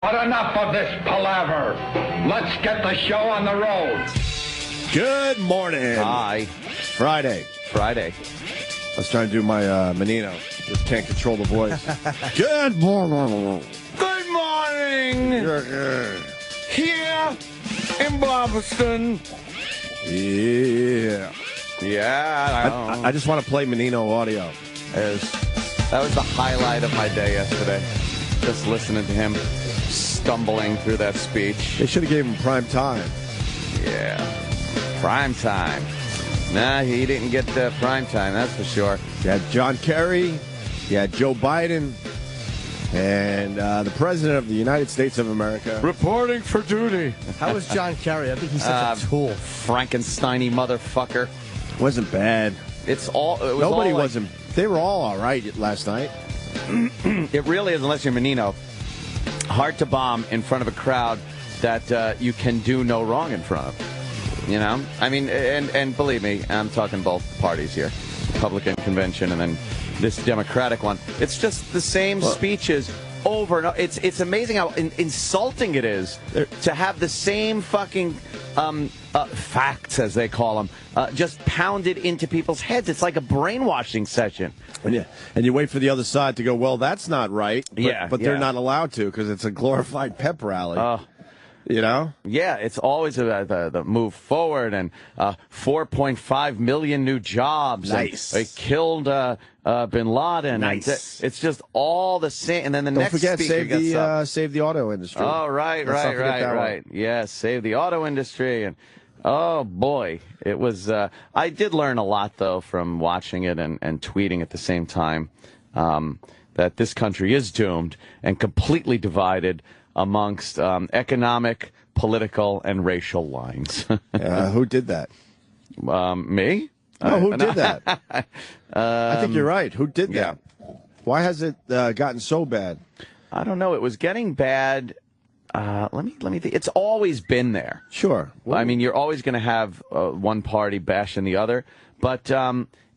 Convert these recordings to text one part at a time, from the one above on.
But enough of this palaver. Let's get the show on the road. Good morning. Hi. Friday. I was trying to do my Menino. Just can't control the voice. Good morning. Good morning. Here in Boston. Yeah. Yeah. I just want to play Menino audio. That was the highlight of my day yesterday. Just listening to him stumbling through that speech. They should have gave him prime time. Yeah. Prime time. Nah, he didn't get prime time, that's for sure. You had John Kerry, you had Joe Biden, and the President of the United States of America. Reporting for duty. How was John Kerry? I think he's such a tool. Frankensteiny motherfucker. Wasn't bad. Nobody wasn't. They were all right last night. It really is, unless you're Menino. Hard to bomb in front of a crowd that you can do no wrong in front of. You know? I mean, and believe me, I'm talking both parties here. Republican convention and then this Democratic one. It's just the same speeches over and over. It's amazing how insulting it is to have the same fucking facts, as they call them, just pounded into people's heads. It's like a brainwashing session. And you wait for the other side to go, well, that's not right. But they're not allowed to because it's a glorified pep rally. You know? Yeah, it's always about the move forward and 4.5 million new jobs. Nice. They killed bin Laden. Nice. It's just all the same. And then the Don't next forget, speaker save the auto industry. Oh, right. Yes, save the auto industry. And oh, boy, it was. I did learn a lot, though, from watching it and tweeting at the same time that this country is doomed and completely divided amongst economic, political, and racial lines. Who did that? Me? No, who did that? I think you're right. Who did that? Why has it gotten so bad? I don't know. It was getting bad. Let me think. It's always been there. Sure. I mean, you're always going to have one party bashing the other. But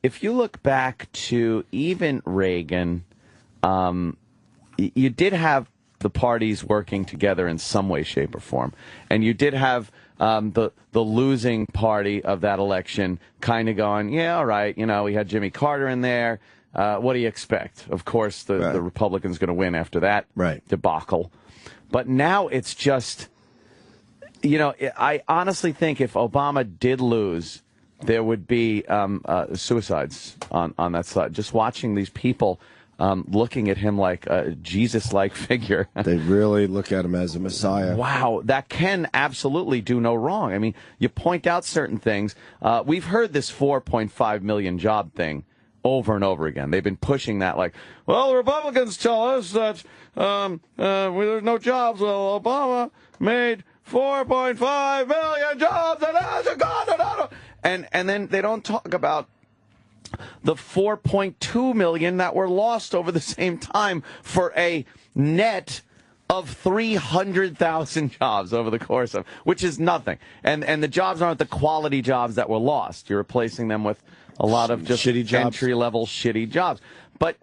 if you look back to even Reagan, you did have the parties working together in some way, shape, or form. And you did have the losing party of that election kind of going, yeah, all right, you know, we had Jimmy Carter in there. What do you expect? Of course, the Republicans going to win after that debacle. But now it's just, you know, I honestly think if Obama did lose, there would be suicides on that side. Just watching these people looking at him like a Jesus-like figure. They really look at him as a messiah. Wow, that can absolutely do no wrong. I mean, you point out certain things. We've heard this 4.5 million job thing over and over again. They've been pushing that like, well, the Republicans tell us that there's no jobs. Well, Obama made 4.5 million jobs. And then they don't talk about the 4.2 million that were lost over the same time for a net of 300,000 jobs over the course of, which is nothing. And the jobs aren't the quality jobs that were lost. You're replacing them with a lot of just entry-level shitty jobs. But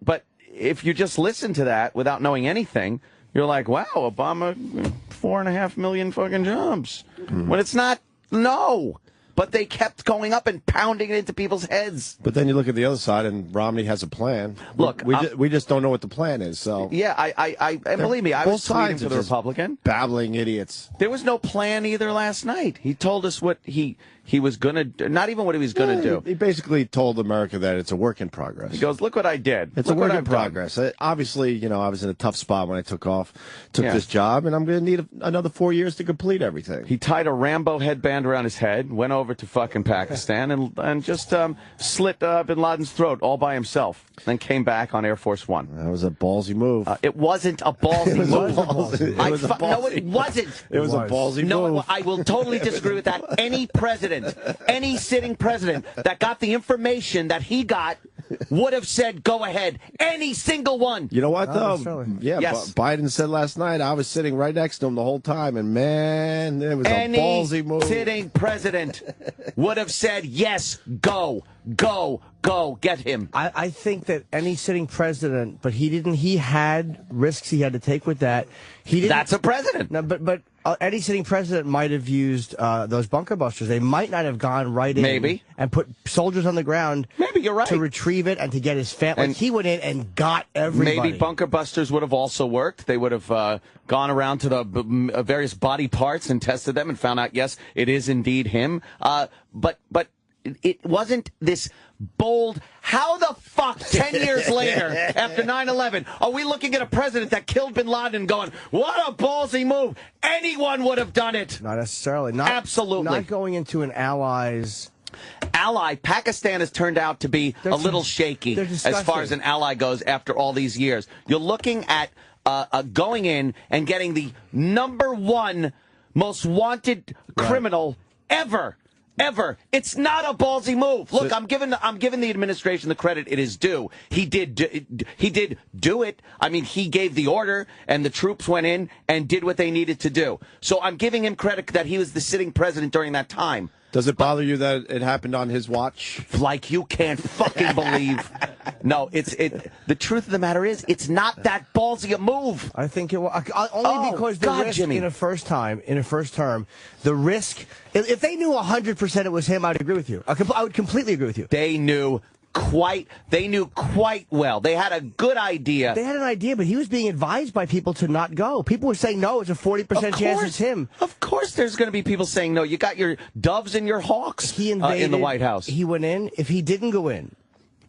if you just listen to that without knowing anything, you're like, wow, Obama, 4.5 million fucking jobs. When it's not, no. But they kept going up and pounding it into people's heads. But then you look at the other side, and Romney has a plan. Look, we just don't know what the plan is. So yeah, and believe me, I was tweeting for the Republican. Babbling idiots. There was no plan either last night. He told us what he was going to do, not even what he was going to do. He basically told America that it's a work in progress. He goes, look what I did. It's a work in progress. Obviously, you know, I was in a tough spot when I took this job, and I'm going to need another 4 years to complete everything. He tied a Rambo headband around his head, went over to fucking Pakistan, and just slit bin Laden's throat all by himself. Then came back on Air Force One. That was a ballsy move. It wasn't a ballsy move. No, it wasn't. It was a ballsy move. No, I will totally disagree with that. Any president, any sitting president that got the information that he got would have said, go ahead. Any single one. You know what, though? Yeah, yes. Biden said last night, I was sitting right next to him the whole time, and, man, it was a ballsy move. Any sitting president would have said, yes, go. Go, get him. I think that any sitting president, but he had risks he had to take with that. That's a president. No, but any sitting president might have used those bunker busters. They might not have gone right in and put soldiers on the ground. Maybe you're right. To retrieve it and to get his family. Like he went in and got everybody. Maybe bunker busters would have also worked. They would have gone around to the various body parts and tested them and found out, yes, it is indeed him. But it wasn't this bold. How the fuck 10 years later, after 9/11, are we looking at a president that killed bin Laden going, what a ballsy move? Anyone would have done it. Not necessarily. Absolutely. Not going into an ally. Pakistan has turned out to be a little shaky as far as an ally goes after all these years. You're looking at going in and getting the #1 most wanted criminal ever. It's not a ballsy move. Look, I'm giving the administration the credit it is due. He did do it. I mean, he gave the order, and the troops went in and did what they needed to do. So I'm giving him credit that he was the sitting president during that time. Does it bother you that it happened on his watch? Like you can't fucking believe. No, the truth of the matter is, it's not that ballsy a move. I think it was only because the risk Jimmy. in a first term, the risk. If they knew 100% it was him, I'd agree with you. I would completely agree with you. They knew quite well. They had a good idea. They had an idea, but he was being advised by people to not go. People were saying, no, it's a 40% chance it's him. Of course there's going to be people saying no. You got your doves and your hawks in the White House. He went in. If he didn't go in,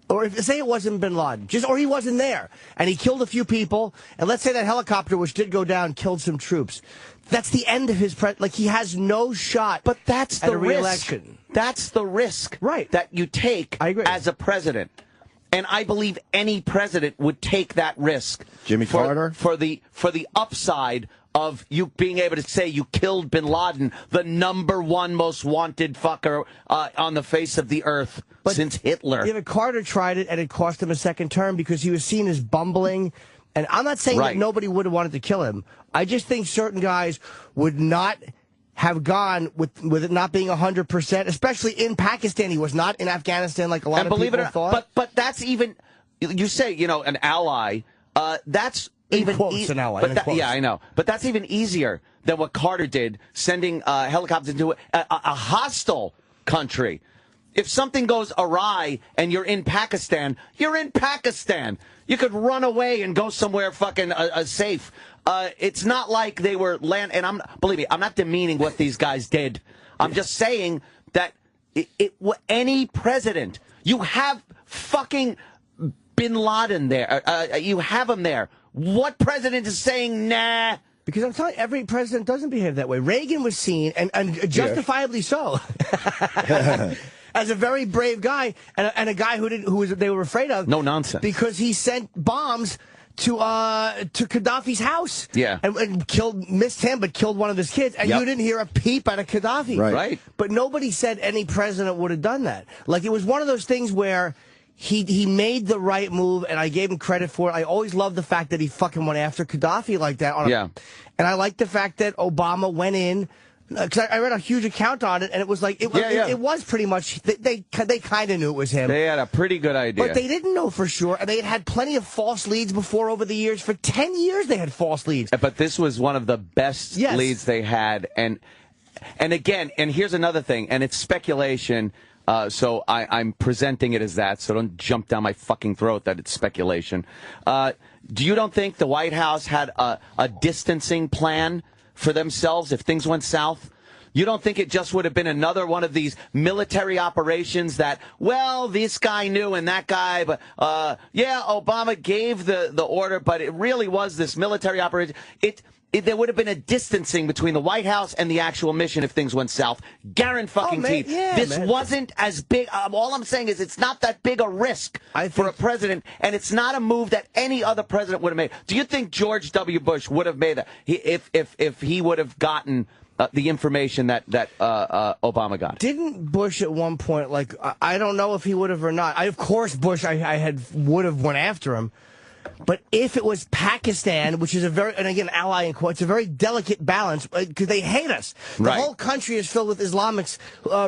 or say it wasn't bin Laden, or he wasn't there, and he killed a few people, and let's say that helicopter, which did go down, killed some troops. That's the end of his he has no shot. But that's at the a re-election. risk. That's the risk, right, that you take as a president. And I believe any president would take that risk. Jimmy Carter? For the upside of you being able to say you killed bin Laden, the #1 most wanted fucker on the face of the earth since Hitler. Yeah, but Carter tried it, and it cost him a second term because he was seen as bumbling. And I'm not saying that nobody would have wanted to kill him. I just think certain guys would not have gone with it not being 100%, especially in Pakistan. He was not in Afghanistan like a lot of people thought. But that's even, you say, an ally, that's even an ally. Yeah, I know. But that's even easier than what Carter did, sending helicopters into a hostile country. If something goes awry and you're in Pakistan, you're in Pakistan. You could run away and go somewhere fucking safe. It's not like they were and believe me, I'm not demeaning what these guys did. I'm just saying that any president, you have fucking bin Laden there. You have him there. What president is saying, nah? Because I'm telling you, every president doesn't behave that way. Reagan was seen, and justifiably so, as a very brave guy, and a guy they were afraid of. No nonsense. Because he sent bombs to Gaddafi's house. Yeah. And missed him, but killed one of his kids. And you didn't hear a peep out of Gaddafi. Right. But nobody said any president would have done that. Like, it was one of those things where he made the right move, and I gave him credit for it. I always loved the fact that he fucking went after Gaddafi like that. And I like the fact that Obama went in. Because I read a huge account on it, and it was like it was pretty much they kind of knew it was him. They had a pretty good idea, but they didn't know for sure. And they had plenty of false leads before over the years. For 10 years, they had false leads. But this was one of the best leads they had. And again, and here's another thing, and it's speculation. So I'm presenting it as that. So don't jump down my fucking throat that it's speculation. You don't think the White House had a distancing plan for themselves if things went south? You don't think it just would have been another one of these military operations that, well, this guy knew and that guy, but Obama gave the order, but it really was this military operation. There would have been a distancing between the White House and the actual mission if things went south. Guaranteed. This wasn't as big. All I'm saying is it's not that big a risk for a president, and it's not a move that any other president would have made. Do you think George W. Bush would have made that if he would have gotten the information that Obama got? Didn't Bush at one point, I don't know if he would have or not. Of course, Bush, I would have went after him. But if it was Pakistan, which is a very, and again, ally in quotes, a very delicate balance, because they hate us. The whole country is filled with Islamics,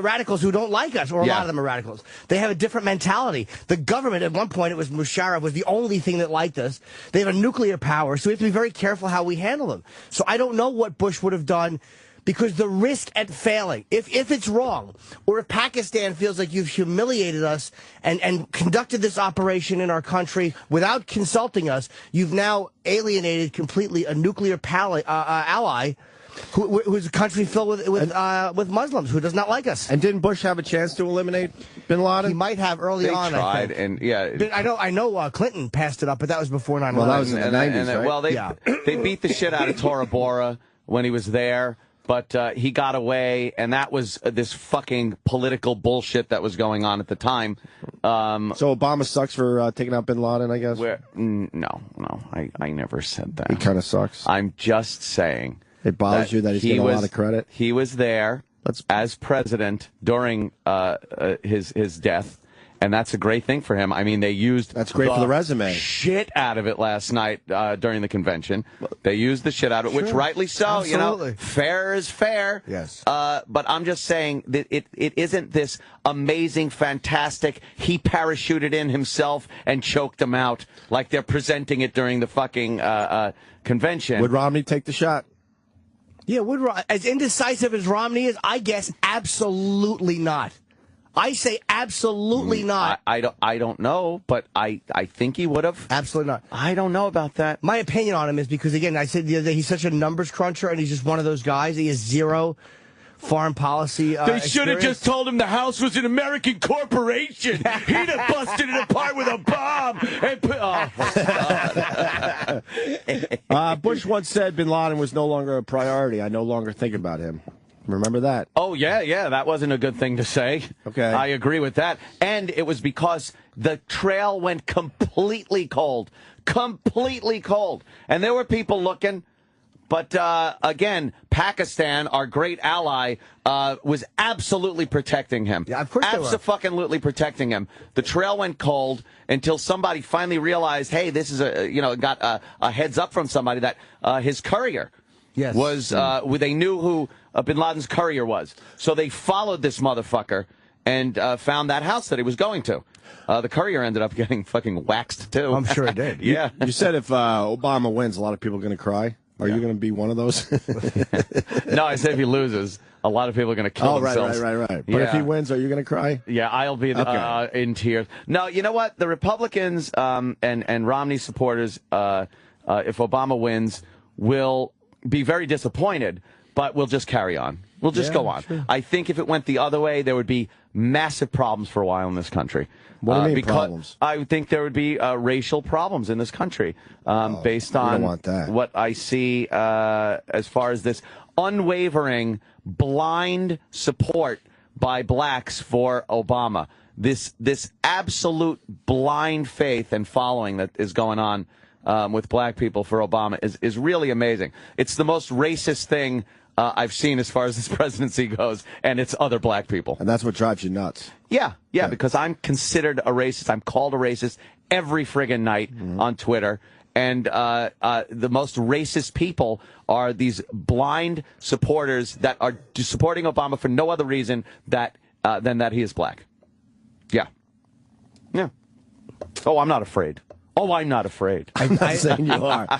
radicals who don't like us, or a lot of them are radicals. They have a different mentality. The government, at one point, it was Musharraf, was the only thing that liked us. They have a nuclear power, so we have to be very careful how we handle them. So I don't know what Bush would have done, because the risk at failing, if it's wrong, or if Pakistan feels like you've humiliated us and conducted this operation in our country without consulting us, you've now alienated completely a nuclear ally who's a country filled with Muslims who does not like us. And didn't Bush have a chance to eliminate bin Laden? He might have early on. Tried, I think. and I know Clinton passed it up, but that was before 9/11. Well, that was in the 90s, right? Well, they beat the shit out of Tora Bora when he was there. But he got away, and that was this fucking political bullshit that was going on at the time. So Obama sucks for taking out bin Laden, I guess? No, I never said that. He kind of sucks. I'm just saying. It bothers you that he's getting a lot of credit? He was there as president during his death. And that's a great thing for him. I mean, they used that's great for the resume. Shit out of it last night during the convention. They used the shit out of it, which rightly so. Absolutely. You know, fair is fair. Yes. But I'm just saying that it isn't this amazing, fantastic. He parachuted in himself and choked him out like they're presenting it during the fucking convention. Would Romney take the shot? Yeah, as indecisive as Romney is, I guess absolutely not. I say absolutely not. I don't know, but I think he would have. Absolutely not. I don't know about that. My opinion on him is because, again, I said the other day, he's such a numbers cruncher, and he's just one of those guys. He has zero foreign policy They should have just told him the house was an American corporation. He'd have busted it apart with a bomb. And Bush once said bin Laden was no longer a priority. I no longer think about him. Remember that? Oh, yeah, that wasn't a good thing to say. Okay. I agree with that. And it was because the trail went completely cold. Completely cold. And there were people looking. But, again, Pakistan, our great ally, was absolutely protecting him. Yeah, of course they were. Abso-fucking-lutely protecting him. The trail went cold until somebody finally realized, hey, this is got a heads up from somebody that his courier was, they knew who bin Laden's courier was. So they followed this motherfucker and found that house that he was going to. The courier ended up getting fucking waxed, too. I'm sure he did. Yeah. You said if Obama wins, a lot of people are going to cry. Are you going to be one of those? No, I said if he loses, a lot of people are going to kill themselves. Right. But if he wins, are you going to cry? Yeah, I'll be in tears. No, you know what? The Republicans and Romney supporters, if Obama wins, will be very disappointed, but we'll just carry on. We'll just go on. Sure. I think if it went the other way, there would be massive problems for a while in this country. What do you mean problems? I think there would be racial problems in this country based on what I see as far as this unwavering, blind support by blacks for Obama. This absolute blind faith and following that is going on with black people for Obama is really amazing. It's the most racist thing I've seen as far as this presidency goes, and it's other black people. And that's what drives you nuts. Yeah, because I'm considered a racist. I'm called a racist every friggin' night on Twitter. And the most racist people are these blind supporters that are supporting Obama for no other reason than that he is black. Yeah. Oh, I'm not afraid. I'm not saying you are.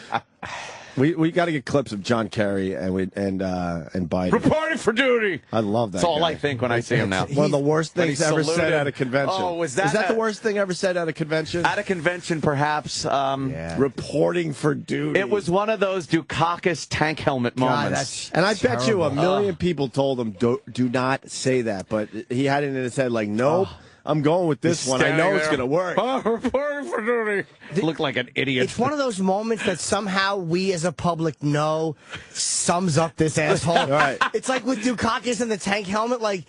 We got to get clips of John Kerry and Biden. Reporting for duty. I love that. That's all I think when I see him now. One of the worst things ever said at a convention. Oh, is that the worst thing ever said at a convention? At a convention, perhaps. Reporting for duty. It was one of those Dukakis tank helmet moments. And I bet you 1 million people told him, do not say that. But he had it in his head like, nope. I'm going with this one. I know it's going to work. Reporting for duty. Look like an idiot. It's one of those moments that somehow we as a public know sums up this asshole. Right. It's like with Dukakis and the tank helmet, like,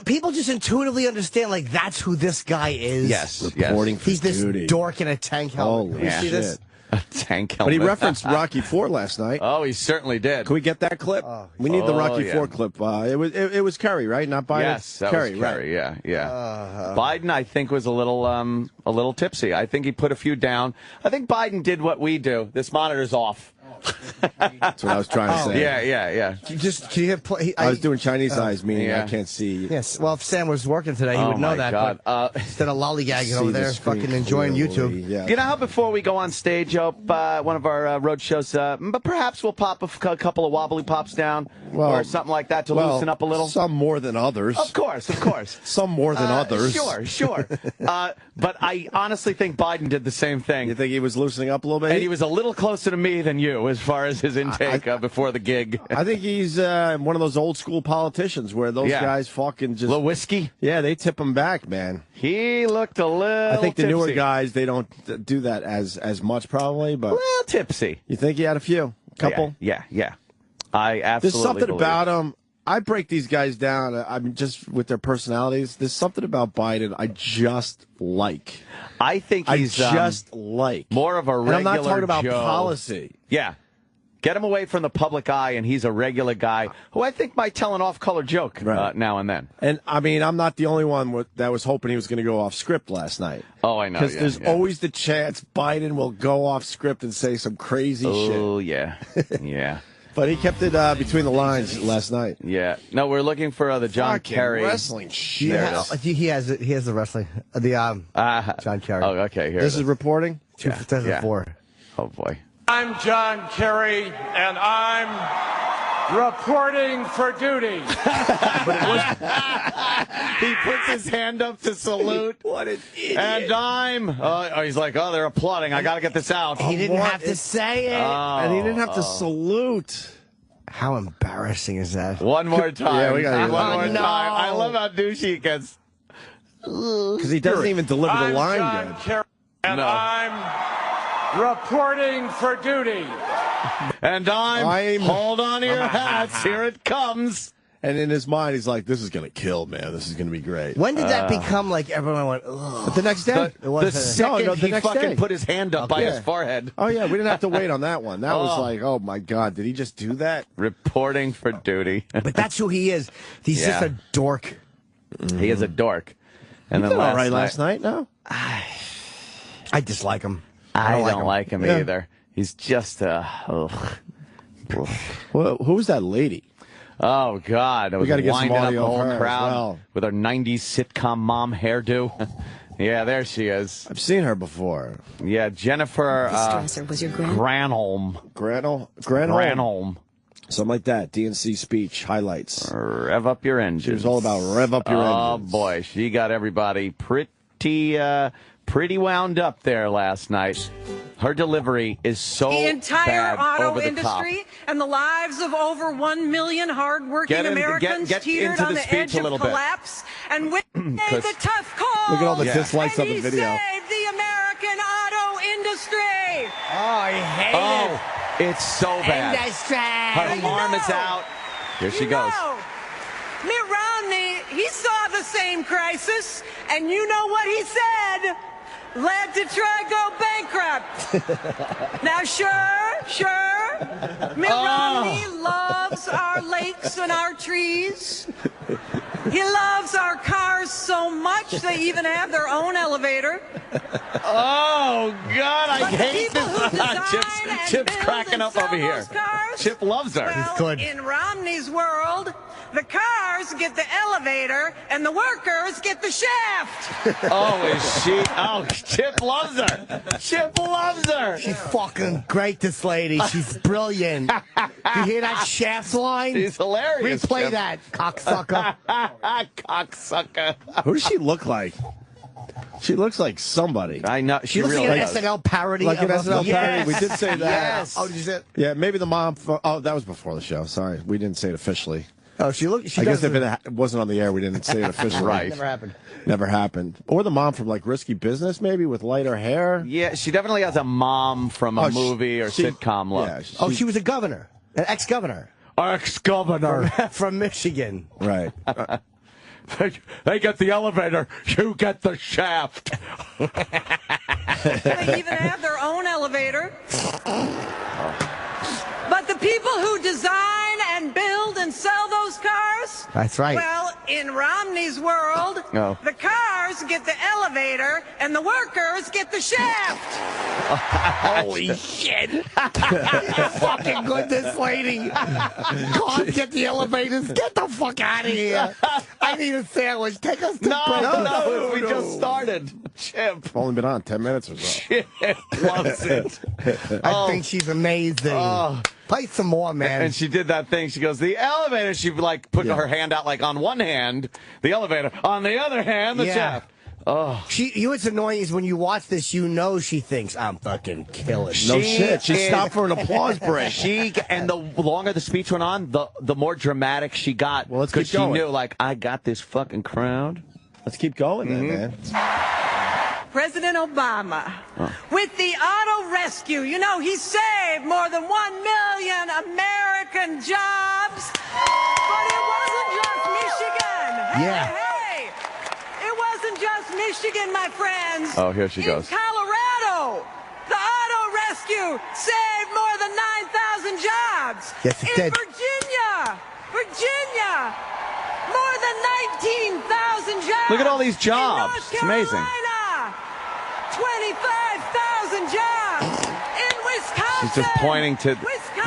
people just intuitively understand, like, that's who this guy is. Yes. Reporting for He's this duty. dork in a tank helmet. Holy shit. See this? A tank helmet. But he referenced Rocky IV last night. Oh, he certainly did. Can we get that clip? We need the Rocky IV clip. It was Kerry, right? Not Biden? Yes, that was Kerry, right? Yeah. Biden, I think, was a little tipsy. I think he put a few down. I think Biden did what we do. This monitor's off. That's what I was trying to say. Yeah. I was doing Chinese eyes, meaning I can't see. Yes. Well, if Sam was working today, he would know that. God. But instead of lollygagging over there, fucking enjoying YouTube. Yeah. You know how before we go on stage, one of our road shows, but perhaps we'll pop a couple of wobbly pops down or something like that to loosen up a little? Some more than others. Of course. Some more than others. Sure. But I honestly think Biden did the same thing. You think he was loosening up a little bit? And he was a little closer to me than you as far as his intake before the gig. I think he's one of those old school politicians where those guys fucking just... A little whiskey? Yeah, they tip him back, man. He looked a little I think the tipsy. newer guys, they don't do that as much probably, but... A little tipsy. You think he had a few? Couple? Yeah. I absolutely There's something believe. about him. I break these guys down. I mean, just with their personalities. There's something about Biden I just like. I think he's just like more of a regular and I'm not talking about Joe. policy. Yeah. Get him away from the public eye, and he's a regular guy who I think might tell an off-color joke now and then. And, I mean, I'm not the only one that was hoping he was going to go off script last night. Oh, I know. Because there's always the chance Biden will go off script and say some crazy shit. Oh, yeah. But he kept it between the lines last night. Yeah. No, we're looking for the John Kerry wrestling shit. He has the wrestling. John Kerry. Oh, okay. Here this is reporting? 2004. Oh, boy. I'm John Kerry, and I'm reporting for duty. He puts his hand up to salute. What an idiot. And I'm... he's like, they're applauding. I got to get this out. He didn't have to say it. And he didn't have to salute. How embarrassing is that? One more time. Yeah, we got to hear One that. more No. time. I love how douchey he gets. Because he doesn't even deliver the line I'm John good. Kerry, and No. I'm reporting for duty. And I'm hold on to your hats. Here it comes. And in his mind, he's like, this is going to kill, man. This is going to be great. When did that become like everyone went, ugh? But the next day. The second the he next fucking day. put his hand up by his forehead. Oh, yeah, we didn't have to wait on that one. That was like, oh, my God, did he just do that? Reporting for duty. But that's who he is. He's just a dork. He is a dork. And then last night, no? I dislike him. I don't like him either. He's just Well, who was that lady? Oh, God. We got to get some winding up audio the of whole her crowd as well. with her 90s sitcom mom hairdo. Yeah, there she is. I've seen her before. Yeah, Jennifer was your Granholm. Granholm. Something like that. DNC speech highlights. Rev up your engines. She was all about rev up your engines. Oh, boy. She got everybody pretty wound up there last night. Her delivery is so the entire bad auto over the industry top. and the lives of over 1 million hardworking Americans get teetered into on the the speech edge a of little bit. collapse. And Whit made the tough call. Look at all the dislikes and of the he video. saved the American auto industry. Oh, I hate it. It's so bad. Her arm is out. Here she goes. Mitt Romney, he saw the same crisis, and you know what he said? Led to try go bankrupt. Now, sure, Mitt Romney loves our lakes and our trees. He loves our cars so much they even have their own elevator. Oh, God, I But the hate people who design and Chip's build cracking and up sell over here. those cars, Chip loves her. well, in Romney's world, the cars get the elevator and the workers get the shaft. Oh, is she? Oh, Chip loves her. Chip loves her. She's fucking great, this lady. She's brilliant. You hear that shaft line? She's hilarious. Replay Chip. that, cocksucker. Cocksucker. Who does she look like? She looks like somebody. I know. She She looks really like an does. SNL parody. Like an of SNL a- parody. We did say that. Yes. Oh, did you say it? Yeah, maybe the mom. That was before the show. Sorry, we didn't say it officially. Oh, she looked. She I guess does if it wasn't on the air, we didn't say it officially. Right. Never happened. Never happened. Or the mom from like Risky Business, maybe with lighter hair. Yeah, she definitely has a mom from a movie or sitcom look. Yeah, She was a governor, an ex-governor Ex-governor. from Michigan. right. They get the elevator, you get the shaft. They even have their own elevator. But the people who design and build and sell those cars, that's right. Well, in Romney's world, the cars get the elevator and the workers get the shaft. Holy shit. Fucking good, this lady. Cars get the elevators. Get the fuck out of here. I need a sandwich. Take us to No, we just started. Chip. Only been on 10 minutes or so. Chip loves it. I think she's amazing. Play some more, man. And she did that thing. She goes, the elevator. She like put her hand out like on one hand, the elevator. On the other hand, the shaft. Oh. You know what's annoying is when you watch this, you know she thinks, I'm fucking killing. No shit. She stopped for an applause break. And the longer the speech went on, the more dramatic she got. Well, let's keep going. She knew, like, I got this fucking crowd. Let's keep going then, man. President Obama, with the auto rescue, you know, he saved more than 1 million American jobs. But it wasn't just Michigan. Hey, it wasn't just Michigan, my friends. Oh, here she goes. In Colorado, the auto rescue saved more than 9,000 jobs. Yes, it did. In Virginia, more than 19,000 jobs. Look at all these jobs. It's amazing. 25,000 jobs in Wisconsin. She's just pointing to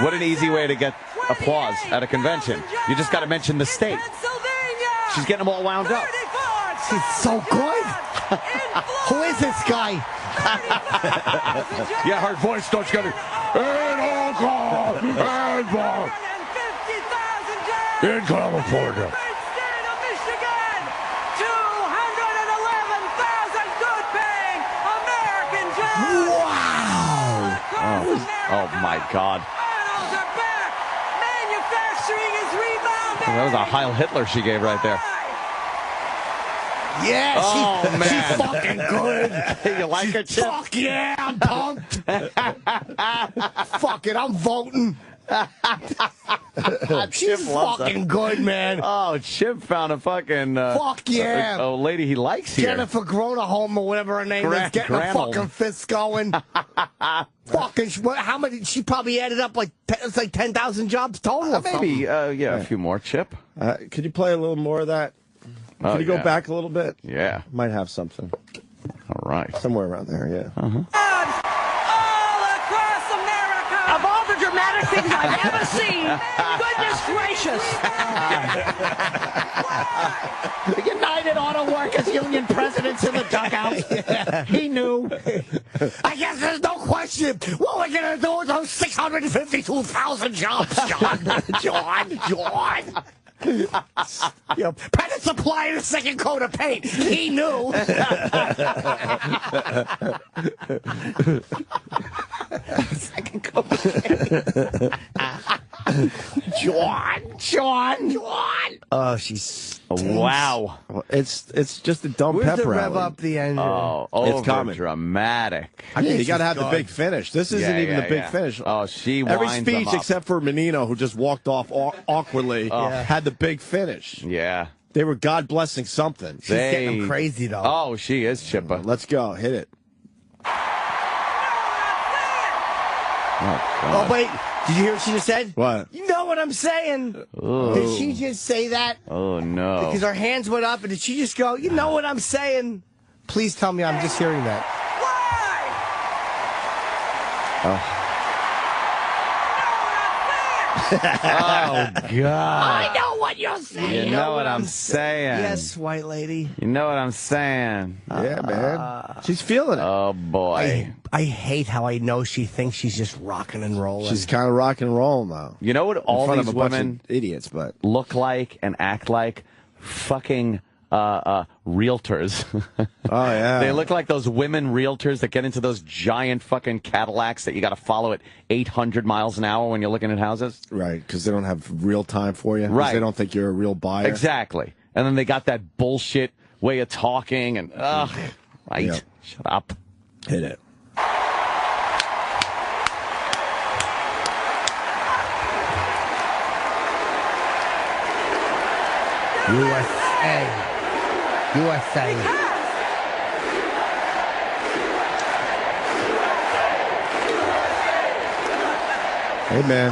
what an easy way to get applause at a convention. You just got to mention the state. She's getting them all wound up. She's so good. Who is this guy? Yeah, her voice starts getting. In California. Oh, my God. Manufacturing is rebounding. That was a Heil Hitler she gave right there. Yeah, she's fucking good. You like her, Chip? Fuck yeah, I'm pumped. Fuck it, I'm voting. She's fucking good, man. Oh, Chip found a fucking fuck yeah, a lady he likes here. Jennifer Gronholm or whatever her name is, getting a fucking fist going. Fucking, how many? She probably added up like it's like 10,000 jobs total. Maybe, a few more. Chip. Could you play a little more of that? Can you go back a little bit? Yeah, might have something. All right, somewhere around there. Yeah. All across America. Of all the dramatic things I've ever seen, goodness gracious. The United Auto Workers Union president's in the dugout. He knew. I guess there's no question. What we're going to do with those 652,000 jobs, John. Penn supplying a second coat of paint. He knew. Second coat of paint. John. Oh, she's wow. It's just a dumb Where's pep the rally. rev up the end? Oh, it's coming. Dramatic. I mean, you got to have the big finish. This isn't even the big finish. Oh, she every winds speech them up. except for Menino, who just walked off awkwardly, had the big finish. Yeah. They were God blessing something. She's getting them crazy though. Oh, she is, Chippa. Let's go. Hit it. Oh, wait. Did you hear what she just said? What? You know what I'm saying? Ooh. Did she just say that? Oh, no. Because her hands went up, and did she just go, you know what I'm saying? Please tell me I'm just hearing that. Oh, God. I know what you're saying. You know what I'm saying. Yes, white lady. You know what I'm saying. Yeah, man. She's feeling it. Oh, boy. I hate how I know she thinks she's just rocking and rolling. She's kind of rock and roll now. You know what all in front these of a bunch women of idiots, but look like and act like? Fucking realtors. Oh, yeah. They look like those women realtors that get into those giant fucking Cadillacs that you got to follow at 800 miles an hour when you're looking at houses. Right, because they don't have real time for you. Right. They don't think you're a real buyer. Exactly. And then they got that bullshit way of talking and, right. Yep. Shut up. Hit it. USA. USA. Hey, man.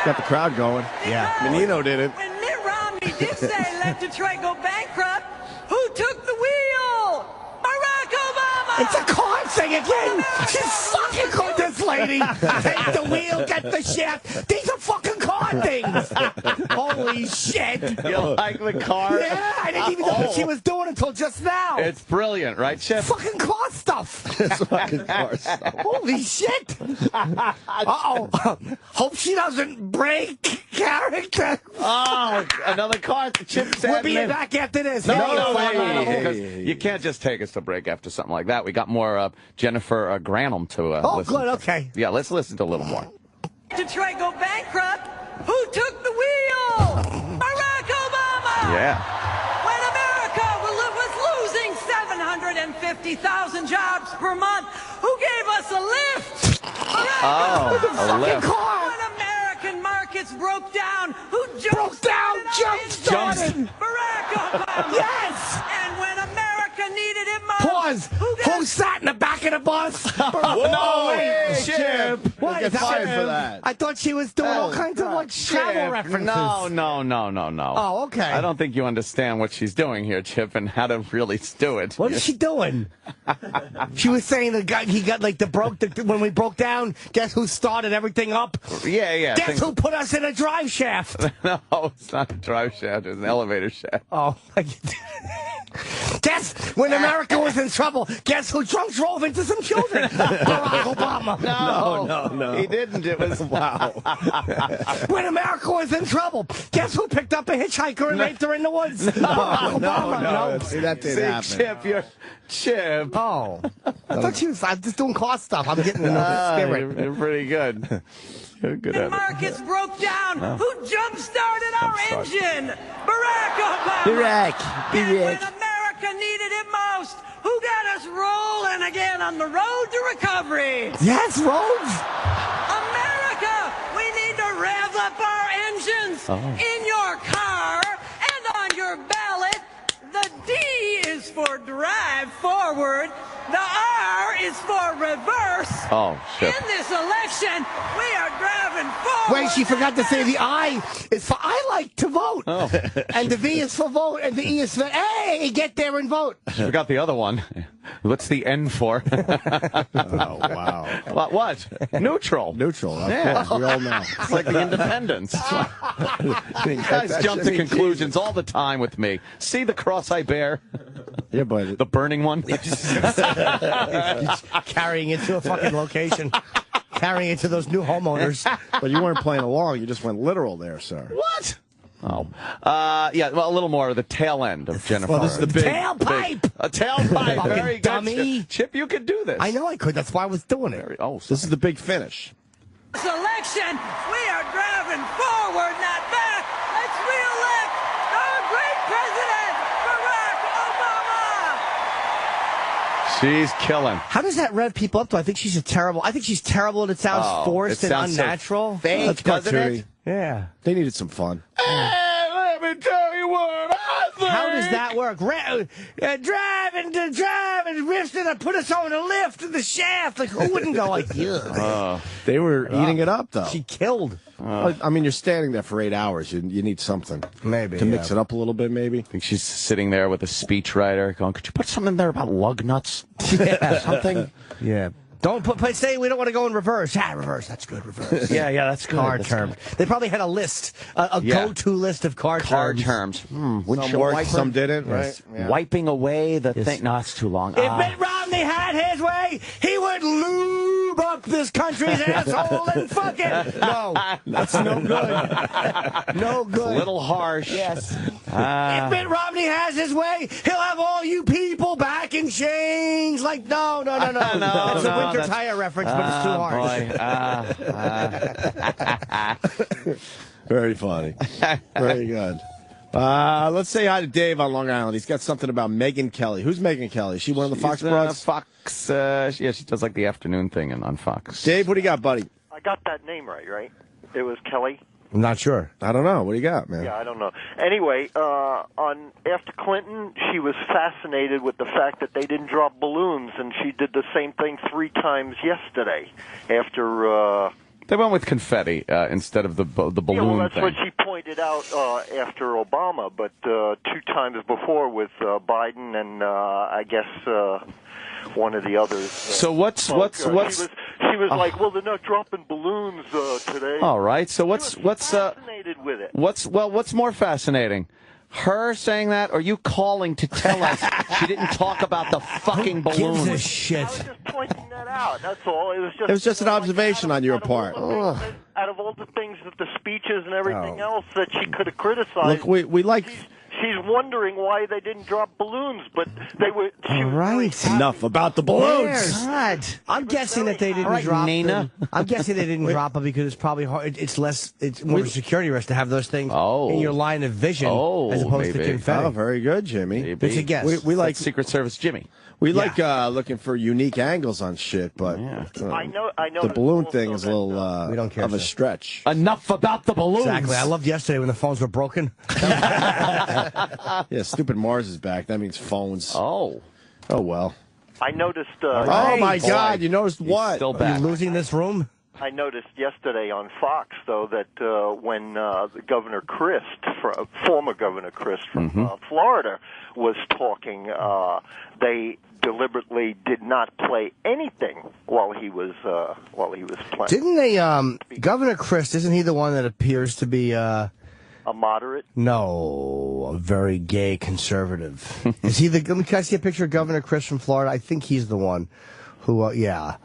Got the crowd going. Yeah. Menino did it. When Mitt Romney did say let Detroit go bankrupt, who took the wheel? Barack Obama! It's a card thing again. She's fucking good, this lady. Take the wheel, get the shaft. These are fucking card things. Holy shit. You like the car? Yeah, I didn't even know what she was doing until just now. It's brilliant, right, Chip? Fucking car stuff. It's fucking car stuff. Holy shit. Uh-oh. Hope she doesn't break character. Oh, another car. Chip said. We'll be back after this. No, hey. you can't just take us to break after something like that. We got more Jennifer Granholm to listen good, to. okay. Yeah, let's listen to a little more. Detroit go bankrupt, who took the wheel? Barack Obama! Yeah. When America was losing 750,000 jobs per month, who gave us a lift? Oh, a lift. When American markets broke down, who jump-started? Barack Obama! Yes! And when America needed it most, Pause. Who sat in the back of the bus? No, wait. Chip. What? Get Is that fired what- for that. I thought she was doing all kinds of like travel references. No. Oh, okay. I don't think you understand what she's doing here, Chip, and how to really do it. What is she doing? She was saying the guy he got like when we broke down. Guess who started everything up? Yeah. Guess who put us in a drive shaft? No, it's not a drive shaft. It's an elevator shaft. Oh. Guess when America was in trouble, guess who drunk drove into some children? Barack Obama. No. He didn't. It was wow. When America was in trouble, guess who picked up a hitchhiker and raped her in the woods? Barack Obama. No. See, that didn't happen. Chip. Oh. I thought she was just doing car stuff. I'm getting in the spirit. You're pretty good. You're good at it. Markets broke down. Who jump-started our engine? Barack Obama. And when America needed it most, who got us rolling again on the road to recovery? Yes, roads. America, we need to rev up our engines in your car and on your ballot. The D is for drive forward. The R is for reverse. Oh, shit. In this election, we are driving forward. Wait, she forgot to say the I is for I like to vote. Oh. And the V is for vote, and the E is for, hey, get there and vote. She forgot the other one. What's the N for? Oh, wow. What? Neutral. Neutral, of Yeah. course. We all know. It's like the independents. You guys jump to conclusions all the time with me. See the cross I bear? Yeah, but The burning one? Carrying it to a fucking location. Carrying it to those new homeowners. but you weren't playing along. You just went literal there, sir. What? Oh. Yeah, well, a little more of the tail end of Jennifer. Well, this is the big Tailpipe. A tailpipe. Fucking Very good. dummy. Chip, you could do this. I know I could. That's why I was doing it. Oh, This is the big finish. This election, we are driving forward, not back. Let's re-elect our great president, Barack Obama. she's killing. How does that rev people up to? I think she's terrible and it sounds forced it and sounds so unnatural. fake, That's doesn't cartoony. it? Yeah. They needed some fun. Hey, let me tell you what I think. How does that work? Drive and rift and put us on a lift in the shaft. Like, who wouldn't go like, yeah? They were eating it up, though. She killed. I mean, you're standing there for 8 hours. You need something. Maybe, To mix it up a little bit, maybe. I think she's sitting there with a speechwriter going, could you put something there about lug nuts? Yeah. Something? Yeah. Don't say we don't want to go in reverse. Yeah, reverse. That's good. Reverse. Yeah, that's good. Car That's terms. good. They probably had a list, a Yeah. go-to list of car terms. Some Windshield worked, wiper. some didn't, right? Yeah. Wiping away the thing. No, it's too long. If Mitt Romney had his way, he would lube up this country's asshole and fuck it. No, that's no good. No good. a little harsh. Yes. If Mitt Romney has his way, he'll have all you people back in chains. Like, no. That's a winter tire reference, but it's too harsh. Very funny. Very good. Let's say hi to Dave on Long Island. He's got something about Megyn Kelly. Who's Megyn Kelly? Is she one of the Fox broads? Fox. Yeah, she does like the afternoon thing on Fox. Dave, what do you got, buddy? I got that name right? It was Kelly. I'm not sure. I don't know. What do you got, man? Yeah, I don't know. Anyway, after Clinton, she was fascinated with the fact that they didn't drop balloons, and she did the same thing 3 times yesterday after. They went with confetti instead of the balloon well, that's thing. what she pointed out after Obama, but 2 times before with Biden and I guess one of the others. So what's She was like, well, they're not dropping balloons today. All right. So what's fascinated with it. What's more fascinating? Her saying that, or you calling to tell us she didn't talk about the fucking balloons? Gives a shit. I was just pointing that out. That's all. It was just an observation on your part. Out of all the things that the speeches and everything else that she could have criticized, Look, we like. She's wondering why they didn't drop balloons, but they were. All right. Enough about the balloons. God. I'm guessing that they didn't drop Nina. them. I'm guessing they didn't drop them because it's probably hard. It's more of a security risk to have those things in your line of vision as opposed to confetti. Oh, very good, Jimmy. It's a guess. We like Secret Service Jimmy. We like looking for unique angles on shit, but I know the balloon thing is a little we don't care of a stretch. Enough about the balloons. Exactly. I loved yesterday when the phones were broken. Yeah, stupid Mars is back. That means phones. Oh well. I noticed. Oh my God! You noticed what? Still Are back. you losing this room? I noticed yesterday on Fox, though, that when the Governor Christ, former Governor Christ from Florida, was talking, they deliberately did not play anything while he was playing. Didn't they? Governor Christ, isn't he the one that appears to be a moderate? No, a very gay conservative. Is he the? Can I see a picture of Governor Christ from Florida? I think he's the one who. Yeah.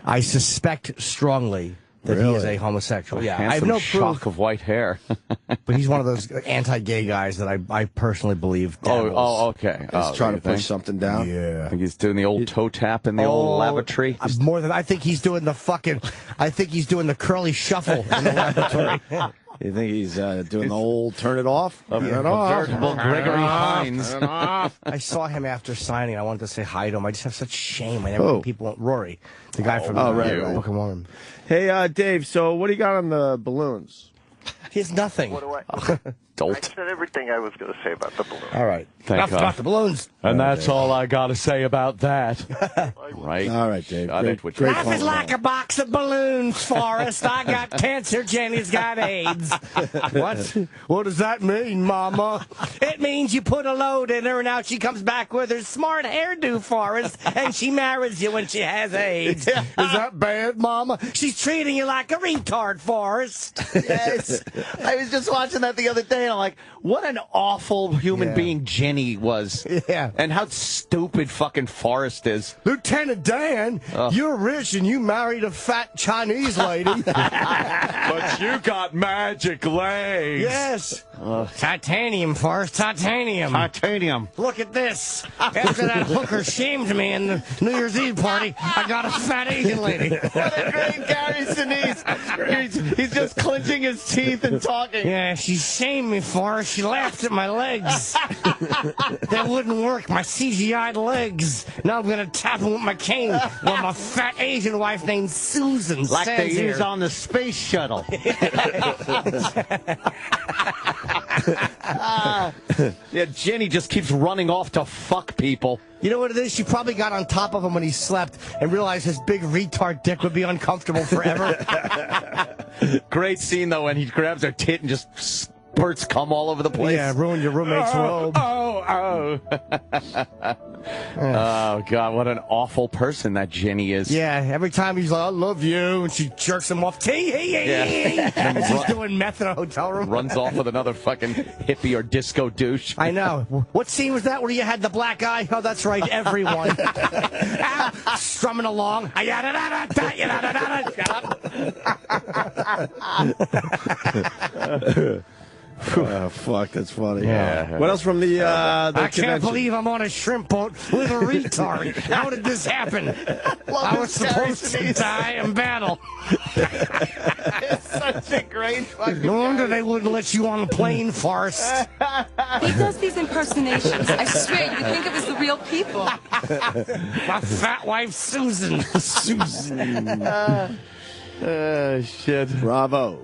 I suspect strongly that he is a homosexual. Yeah, I have no shock proof, of white hair. but he's one of those anti-gay guys that I personally believe. Okay. He's trying to push something down. Yeah, I think he's doing the old toe tap in the old lavatory. More than I think he's doing the fucking. I think he's doing the curly shuffle in the laboratory. You think he's doing the old turn it off? Veritable Gregory Hines. I saw him after signing. I wanted to say hi to him. I just have such shame. I never people. Rory, the guy from right. Book of Mormon. Hey, Dave. So what do you got on the balloons? He has nothing. What do I? I Dolt. said everything I was going to say about the balloon. All right. Thank Enough God. about the balloons. And that's all I got to say about that. Right. All right, Dave. Great Life phone is like call. a box of balloons, Forrest. I got cancer, Jenny's got AIDS. What? What does that mean, Mama? It means you put a load in her and out she comes back with her smart hairdo, Forrest, and she marries you when she has AIDS. Is that bad, Mama? She's treating you like a retard, Forrest. Yes. I was just watching that the other day, and I'm like, what an awful human being Jenny was. Yeah. And how stupid fucking Forrest is. Lieutenant Dan, you're rich and you married a fat Chinese lady. But you got magic legs. Yes. Titanium, Forrest, titanium. Titanium. Look at this. After that hooker shamed me in the New Year's Eve party, I got a fat Asian lady. What a great Gary Sinise. He's just clenching his teeth and talking. Yeah, she shamed me for her. She laughed at my legs. That wouldn't work, my CGI'd legs. Now I'm going to tap them with my cane while my fat Asian wife named Susan Like they stands use here. on the space shuttle. Yeah, Jenny just keeps running off to fuck people. You know what it is? She probably got on top of him when he slept and realized his big retard dick would be uncomfortable forever. Great scene, though, when he grabs her tit and just spurts cum all over the place. Yeah, ruin your roommate's robe. Oh, God, what an awful person that Jenny is. Yeah, every time he's like, I love you, and she jerks him off. And she's doing meth in a hotel room. Runs off with another fucking hippie or disco douche. I know. What scene was that where you had the black guy? Oh, that's right, everyone. Strumming along. Fuck, that's funny. Yeah. What else from the I can't convention? believe I'm on a shrimp boat with a retard. How did this happen? I was supposed to die in battle. It's such a great fucking No wonder they wouldn't let you on the plane, Forrest. He does these impersonations. I swear, you think it was the real people. My fat wife, Susan. Susan. shit. Bravo.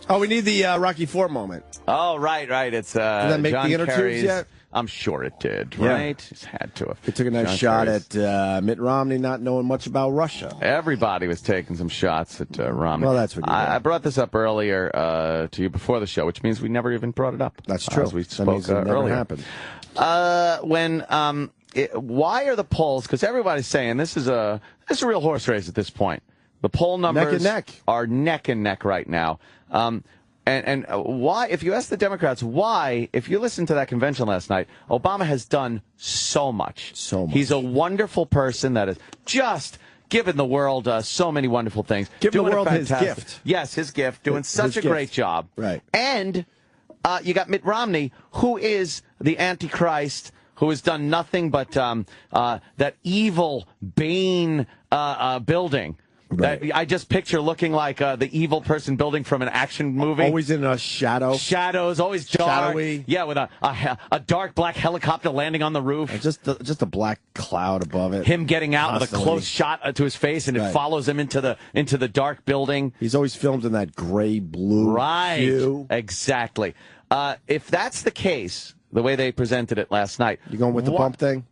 Oh, we need the Rocky IV moment. Oh, right. It's Did that make John the inner tubes Kerry's. yet? I'm sure it did, right? It had to have. He took a nice John shot Kerry's. at Mitt Romney not knowing much about Russia. Everybody was taking some shots at Romney. Well, that's what you I brought this up earlier to you before the show, which means we never even brought it up. That's true. As we That spoke means it never earlier. happened. Why are the polls? Because everybody's saying this is a real horse race at this point. The poll numbers are neck and neck right now. And why, if you ask the Democrats why, if you listen to that convention last night, Obama has done so much. So much. He's a wonderful person that has just given the world so many wonderful things. Given the world his gift. Yes, his gift. Doing such a great job. Right. And you got Mitt Romney, who is the Antichrist, who has done nothing but that evil Bane building. Right. That I just picture looking like the evil person building from an action movie. Always in a shadow. Shadows, always dark. Shadowy. Yeah, with a dark black helicopter landing on the roof. Just a black cloud above it. Him getting out with a close shot to his face, and it follows him into the dark building. He's always filmed in that gray-blue hue. Exactly. If that's the case, the way they presented it last night. You going with the bump thing?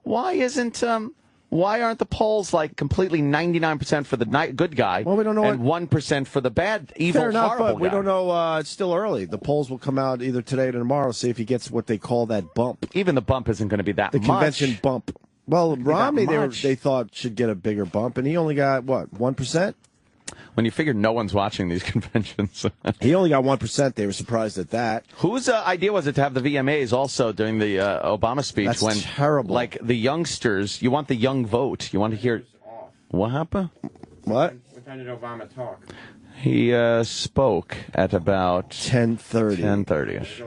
Why aren't the polls like completely 99% for the good guy? Well, we don't know. And 1% for the bad, evil, Fair enough, horrible but we guy? don't know. It's still early. The polls will come out either today or tomorrow. See if he gets what they call that bump. Even the bump isn't going to be that the much. convention bump. Well, Romney, much. they thought should get a bigger bump, and he only got what 1%. When you figure no one's watching these conventions. He only got 1%. They were surprised at that. Whose idea was it to have the VMAs also during the Obama speech? That's when terrible. Like the youngsters, you want the young vote. You want to hear. What happened? What? What time did Obama talk? He spoke at about 10:30. 10:30ish.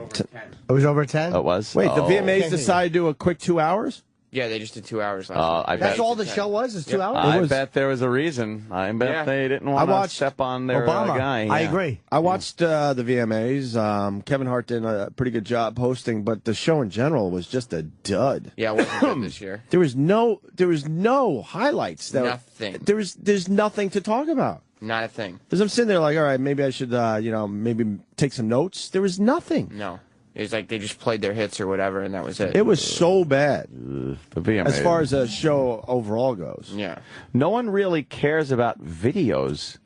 It was over 10? Oh, it was? Wait, the Oh. VMAs decided to do a quick 2 hours? Yeah, they just did 2 hours last night. That's all the show was? Is 2 hours? I bet there was a reason. I bet they didn't want to step on their guy. I agree. I watched the VMAs. Kevin Hart did a pretty good job hosting, but the show in general was just a dud. Yeah, it wasn't good this year. There was no highlights. Nothing. There's nothing to talk about. Not a thing. Because I'm sitting there like, all right, maybe I should, maybe take some notes. There was nothing. No. It was like they just played their hits or whatever, and that was it. It was so bad. The VMAs. As far as the show overall goes. Yeah. No one really cares about videos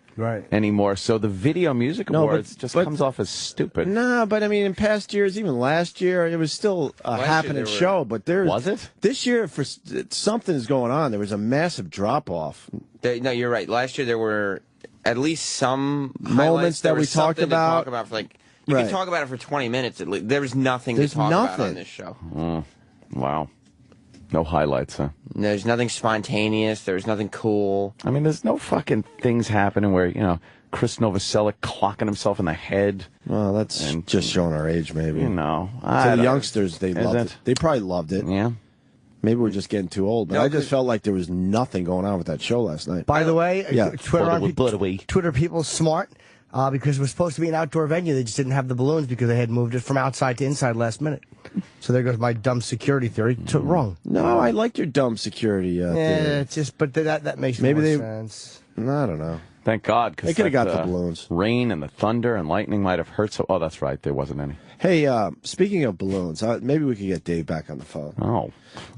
anymore, so the Video Music Awards just comes off as stupid. No, but I mean, in past years, even last year, it was still a happening show. But Was it? This year, something is going on. There was a massive drop-off. No, you're right. Last year there were at least some moments that we talked something about. To talk about for like you can talk about it for 20 minutes at least. There was nothing to talk about on this show. Wow. No highlights, huh? There's nothing spontaneous. There's nothing cool. I mean, there's no fucking things happening where, Chris Novoselic clocking himself in the head. Well, that's just showing our age, maybe. To the youngsters, they loved it. They probably loved it. Yeah. Maybe we're just getting too old. But I just felt like there was nothing going on with that show last night. By the way, Yeah. Twitter people smart because it was supposed to be an outdoor venue. They just didn't have the balloons because they had moved it from outside to inside last minute. So there goes my dumb security theory. Wrong. No, I like your dumb security theory. It's just, but that makes more sense. I don't know. Thank God, because they could have got the balloons. Rain and the thunder and lightning might have hurt. Oh, that's right. There wasn't any. Hey, speaking of balloons, maybe we could get Dave back on the phone. Oh.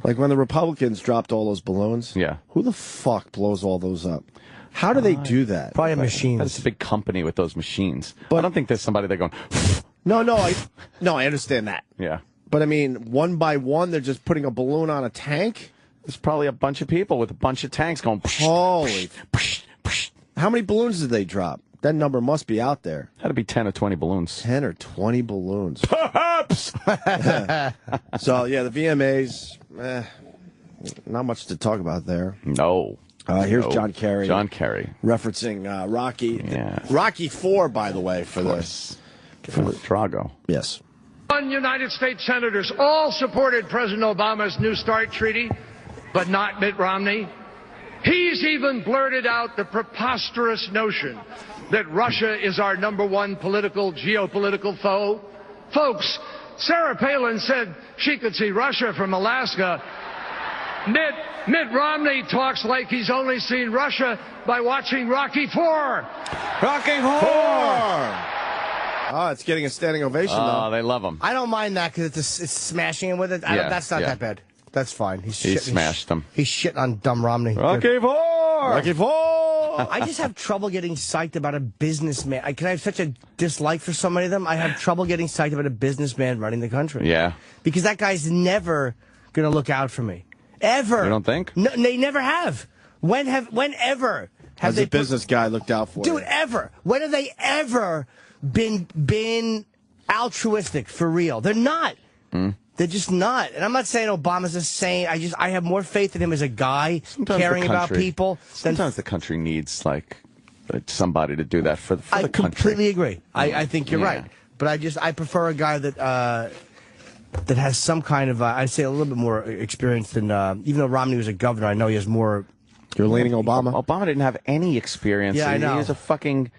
Like when the Republicans dropped all those balloons. Yeah. Who the fuck blows all those up? How do they do that? Probably machines. It's a big company with those machines. But I don't think there's somebody there going, No, I understand that. Yeah. But I mean, one by one, they're just putting a balloon on a tank? There's probably a bunch of people with a bunch of tanks going, holy. How many balloons did they drop? That number must be out there. Had to be 10 or 20 balloons. 10 or 20 balloons. Perhaps! So, yeah, the VMAs, not much to talk about there. No. Here's John Kerry. John Kerry. Referencing Rocky. Yeah. Rocky IV, by the way, for Drago. Yes. United States senators all supported President Obama's New START treaty, but not Mitt Romney. He's even blurted out the preposterous notion that Russia is our #1 geopolitical foe. Folks, Sarah Palin said she could see Russia from Alaska. Mitt Romney talks like he's only seen Russia by watching Rocky IV. Rocky IV! Oh, it's getting a standing ovation, Oh, though. they love him. I don't mind that because it's smashing him with it. That's not that bad. That's fine. He smashed him. He's shitting on dumb Romney. Rocky Four! Rocky Four! I just have trouble getting psyched about a businessman. I have such a dislike for so many of them. I have trouble getting psyched about a businessman running the country. Yeah. Because that guy's never going to look out for me. Ever. You don't think? No, they never have. Whenever have Has a business guy looked out for Dude, you? ever. When have they ever been altruistic for real? They're not. They're just not. And I'm not saying Obama's a saint. I have more faith in him as a guy caring about people. Sometimes the country needs like somebody to do that for the country. I completely agree. I think you're right. But I prefer a guy that has some kind of I'd say a little bit more experience than even though Romney was a governor. I know he has more. You're leaning Obama. Obama didn't have any experience. Yeah, I know. He was a fucking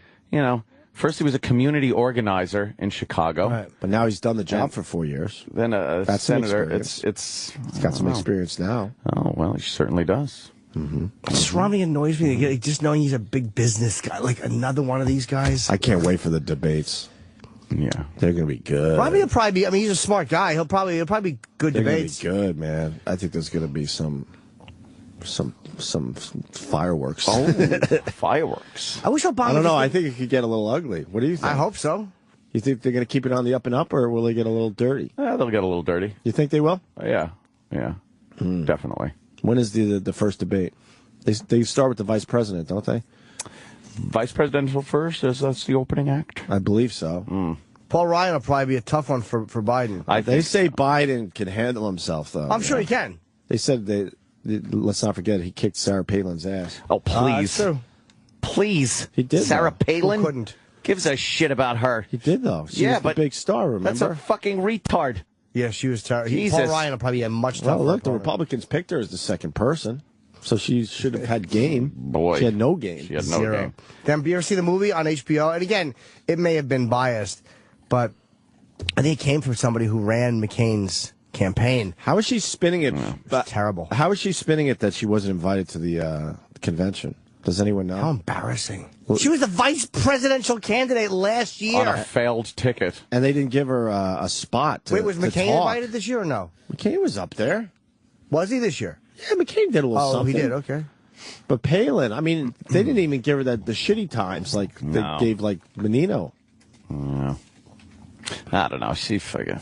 First, he was a community organizer in Chicago. Right. But now he's done the job for 4 years. Then a That's senator. He's got some experience now. Oh, well, he certainly does. Just Romney annoys me. Just knowing he's a big business guy, like another one of these guys. I can't wait for the debates. Yeah, they're going to be good. Romney will probably be. I mean, he's a smart guy. He'll probably be good debates. They're going to be good, man. I think there's going to be some fireworks. Oh, fireworks. I wish Obama. I don't know. I think it could get a little ugly. What do you think? I hope so. You think they're going to keep it on the up and up, or will they get a little dirty? They'll get a little dirty. You think they will? Yeah, definitely. When is the first debate? They start with the vice president, don't they? Vice presidential first? That's the opening act? I believe so. Paul Ryan will probably be a tough one for Biden. They say Biden can handle himself, though. I'm sure he can. They said let's not forget he kicked Sarah Palin's ass. Oh, please. That's true. Please. He did. Sarah Palin? Who couldn't? Gives a shit about her. He did, though. She was the big star, remember? That's a fucking retard. Yeah, she was terrible. Jesus. Paul Ryan will probably be a much tougher. Well, look, the opponent. Republicans picked her as the second person, so she should have had game. Boy. She had no game. She had no Zero. game. Then, you ever see the movie on HBO? And again, it may have been biased, but I think it came from somebody who ran McCain's campaign. How is she spinning it? It's terrible. How is she spinning it that she wasn't invited to the convention? Does anyone know? How embarrassing. She was the vice presidential candidate last year. On a failed ticket. And they didn't give her a spot to Wait, was to McCain talk. invited this year or no? McCain was up there. Was he this year? Yeah, McCain did a little something. he did, okay. But Palin, I mean, they didn't even give her the shitty times like they gave, like, Menino. I don't know. She fucking...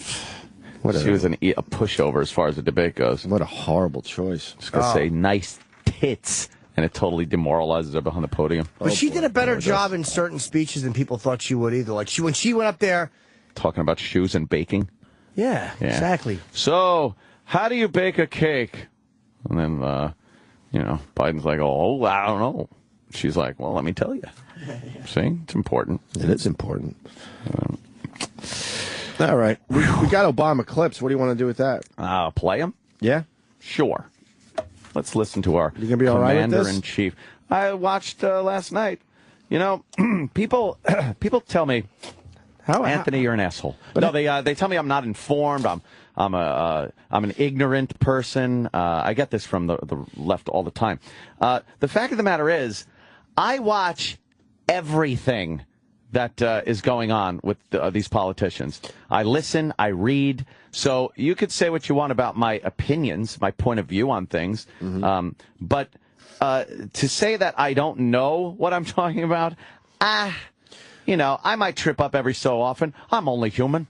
Whatever. She was a pushover as far as the debate goes. What a horrible choice. Just going to say nice tits, and it totally demoralizes her behind the podium. But she did a better job in certain speeches than people thought she would either. Like, when she went up there... Talking about shoes and baking. Yeah, exactly. So, how do you bake a cake? And then, Biden's like, oh, I don't know. She's like, well, let me tell you. See? It's important. It is important. All right. We got Obama clips. What do you want to do with that? Play them? Yeah? Sure. Let's listen to our You gonna be all right with this? Commander-in-Chief. I watched last night. You know, people tell me, Anthony, you're an asshole. No, they tell me I'm not informed. I'm an ignorant person. I get this from the left all the time. The fact of the matter is, I watch everything that is going on with these politicians. I listen, I read. So you could say what you want about my opinions, my point of view on things. But to say that I don't know what I'm talking about, I might trip up every so often. I'm only human.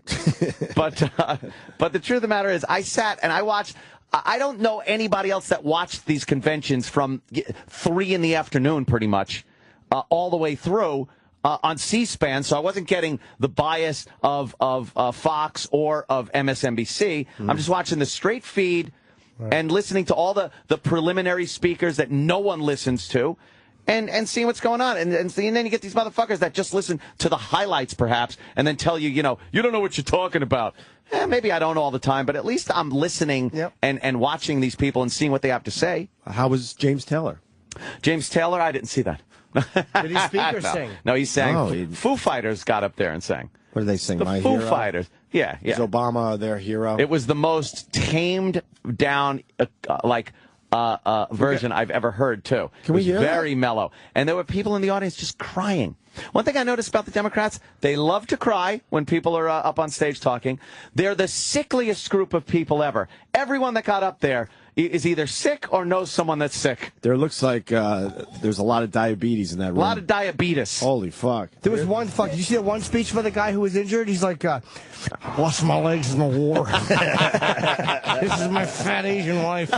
But the truth of the matter is, I sat and I watched. I don't know anybody else that watched these conventions from 3 in the afternoon, pretty much, all the way through. On C-SPAN, so I wasn't getting the bias of Fox or of MSNBC. I'm just watching the straight feed and listening to all the preliminary speakers that no one listens to and seeing what's going on. And then you get these motherfuckers that just listen to the highlights, perhaps, and then tell you, you don't know what you're talking about. Maybe I don't all the time, but at least I'm listening and watching these people and seeing what they have to say. How was James Taylor? James Taylor, I didn't see that. Did he speak or sing? No, he sang. Foo Fighters got up there and sang. What did they sing? The My Foo Hero? Fighters. Yeah. Is Obama their hero? It was the most tamed down, version I've ever heard, too. Can we hear that? Very mellow. And there were people in the audience just crying. One thing I noticed about the Democrats, they love to cry when people are up on stage talking. They're the sickliest group of people ever. Everyone that got up there is either sick or knows someone that's sick. There looks like there's a lot of diabetes in that room. A lot of diabetes. Holy fuck. There was one did you see that one speech for the guy who was injured? He's like, lost my legs in the war. This is my fat Asian wife.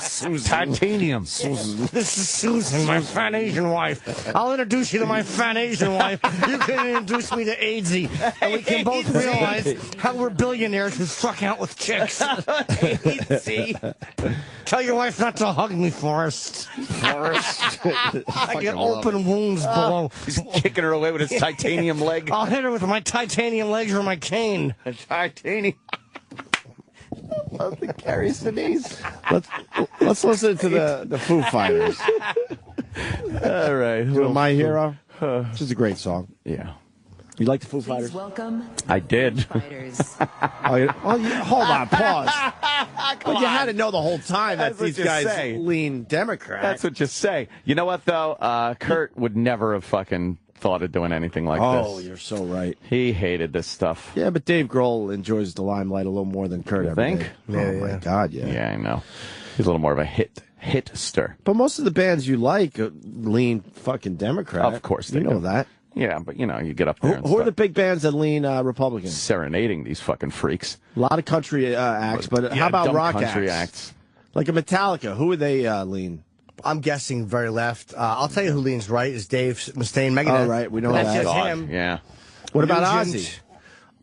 Susan. Titanium. Susan. This is Susan, my fat Asian wife. I'll introduce you to my fat Asian wife. You can introduce me to AIDSy. And we can both realize how we're billionaires who struck out with chicks. AIDSy. Tell your wife not to hug me, Forrest. I get open wounds below. He's kicking her away with his titanium leg. I'll hit her with my titanium legs or my cane. A titanium. Love the Gary Sinise. Let's listen to the Foo Fighters. All right. Doing My Hero. This is a great song. Yeah. You like the Foo Fighters? Welcome. I did. Hold on, pause. You had to know the whole time that these guys lean Democrat. That's what you say. You know what, though? Kurt would never have fucking thought of doing anything like this. Oh, you're so right. He hated this stuff. Yeah, but Dave Grohl enjoys the limelight a little more than Kurt ever think? did. Oh, my God, yeah. Yeah, I know. He's a little more of a hitster. But most of the bands you like lean fucking Democrat. Of course they You know do. that. Yeah, but, you know, you get up there and Who are start the big bands that lean Republican? serenading these fucking freaks. A lot of country acts, but how about dumb rock country acts? Like a Metallica. Who would they lean? I'm guessing very left. I'll tell you who leans right is Dave Mustaine. Megadeth. Oh, right. We know That's that. just God, him. yeah. What about Nugent.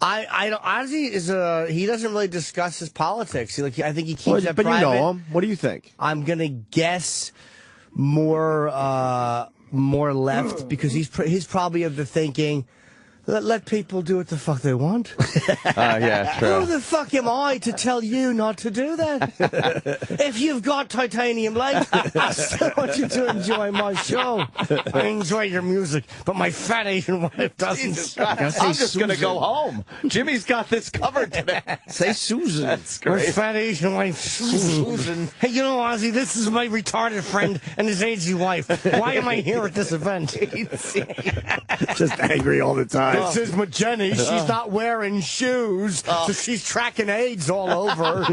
Ozzy? Ozzy is he doesn't really discuss his politics. I think he keeps Well, that but private. you know him. What do you think? I'm gonna guess more left because he's probably of the thinking. Let people do what the fuck they want. Yeah, true. Who the fuck am I to tell you not to do that? If you've got titanium legs, I still want you to enjoy my show. I enjoy your music, but my fat Asian wife doesn't. I'm just going to go home. Jimmy's got this covered today. Say Susan. That's My great. fat Asian wife, Susan. Hey, you know, Ozzy, this is my retarded friend and his AIDSy wife. Why am I here at this event? Just angry all the time. This is my Jenny. She's not wearing shoes, so she's tracking AIDS all over.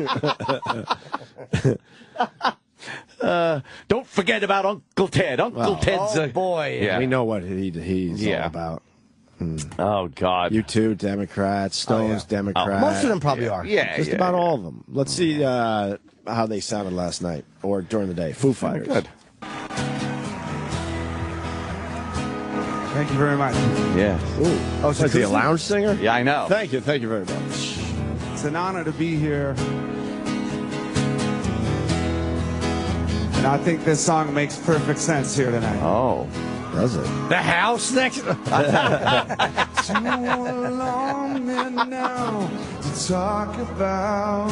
Don't forget about Uncle Ted. Uncle Ted's oh, boy. Yeah. We know what he's all about. Oh, God. You too, Democrats, Stones, Democrats. Most of them probably are. Yeah, Just about all of them. Let's see how they sounded last night or during the day. Foo Fighters. Good. Thank you very much. Yeah. Oh, so is he a lounge singer? Yeah, I know. Thank you very much. It's an honor to be here. And I think this song makes perfect sense here tonight. Oh. Does it? The house next. Too long now to talk about.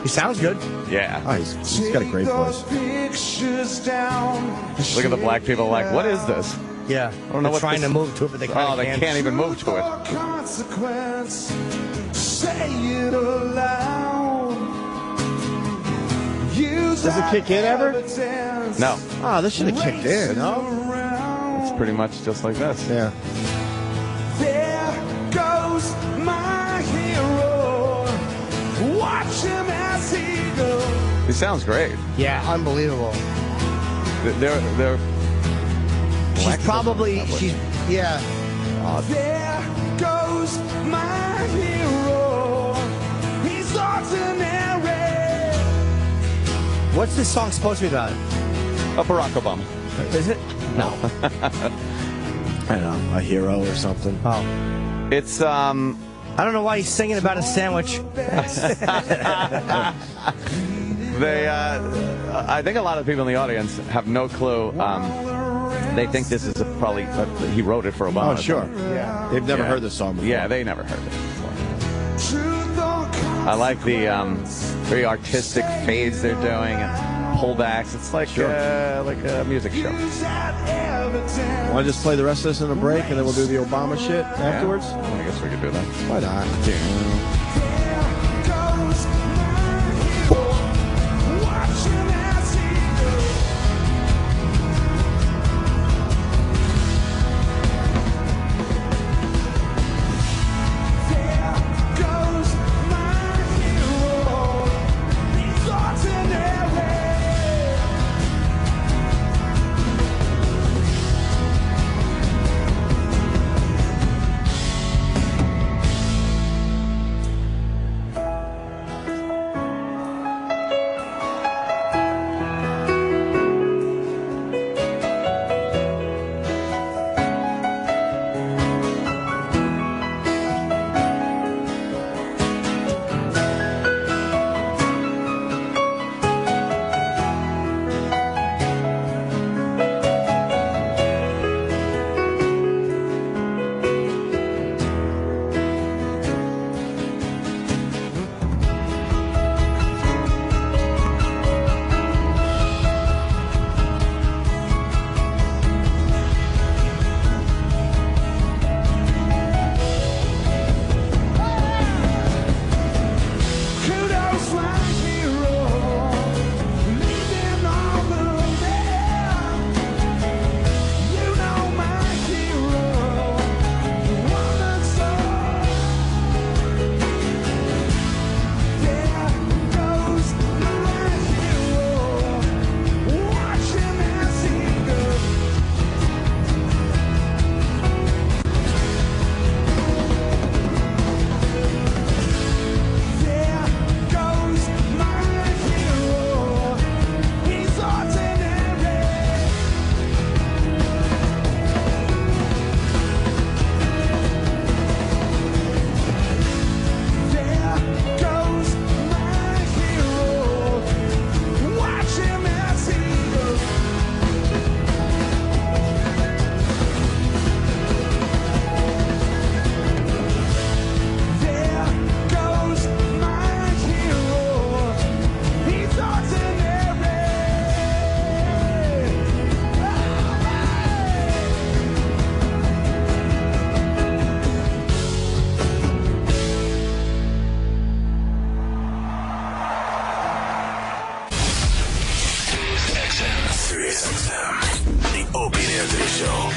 He sounds good. Yeah. Oh, he's got a great voice. Look at the black people like, what is this? Yeah. I don't know what trying this- to move to it, but they can't even move to it. Consequence, say it aloud. Use Does it kick in ever? evidence. No. Oh, this should have kicked in. No? It's pretty much just like this. Yeah. There goes my hero. Watch him as he goes. He sounds great. Yeah, unbelievable. They're She's probably, yeah. There goes my hero. He's ordinary. What's this song supposed to be about? Barack Obama. Is it? No. I don't know, a hero or something. Oh. It's, I don't know why he's singing about a sandwich. I think a lot of people in the audience have no clue. They think this is probably he wrote it for Obama. Oh, sure. Yeah. They've never heard this song before. Yeah, they never heard it before. I like the very artistic fades they're doing and pullbacks. It's like a music show. Want to just play the rest of this in a break and then we'll do the Obama shit afterwards? I guess we could do that. Why not? Anthony Show.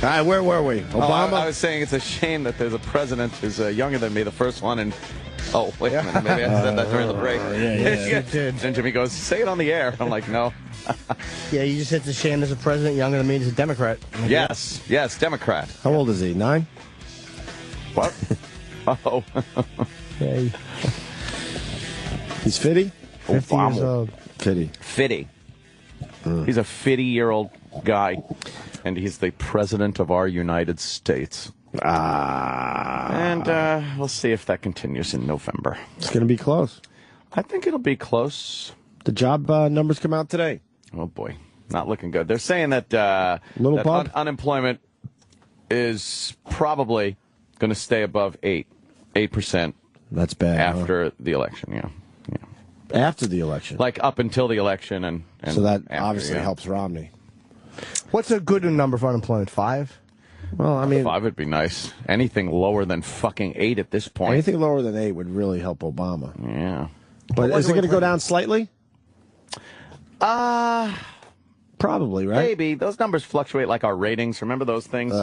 All right, where were we? Obama? I was saying it's a shame that there's a president who's younger than me, the first one, and oh, wait a minute, maybe I said that during the break. Yeah, you did. And Jimmy goes, say it on the air. I'm like, no. Yeah, you just hit the shame there's a president younger than me. He's a Democrat. Yes, Democrat. How old is he? 9? What? Oh. Yeah, He's 50? 50 years old. 50. Fitty. He's a 50-year-old guy, and he's the president of our United States. And we'll see if that continues in November. It's going to be close. I think it'll be close. The job numbers come out today. Oh, boy. Not looking good. They're saying that, unemployment is probably going to stay above 8%. That's bad. After the election, yeah. After the election? Like up until the election. and so that after, obviously helps Romney. What's a good number for unemployment? 5? Well, I mean, 5 would be nice. Anything lower than fucking 8 at this point. Anything lower than 8 would really help Obama. Yeah. But is it going to go down slightly? Probably, right? Maybe. Those numbers fluctuate like our ratings. Remember those things?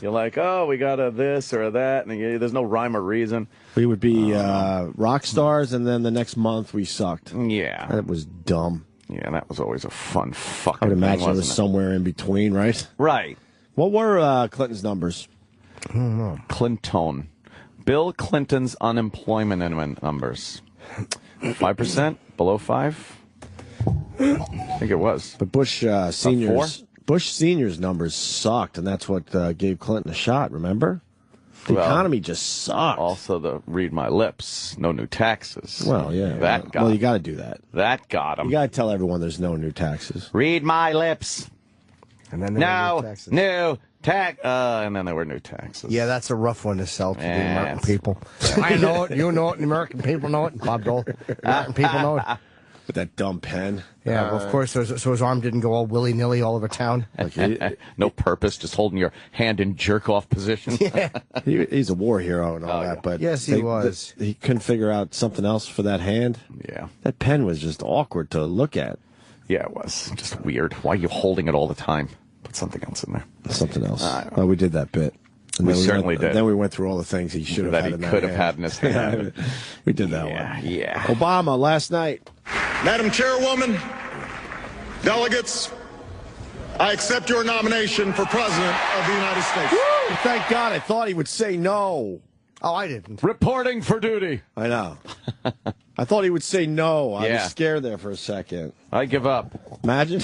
You're like, oh, we got a this or a that, and there's no rhyme or reason. We would be rock stars, and then the next month we sucked. Yeah. That was dumb. Yeah, that was always a fun fucking I would imagine thing, it was somewhere in between, right? Right. What were Clinton's numbers? I don't know. Clinton. Bill Clinton's unemployment numbers. 5%? Below 5? I think it was. But Bush Senior's numbers sucked, and that's what gave Clinton a shot, remember? The economy just sucked. Also, the read my lips, no new taxes. Well, yeah. You got to do that. That got him. You got to tell everyone there's no new taxes. Read my lips. And then there were new taxes. New tax. And then there were new taxes. Yeah, that's a rough one to sell to the American people. I know it. You know it. The American people know it. Bob Dole. American people know it. With that dumb pen. Yeah, well, of course, so his arm didn't go all willy-nilly all over town. No purpose, just holding your hand in jerk-off position. Yeah. He's a war hero and all that, but yes, he was. He couldn't figure out something else for that hand. Yeah. That pen was just awkward to look at. Yeah, it was. Just weird. Why are you holding it all the time? Put something else in there. Something else. Oh, we did that bit. And we certainly did. Then we went through all the things he should have had in that could have had in his hand. We did that one. Yeah. Obama last night. Madam Chairwoman, delegates, I accept your nomination for President of the United States. Woo! Thank God. I thought he would say no. Oh, I didn't. Reporting for duty. I know. I thought he would say no. I was scared there for a second. I give up. Imagine.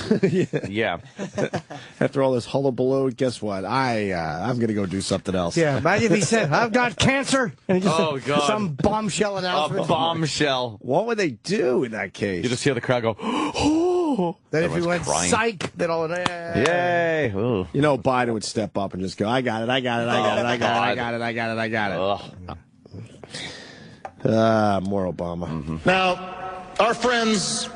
Yeah. After all this hullabaloo, guess what? I'm going to go do something else. Yeah, imagine if he said, I've got cancer. And he just God. some bombshell announcement. A bombshell. What would they do in that case? You just hear the crowd go, oh. Then if he went crying. psych, then all Yay. Ooh. You know, Biden would step up and just go, I got it, I got it, I got it, I got it, I got it, I got it, I got it. More Obama. Mm-hmm. Now, our friends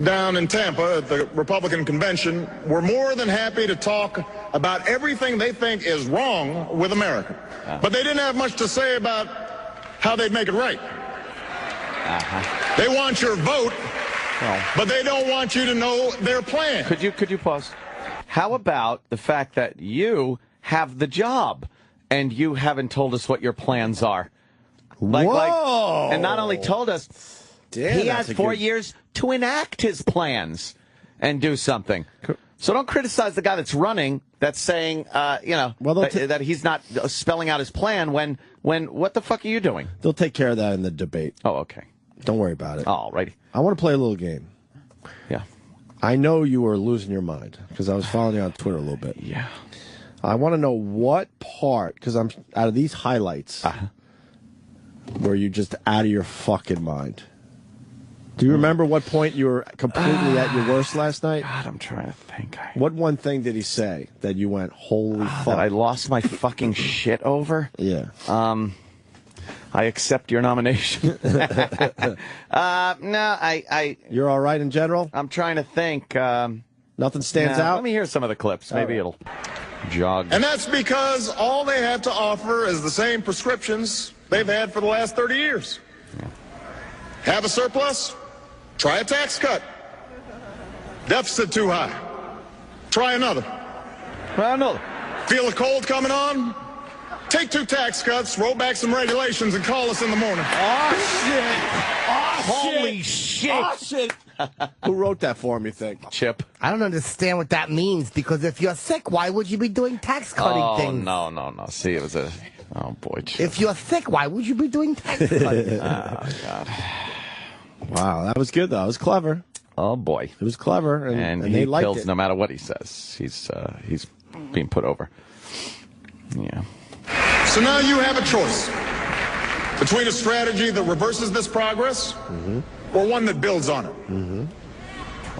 down in Tampa at the Republican convention were more than happy to talk about everything they think is wrong with America. But they didn't have much to say about how they'd make it right. They want your vote, but they don't want you to know their plan. Could you pause? How about the fact that you have the job and you haven't told us what your plans are? Whoa! And not only told us, he has 4 years to enact his plans and do something. So don't criticize the guy that's running, that's saying, that he's not spelling out his plan when what the fuck are you doing? They'll take care of that in the debate. Oh, okay. Don't worry about it. All righty. I want to play a little game. Yeah. I know you were losing your mind because I was following you on Twitter a little bit. Yeah. I want to know what part, because I'm out of these highlights, were you just out of your fucking mind? Do you remember what point you were completely at your worst last night? God, I'm trying to think. What one thing did he say that you went, holy fuck? That I lost my fucking shit over? Yeah. I'm I accept your nomination. No, You're all right in general? I'm trying to think. Nothing stands out? Let me hear some of the clips. Maybe it'll jog. And that's because all they have to offer is the same prescriptions they've had for the last 30 years. Have a surplus? Try a tax cut. Deficit too high. Try another. Feel a cold coming on? Take 2 tax cuts, roll back some regulations, and call us in the morning. Oh, shit. Oh, Holy shit. Oh, shit. Who wrote that for him, you think? Chip. I don't understand what that means, because if you're sick, why would you be doing tax cutting things? Oh, no. See, it was a... Oh, boy, Chip. If you're sick, why would you be doing tax cutting? Oh, God. Wow, that was good, though. It was clever. Oh, boy. It was clever, and he they liked kills it. no matter what he says. He's being put over. Yeah. So now you have a choice between a strategy that reverses this progress or one that builds on it.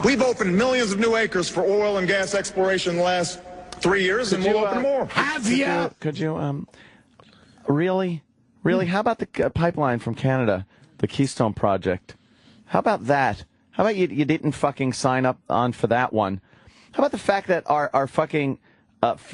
We've opened millions of new acres for oil and gas exploration in the last 3 years, and we'll open more. Have you? Could you, really? How about the pipeline from Canada, the Keystone Project? How about that? How about you didn't fucking sign up on for that one? How about the fact that our fucking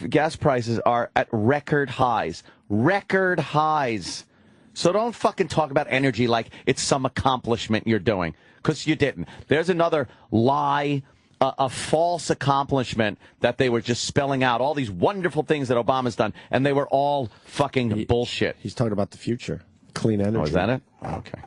gas prices are at record highs? Record highs. So don't fucking talk about energy like it's some accomplishment you're doing, because you didn't. There's another lie, a false accomplishment that they were just spelling out all these wonderful things that Obama's done, and they were all fucking bullshit. He's talking about the future. Clean energy. Oh, is that it? Okay.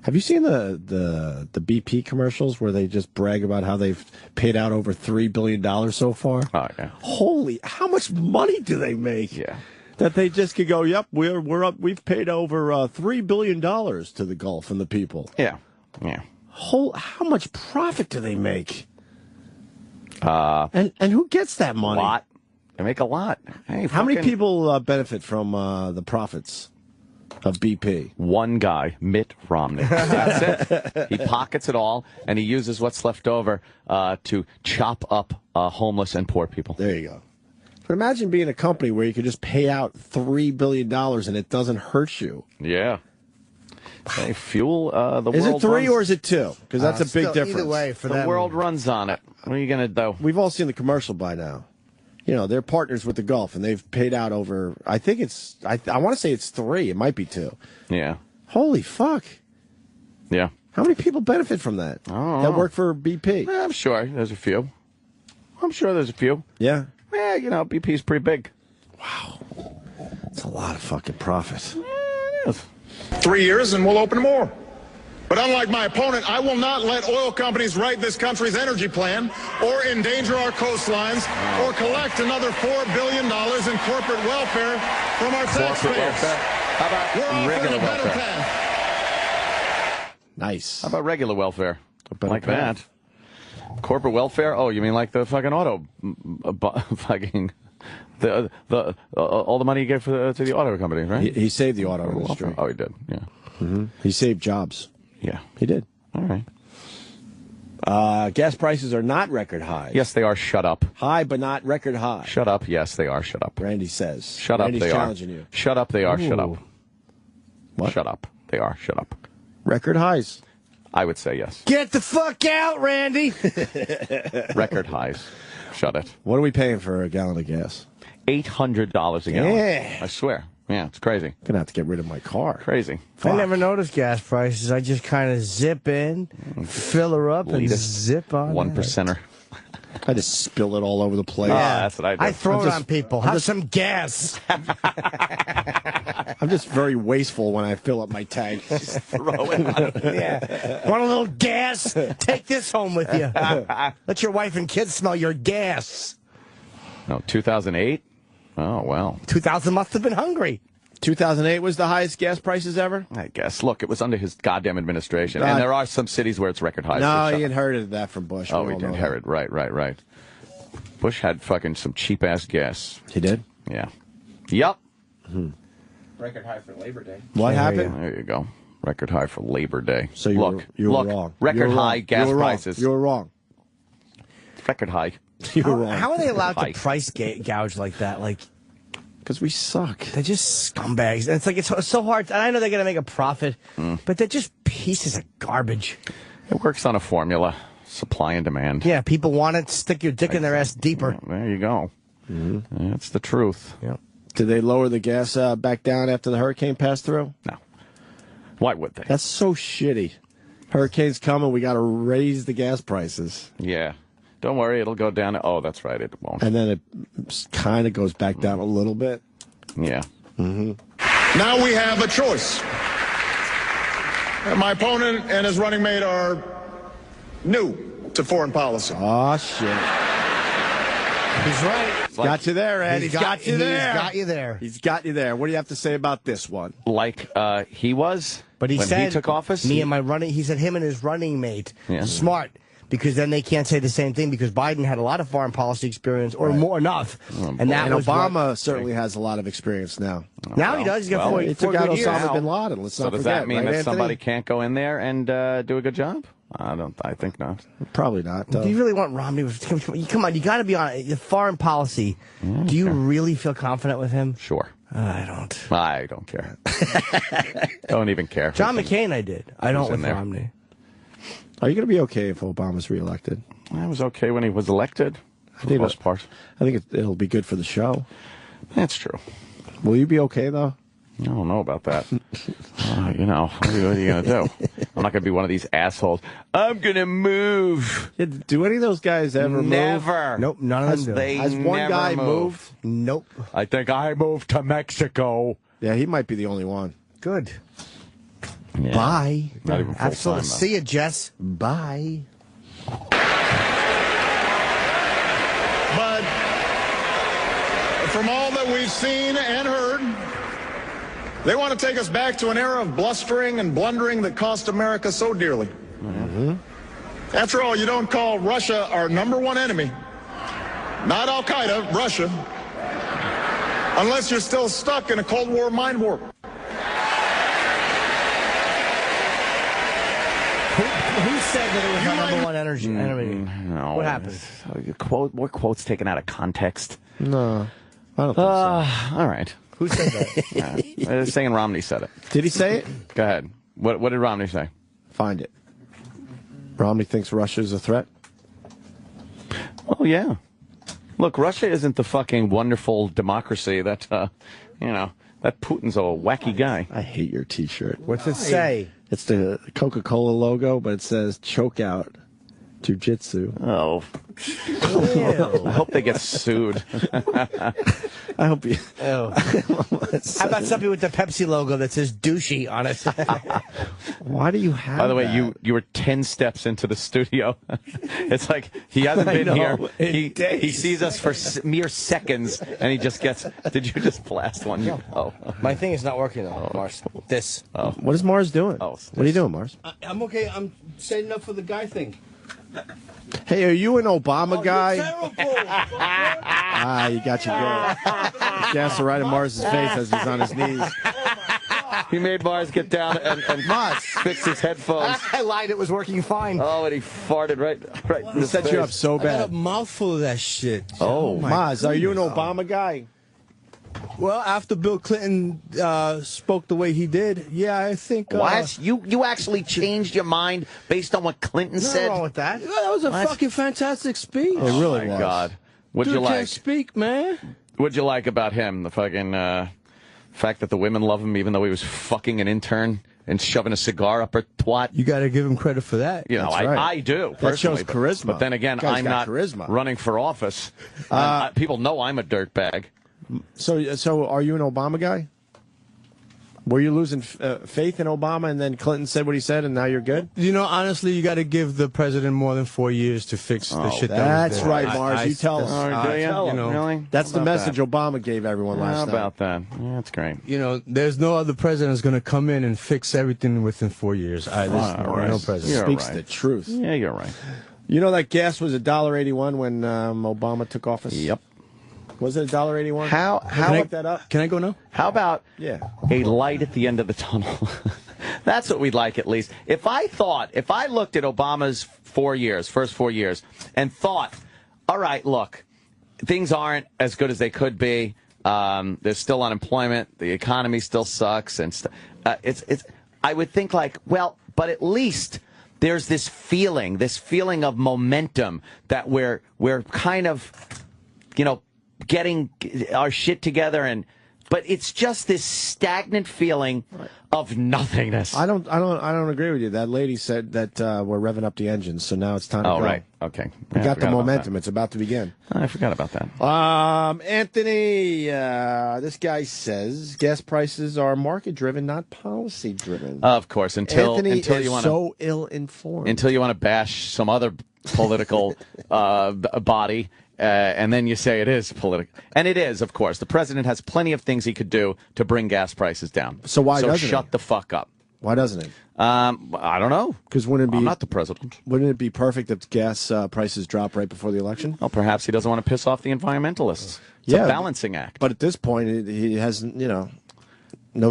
Have you seen the BP commercials where they just brag about how they've paid out over $3 billion so far? Oh, yeah. Holy, how much money do they make? Yeah. That they just could go, yep, we're up. We've paid over $3 billion to the Gulf and the people. Yeah. How much profit do they make? And who gets that money? A lot. They make a lot. Hey, how many people benefit from the profits of BP? One guy, Mitt Romney. That's it. He pockets it all, and he uses what's left over to chop up homeless and poor people. There you go. But imagine being a company where you could just pay out $3 billion and it doesn't hurt you. Yeah. They fuel the world. Is it 3 runs. or is it 2? Because that's a big difference. Either way, for the world runs on it. What are you going to do? We've all seen the commercial by now. You know, they're partners with the Gulf, and they've paid out over, I think it's, I want to say it's 3. It might be 2. Yeah. Holy fuck. Yeah. How many people benefit from that? I don't know. That work for BP? I'm sure there's a few. Yeah. Yeah, you know, BP's pretty big. Wow. That's a lot of fucking profit. Yeah, it is. 3 years, and we'll open more. But unlike my opponent, I will not let oil companies write this country's energy plan or endanger our coastlines or collect another $4 billion in corporate welfare from our taxpayers. How about regular welfare? Nice. How about regular welfare? Like path. that. Corporate welfare? Oh, you mean like the fucking auto, fucking, all the money you get to the auto company, right? He saved the auto industry. Oh, he did. Yeah. Mm-hmm. He saved jobs. Yeah, he did. All right. Gas prices are not record high. Yes, they are. Shut up. High, but not record high. Shut up. Yes, they are. Shut up. Randy says. Shut Randy's up. They challenging are. You. Shut up. They are. Ooh. Shut up. What? Shut up. They are. Shut up. Record highs. I would say yes. Get the fuck out, Randy. Record highs. Shut it. What are we paying for a gallon of gas? $800 a gallon. Yeah. I swear. Yeah, it's crazy. Gonna have to get rid of my car. Crazy. I never noticed gas prices. I just kind of zip in, fill her up, and zip on. 1%er. I just spill it all over the place. Yeah, that's what I do. I throw it on people. Have some gas. I'm just very wasteful when I fill up my tank. Just throw it on. Yeah. Want a little gas? Take this home with you. Let your wife and kids smell your gas. No, 2008? Oh, well. 2000 must have been hungry. 2008 was the highest gas prices ever? I guess. Look, it was under his goddamn administration. And there are some cities where it's record highs. No, he inherited that from Bush. Oh, he did inherit. Right. Bush had fucking some cheap-ass gas. He did? Yeah. Yup. Record high for Labor Day. What happened? There you go. Record high for Labor Day. So you were wrong. Record high gas prices. You were wrong. Record high. You were wrong. How are they allowed to price gouge like that? Like, Because we suck. They're just scumbags. And it's so hard. And I know they're going to make a profit, but they're just pieces of garbage. It works on a formula. Supply and demand. Yeah, people want it. Stick your dick in their ass deeper. Yeah, there you go. That's the truth. Yeah. Did they lower the gas back down after the hurricane passed through? No. Why would they? That's so shitty. Hurricane's coming. We got to raise the gas prices. Yeah. Don't worry. It'll go down. Oh, that's right. It won't. And then it kind of goes back down a little bit. Yeah. Now we have a choice. My opponent and his running mate are new to foreign policy. Oh, shit. He's right. He's got you there, Ed. He's got you there. He's got you there. He's got you there. What do you have to say about this one? Like he was But he when said, he took office? he said him and his running mate. Yeah. Smart. Because then they can't say the same thing because Biden had a lot of foreign policy experience or more enough. And that was Obama certainly has a lot of experience now. Now he does. He's got he four took out good years. Osama bin Laden. Let's So not does forget. that mean right, that Anthony? somebody can't go in there and do a good job? I think not. Probably not, though. Do you really want Romney? Come on, you got to be on it. Foreign policy. Do you really feel confident with him? Sure. I don't. I don't care. Don't even care. John McCain, I did. I don't in with there? Romney. Are you going to be okay if Obama's reelected? I was okay when he was elected, for the most part. I think it'll be good for the show. That's true. Will you be okay, though? I don't know about that. What are you going to do? I'm not going to be one of these assholes. I'm going to move. Yeah, do any of those guys ever move? Never. Nope, none of them do. Has one never guy move. moved? Nope. I think I moved to Mexico. Yeah, he might be the only one. Good. Yeah. Bye. Not even full Absolutely. time, though. See you, Jess. Bye. But from all that we've seen and heard, they want to take us back to an era of blustering and blundering that cost America so dearly. After all, you don't call Russia our #1 enemy, not Al-Qaeda, Russia, unless you're still stuck in a Cold War mind warp. Who said that it was our #1 enemy? No. What happened? What quote's taken out of context? No, I don't think so. All right. Who said that? They're saying Romney said it. Did he say it? Go ahead. What did Romney say? Find it. Romney thinks Russia's a threat? Oh, yeah. Look, Russia isn't the fucking wonderful democracy that, that Putin's a wacky guy. I hate your T-shirt. What's it say? It's the Coca-Cola logo, but it says choke out jiu-jitsu. Oh. I hope they get sued. I hope you... Oh. How about something with the Pepsi logo that says douchey on it? Why do you have By the way, that? you were 10 steps into the studio. It's like he hasn't been here. He sees us for mere seconds, and he just gets... Did you just blast one? Oh. My thing is not working, though, Mars. This. Oh. What is Mars doing? Oh, what are you doing, Mars? I'm okay. I'm setting up for the guy thing. Hey, are you an Obama guy? Terrible. You got your girl. Gas right in Mars's face as he's on his knees. He made Mars get down and fix his headphones. I lied. It was working fine. Oh, and he farted right in his Set you up face. so I got a bad. mouthful of that shit. Oh, Maz, are you an Obama guy? Well, after Bill Clinton spoke the way he did, yeah, I think... What? You actually changed your mind based on what Clinton Nothing said? wrong with that. Yeah, that was a fucking fantastic speech. It really my was. God. What'd Dude you like? can't speak, man. What'd you like about him? The fucking fact that the women love him even though he was fucking an intern and shoving a cigar up her twat? You got to give him credit for that. You know, That's right. I do. That shows personally, charisma. But then again, Guy's I'm got not charisma. running for office. People know I'm a dirtbag. So are you an Obama guy? Were you losing faith in Obama and then Clinton said what he said and now you're good? You know, honestly, you got to give the president more than 4 years to fix the shit that was That's there. right, Mars. You tell us. Do you? know, Really? That's the How about message that? Obama gave everyone last How night. about that? Yeah, that's great. You know, there's no other president that's going to come in and fix everything within 4 years. There's no president. You're Speaks right. the truth. Yeah, you're right. You know that gas was $1.81 when Obama took office? Yep. Was it $1.81? How look that up? Can I go now? How about Yeah. a light at the end of the tunnel? That's what we'd like at least. If I looked at Obama's 4 years, first 4 years, and thought, all right, look, things aren't as good as they could be. There's still unemployment. The economy still sucks, and I would think like, well, but at least there's this feeling of momentum that we're kind of, getting our shit together, but it's just this stagnant feeling of nothingness. I don't agree with you. That lady said that we're revving up the engines, so now it's time to go. Oh, right. Okay. We got the momentum. It's about to begin. I forgot about that. Anthony, this guy says gas prices are market-driven, not policy-driven. Of course, until you want to so ill-informed. Until you want to bash some other political body. And then you say it is political. And it is, of course. The president has plenty of things he could do to bring gas prices down. So why doesn't he? Shut the fuck up. Why doesn't he? I don't know. Because I'm not the president. Wouldn't it be perfect if gas prices drop right before the election? Well, perhaps he doesn't want to piss off the environmentalists. It's a balancing act. But at this point, he has, no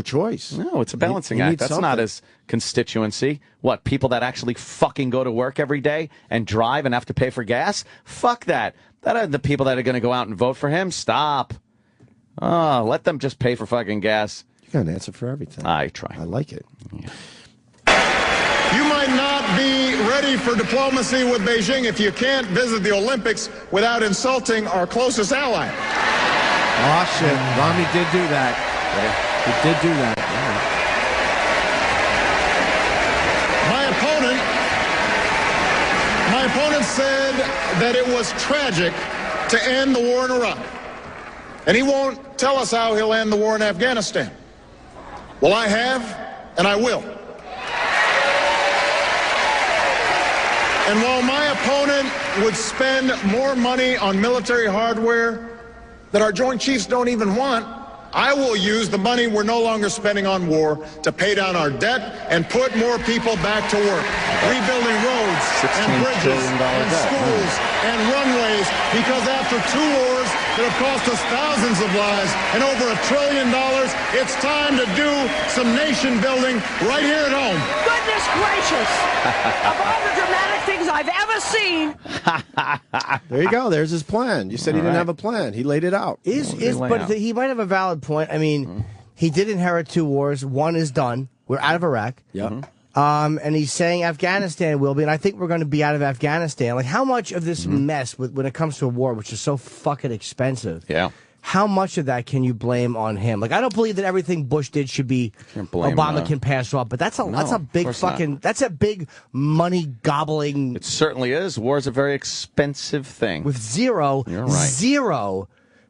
choice. No, it's a balancing act. That's not his constituency. What, people that actually fucking go to work every day and drive and have to pay for gas? Fuck that. That are the people that are going to go out and vote for him. Stop. Oh, let them just pay for fucking gas. You got an answer for everything. I try. I like it. Yeah. You might not be ready for diplomacy with Beijing if you can't visit the Olympics without insulting our closest ally. Oh, shit. Romney did do that. He did do that. My opponent said that it was tragic to end the war in Iraq. And he won't tell us how he'll end the war in Afghanistan. Well, I have, and I will. And while my opponent would spend more money on military hardware that our Joint Chiefs don't even want, I will use the money we're no longer spending on war to pay down our debt and put more people back to work, rebuilding roads and bridges and schools and runways, because after 2 wars that have cost us thousands of lives and over $1 trillion, it's time to do some nation building right here at home. Goodness gracious! Of all the dramatic things I've ever seen. There you go. There's his plan. You said he didn't have a plan. He laid it out. But he might have a valid point. I mean, he did inherit 2 wars. One is done. We're out of Iraq. Yeah. And he's saying Afghanistan will be, and I think we're going to be out of Afghanistan. Like, how much of this mess, when it comes to a war, which is so fucking expensive, how much of that can you blame on him? Like, I don't believe that everything Bush did should be Obama can pass off, but that's a big fucking, that's a big money gobbling. It certainly is. War is a very expensive thing. With zero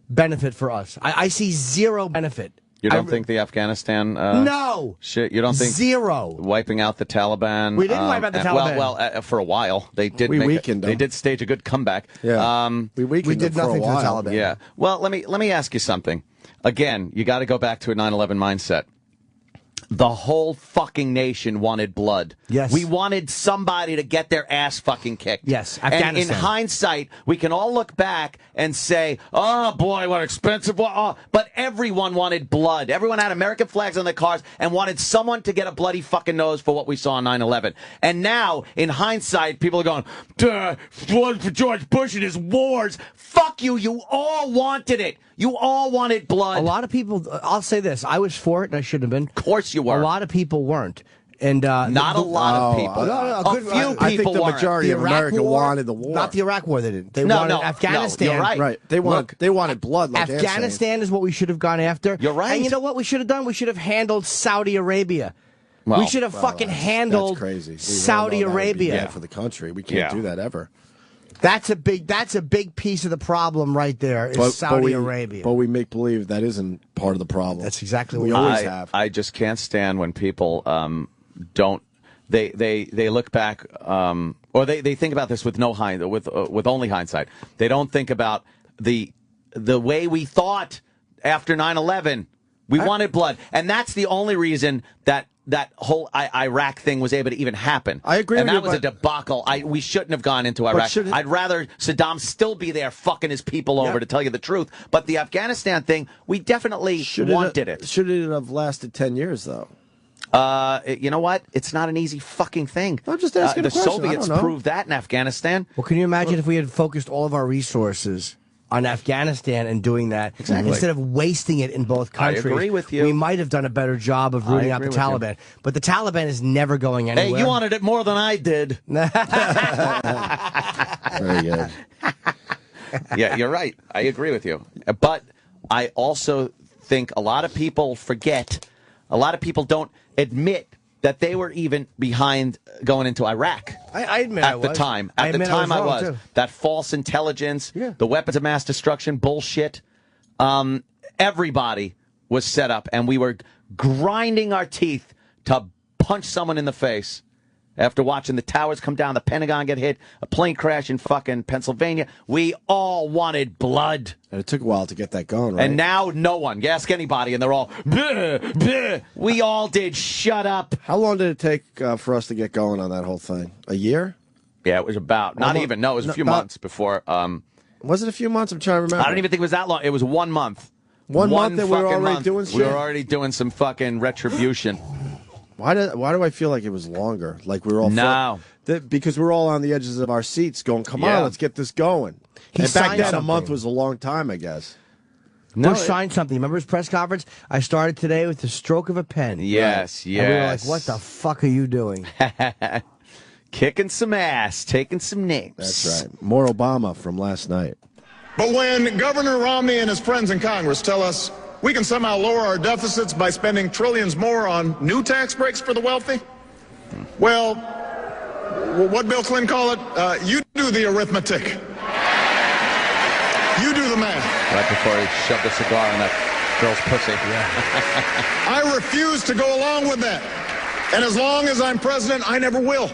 benefit for us. I see zero benefit. You don't think the Afghanistan no shit? You don't think zero wiping out the Taliban? We didn't wipe out the Taliban. Well, for a while they did. They did stage a good comeback. Yeah, we did nothing to the Taliban. Yeah. Well, let me ask you something. Again, you got to go back to a 9/11 mindset. The whole fucking nation wanted blood. Yes. We wanted somebody to get their ass fucking kicked. Yes, Afghanistan. And in hindsight, we can all look back and say, oh, boy, what expensive. Oh. But everyone wanted blood. Everyone had American flags on their cars and wanted someone to get a bloody fucking nose for what we saw on 9/11. And now, in hindsight, people are going, blood for George Bush and his wars. Fuck you. You all wanted it. You all wanted blood. A lot of people, I'll say this, I was for it and I shouldn't have been. Of course you were. A lot of people weren't. And not a lot of people. A few people. I think the majority of America wanted the war. Not the Iraq war, they didn't. They wanted Afghanistan. No, you're right. Right. They wanted blood. Like Afghanistan is what we should have gone after. You're right. And you know what we should have done? We should have handled Saudi Arabia. Well, we should have fucking handled Saudi Arabia. Bad for the country. We can't do that ever. That's a big piece of the problem right there is Saudi Arabia. But we make believe that isn't part of the problem. That's exactly what we always have. I just can't stand when people don't. They look back or they think about this with with only hindsight. They don't think about the way we thought after 9/11. We wanted blood, and that's the only reason that whole Iraq thing was able to even happen. I agree and with you. And that was a debacle. We shouldn't have gone into Iraq. I'd rather Saddam still be there fucking his people over, to tell you the truth. But the Afghanistan thing, we definitely wanted it. Should it have lasted 10 years, though? You know what? It's not an easy fucking thing. I'm just asking a question. The Soviets proved that in Afghanistan. Well, can you imagine if we had focused all of our resources on Afghanistan and doing that instead of wasting it in both countries. I agree with you. We might have done a better job of rooting out the Taliban. But the Taliban is never going anywhere. Hey, you wanted it more than I did. Very good. Yeah, you're right. I agree with you. But I also think a lot of people forget, a lot of people don't admit that they were even behind going into Iraq. I admit at the time. At the time I was. That false intelligence, the weapons of mass destruction bullshit. Everybody was set up, and we were grinding our teeth to punch someone in the face. After watching the towers come down, the Pentagon get hit, a plane crash in fucking Pennsylvania, we all wanted blood. And it took a while to get that going, right? And now no one. You ask anybody, and they're all, bleh, bleh. We all did. Shut up. How long did it take for us to get going on that whole thing? A year? Yeah, it was about, not even, no, it was a few months before. Was it a few months? I'm trying to remember. I don't even think it was that long. It was 1 month. One month that we were already doing shit? We were already doing some fucking retribution. Why do I feel like it was longer? Like we were all because we're all on the edges of our seats going, come on, let's get this going. And back then, a month was a long time, I guess. Bush signed something. Remember his press conference? I started today with the stroke of a pen. Yes, yes. And we were like, what the fuck are you doing? Kicking some ass, taking some nicks. That's right. More Obama from last night. But when Governor Romney and his friends in Congress tell us we can somehow lower our deficits by spending trillions more on new tax breaks for the wealthy, well, what Bill Clinton call it? You do the arithmetic. You do the math. Right before he shoved a cigar in that girl's pussy. I refuse to go along with that. And as long as I'm president, I never will.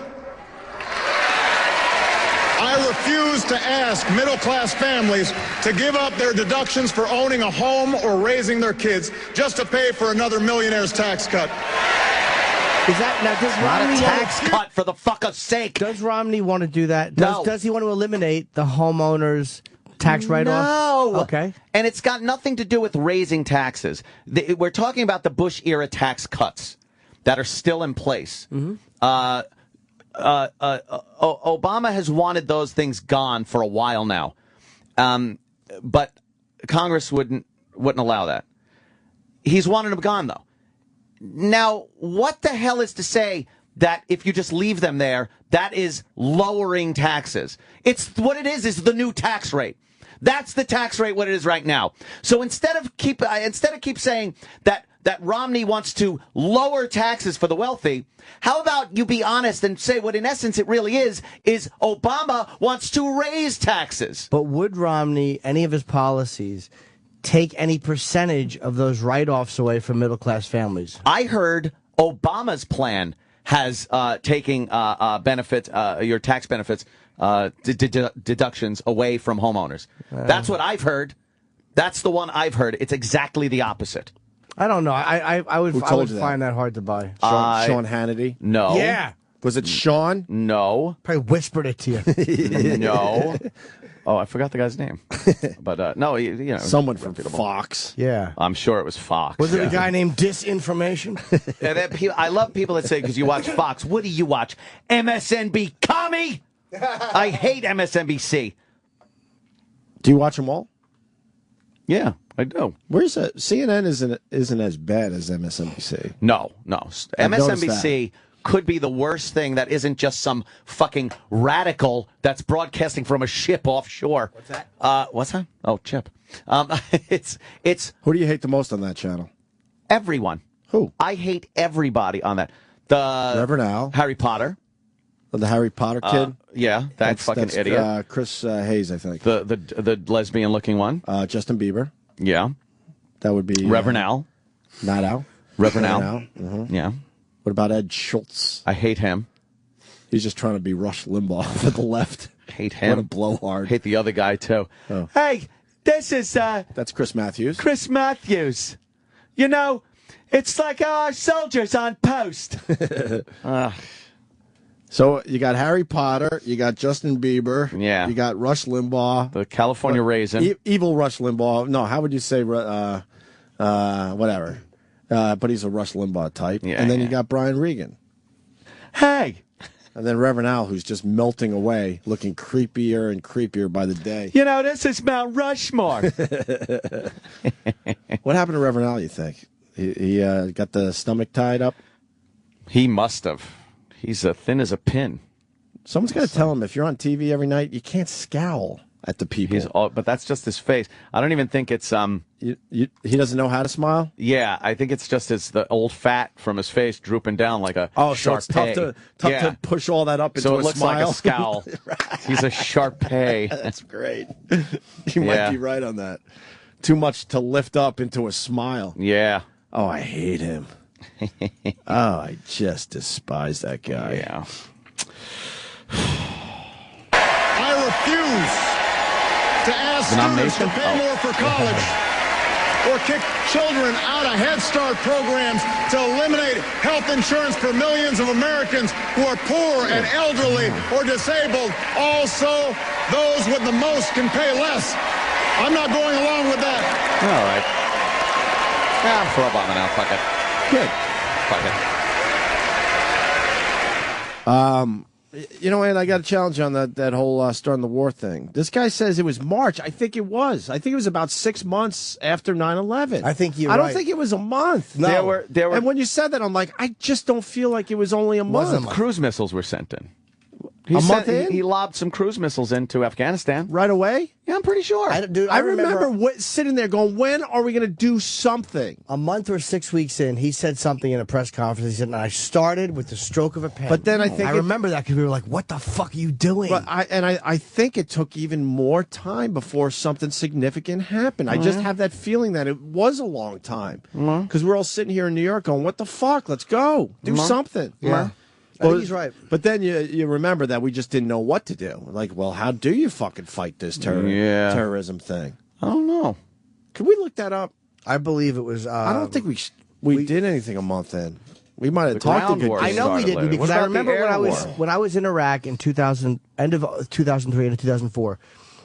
I refuse to ask middle-class families to give up their deductions for owning a home or raising their kids just to pay for another millionaire's tax cut. Is that now? Does Romney tax cut for the fuck's sake? Does Romney want to do that? No. Does he want to eliminate the homeowners' tax write-off? No. Okay. And it's got nothing to do with raising taxes. We're talking about the Bush-era tax cuts that are still in place. Obama has wanted those things gone for a while now, but Congress wouldn't allow that. He's wanted them gone, though. Now, what the hell is to say that if you just leave them there, that is lowering taxes? It's what it is the new tax rate. That's the tax rate what it is right now. So instead of keep saying that Romney wants to lower taxes for the wealthy, how about you be honest and say what in essence it really is Obama wants to raise taxes. But would Romney, any of his policies, take any percentage of those write-offs away from middle-class families? I heard Obama's plan has taking benefits, your tax benefits, deductions away from homeowners. That's what I've heard. That's the one I've heard. It's exactly the opposite. I don't know. I would find that hard to buy. Sean Hannity? No. Yeah. Was it Sean? No. Probably whispered it to you. No. Oh, I forgot the guy's name. But no, you know. Someone from Fox. Yeah. I'm sure it was Fox. Was it a guy named Disinformation? I love people that say, because you watch Fox, what do you watch? MSNB commie? I hate MSNBC. Do you watch them all? Yeah, I do. Where's that? CNN isn't as bad as MSNBC. No. I've noticed MSNBC could be the worst thing that isn't just some fucking radical that's broadcasting from a ship offshore. What's that? What's that? Oh, Chip. It's. Who do you hate the most on that channel? Everyone. Who? I hate everybody on that. The Reverend Al. Harry Potter. The Harry Potter kid? Yeah, that's fucking idiot. Chris Hayes, I think. The lesbian-looking one. Justin Bieber. Yeah. That would be... Reverend Al. Not Al. Reverend Al. Mm-hmm. Yeah. What about Ed Schultz? I hate him. He's just trying to be Rush Limbaugh for the left. Hate him. What a blowhard. Hate the other guy, too. Oh. Hey, this is... That's Chris Matthews. Chris Matthews. You know, it's like our soldiers on post. So you got Harry Potter, you got Justin Bieber, yeah, you got Rush Limbaugh, the California raisin, evil Rush Limbaugh. No, how would you say whatever? But he's a Rush Limbaugh type. Yeah, and then you got Brian Regan. Hey, And then Reverend Al, who's just melting away, looking creepier and creepier by the day. You know, this is Mount Rushmore. What happened to Reverend Al, you think? He got the stomach tied up? He must have. He's thin as a pin. Someone's got to tell him, if you're on TV every night, you can't scowl at the people. But that's just his face. I don't even think it's... he doesn't know how to smile? Yeah, I think it's just the old fat from his face drooping down like a so Shar it's tough to push all that up into so a it looks smile. like a scowl. Right. He's a Shar-Pei. That's great. You might be right on that. Too much to lift up into a smile. Yeah. Oh, I hate him. I just despise that guy. Yeah. I refuse to ask students to pay more for college or kick children out of Head Start programs to eliminate health insurance for millions of Americans who are poor and elderly or disabled. Also, those with the most can pay less. I'm not going along with that. All right. Yeah, I'm for Obama now. Fuck it. Good. Fuck it. You know, and I got a challenge on that whole starting the war thing. This guy says it was March. I think it was. I think it was about 6 months after 9/11. I think you're I don't right. think it was a month. No. There were, and when you said that, I'm like, I just don't feel like it was only a month. Cruise missiles were sent in. A month in? He lobbed some cruise missiles into Afghanistan. Right away? Yeah, I'm pretty sure. I remember sitting there going, when are we going to do something? A month or 6 weeks in, he said something in a press conference. He said, and I started with the stroke of a pen. But then I remember that because we were like, what the fuck are you doing? But I think it took even more time before something significant happened. I just have that feeling that it was a long time. Because we're all sitting here in New York going, what the fuck? Let's go. Do something. Yeah. I think he's right. But then you remember that we just didn't know what to do. Like, well, how do you fucking fight this terrorism thing? I don't know. Could we look that up? I believe it was... I don't think we did anything a month in. We might have talked a good I know we didn't, because I remember when I was in Iraq in end of 2003 and 2004,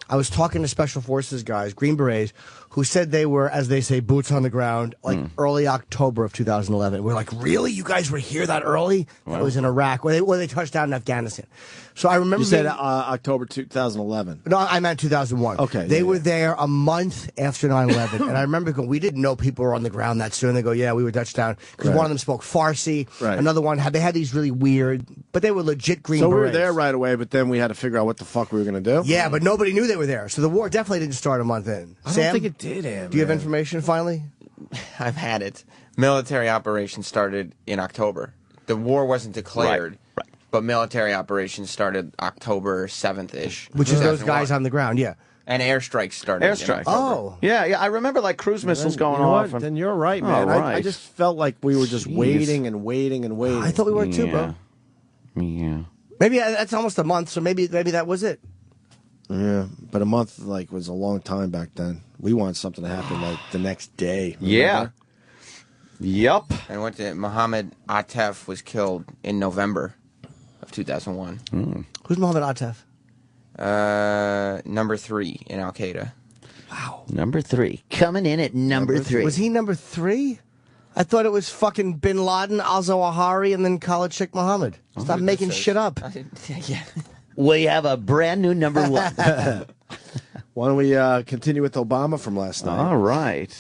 I was talking to Special Forces guys, Green Berets, who said they were, as they say, boots on the ground, like early October of 2011. We're like, really? You guys were here that early? That was in Iraq, where they touched down in Afghanistan. So I remember... You said October 2011. No, I meant 2001. Okay. They were there a month after 9/11, and I remember going, we didn't know people were on the ground that soon. They go, yeah, we were touched down. Because one of them spoke Farsi. Right. Another one, they had these really weird, but they were legit Green Berets. So we were there right away, but then we had to figure out what the fuck we were going to do? Yeah, but nobody knew they were there. So the war definitely didn't start a month in. I don't think it did, Em. Do you have information finally? I've had it. Military operations started in October. The war wasn't declared, but military operations started October 7th-ish. Which is those guys on the ground, yeah. And airstrikes started. Airstrikes. Oh. Yeah, I remember like cruise missiles going off. Then you're right, man. I just felt like we were just waiting and waiting and waiting. I thought we were too, bro. Yeah. Maybe that's almost a month, so maybe that was it. Yeah, but a month was a long time back then. We wanted something to happen like the next day. Remember? Yeah. Yep. And Mohammed Atef was killed in November of 2001. Who's Mohammed Atef? Number 3 in Al Qaeda. Wow. Number 3. Coming in at number 3. Was he number 3? I thought it was fucking Bin Laden, Al-Zawahiri, and then Khalid Sheikh Mohammed. Stop making shit up. Yeah. We have a brand new number 1. Why don't we continue with Obama from last night? All right.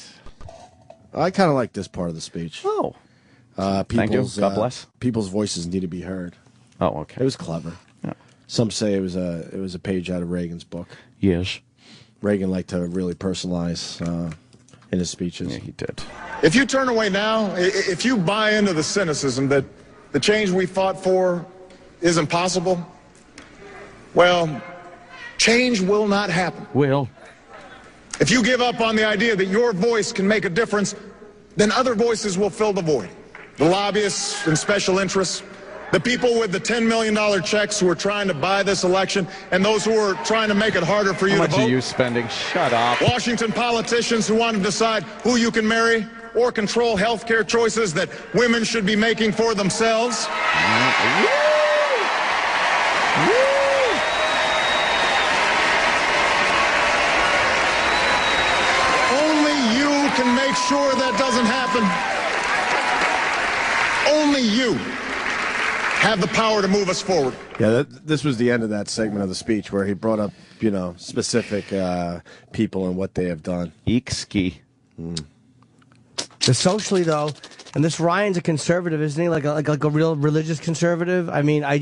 I kind of like this part of the speech. Oh. Thank you. God bless. People's voices need to be heard. Oh, okay. It was clever. Yeah. Some say it was a page out of Reagan's book. Yes. Reagan liked to really personalize in his speeches. Yeah, he did. If you turn away now, if you buy into the cynicism that the change we fought for isn't possible, well, change will not happen. Will. If you give up on the idea that your voice can make a difference, then other voices will fill the void. The lobbyists and special interests, the people with the $10 million checks who are trying to buy this election, and those who are trying to make it harder for you to vote. How much are you spending? Shut up. Washington politicians who want to decide who you can marry or control health care choices that women should be making for themselves. Only you can make sure that doesn't happen. Only you. have the power to move us forward. Yeah, this was the end of that segment of the speech where he brought up, specific people and what they have done. Eekski. The socially, though, and this Ryan's a conservative, isn't he? Like a real religious conservative. I mean, I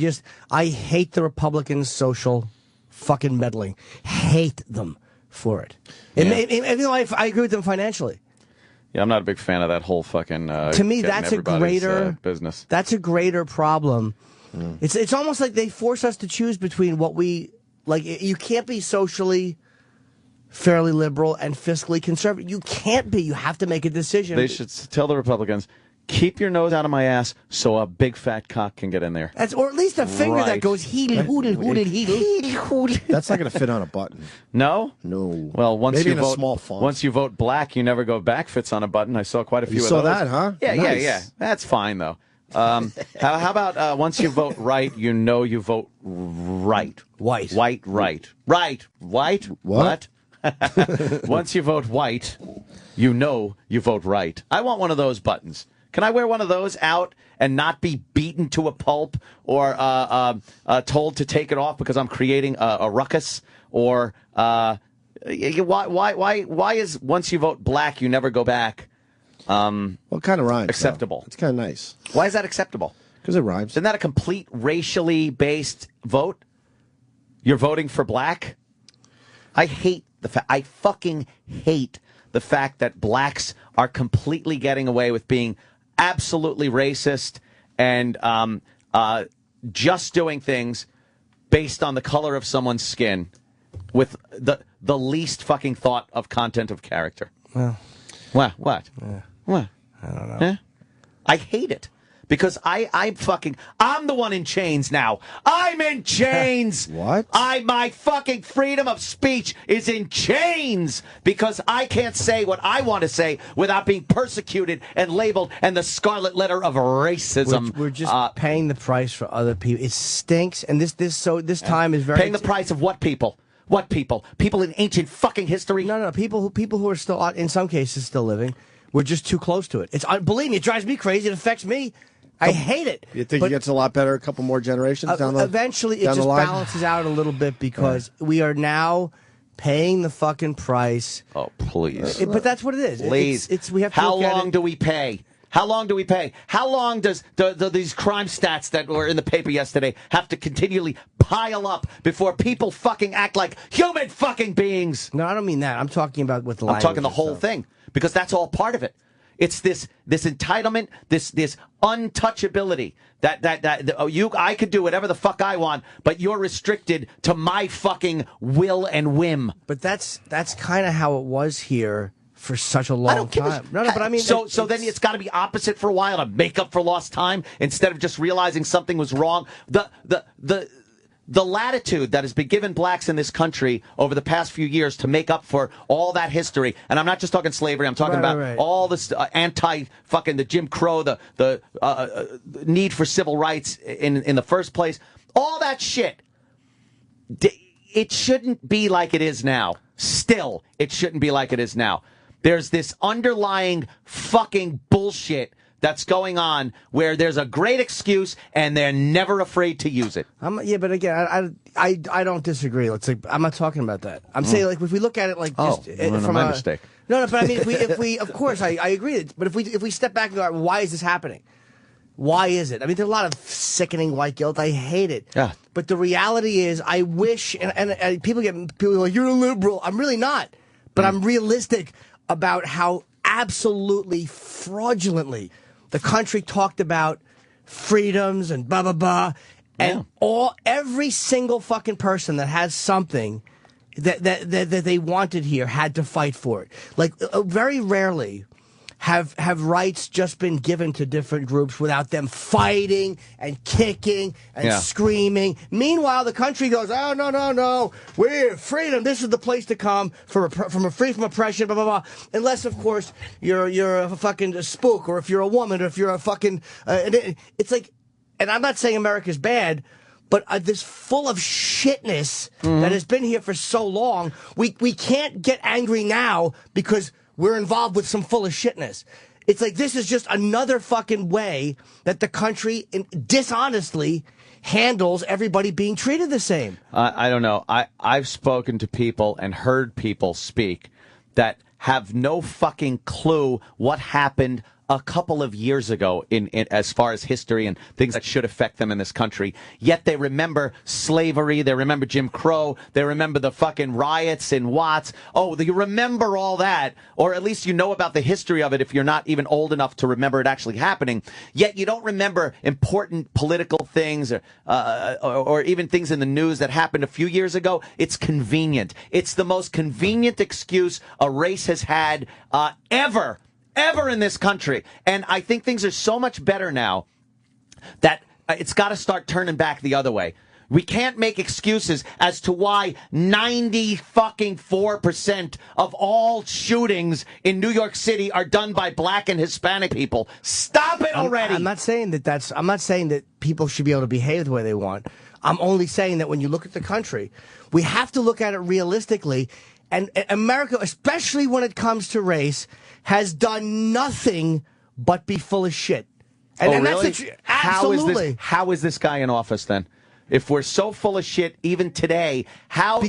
hate the Republicans' social fucking meddling. Hate them for it. Even though I agree with them financially. Yeah, I'm not a big fan of that whole fucking. To me, that's a greater business. That's a greater problem. It's almost like they force us to choose between what we like. You can't be socially fairly liberal and fiscally conservative. You can't be. You have to make a decision. They should tell the Republicans, keep your nose out of my ass so a big fat cock can get in there. Or at least a finger that goes heedle, hooted, hooted, heedle. That's not going to fit on a button. No? No. Well, Maybe in a small font. Once you vote black, you never go back fits on a button. I saw quite a few of those. You saw that, huh? Yeah, Nice. yeah. That's fine, though. How about once you vote right, you know you vote right. White. Right. White? What? Once you vote white, you know you vote right. I want one of those buttons. Can I wear one of those out and not be beaten to a pulp or told to take it off because I'm creating a ruckus? Or why is once you vote black, you never go back? What kind of rhymes? Acceptable. Though? It's kind of nice. Why is that acceptable? Because it rhymes. Isn't that a complete racially based vote? You're voting for black? I fucking hate the fact that blacks are completely getting away with being absolutely racist and just doing things based on the color of someone's skin with the least fucking thought of content of character. Well, what? Yeah. What? I don't know. Eh? I hate it. Because I'm the one in chains now. I'm in chains. What? My fucking freedom of speech is in chains because I can't say what I want to say without being persecuted and labeled and the scarlet letter of racism. We're just paying the price for other people. It stinks, and this time is very paying the price of what people? What people? People in ancient fucking history? No, people who are still, in some cases, still living. We're just too close to it. Believe me, it drives me crazy. It affects me. I hate it. You think it gets a lot better a couple more generations down the line? Eventually, it just balances out a little bit because we are now paying the fucking price. Oh, please. But that's what it is. Please. We have to How long do we pay? How long do we pay? How long does these crime stats that were in the paper yesterday have to continually pile up before people fucking act like human fucking beings? No, I don't mean that. I'm talking about with the language. I'm talking the whole thing because that's all part of it. It's this entitlement, this untouchability that I could do whatever the fuck I want, but you're restricted to my fucking will and whim. But that's kind of how it was here for such a long time. No, but I mean, so then it's got to be opposite for a while to make up for lost time instead of just realizing something was wrong. The latitude that has been given blacks in this country over the past few years to make up for all that history, and I'm not just talking slavery, I'm talking about all this the Jim Crow, the need for civil rights in the first place, all that shit. It shouldn't be like it is now. Still, it shouldn't be like it is now. There's this underlying fucking bullshit that's going on where there's a great excuse and they're never afraid to use it. But again, I don't disagree. I'm not talking about that. I'm saying if we look at it from my mistake. No, but I mean if we of course I agree. But if we step back and go, why is this happening? Why is it? I mean, there's a lot of sickening white guilt. I hate it. Yeah. But the reality is, I wish, and people are like, you're a liberal. I'm really not. But I'm realistic about how absolutely fraudulently the country talked about freedoms and blah, blah, blah. And every single fucking person that has something that they wanted here had to fight for it. Like, very rarely have rights just been given to different groups without them fighting and kicking and screaming. Meanwhile, the country goes, oh, no, we're freedom. This is the place to come free from oppression, blah, blah, blah. Unless, of course, you're a fucking spook, or if you're a woman, or if you're a fucking... it's like... And I'm not saying America's bad, but this full of shitness that has been here for so long, we can't get angry now because we're involved with some full of shitness. It's like this is just another fucking way that the country dishonestly handles everybody being treated the same. I don't know. I've spoken to people and heard people speak that have no fucking clue what happened a couple of years ago in as far as history and things that should affect them in this country. Yet they remember slavery, they remember Jim Crow, they remember the fucking riots in Watts. Oh, you remember all that, or at least you know about the history of it if you're not even old enough to remember it actually happening. Yet you don't remember important political things or even things in the news that happened a few years ago. It's convenient. It's the most convenient excuse a race has had ever in this country. And I think things are so much better now that it's got to start turning back the other way. We can't make excuses as to why 94% of all shootings in New York City are done by black and Hispanic people. Stop it already. I'm not saying that people should be able to behave the way they want. I'm only saying that when you look at the country, we have to look at it realistically. And America, especially when it comes to race, has done nothing but be full of shit. And really? Absolutely. How is this guy in office then? If we're so full of shit, even today,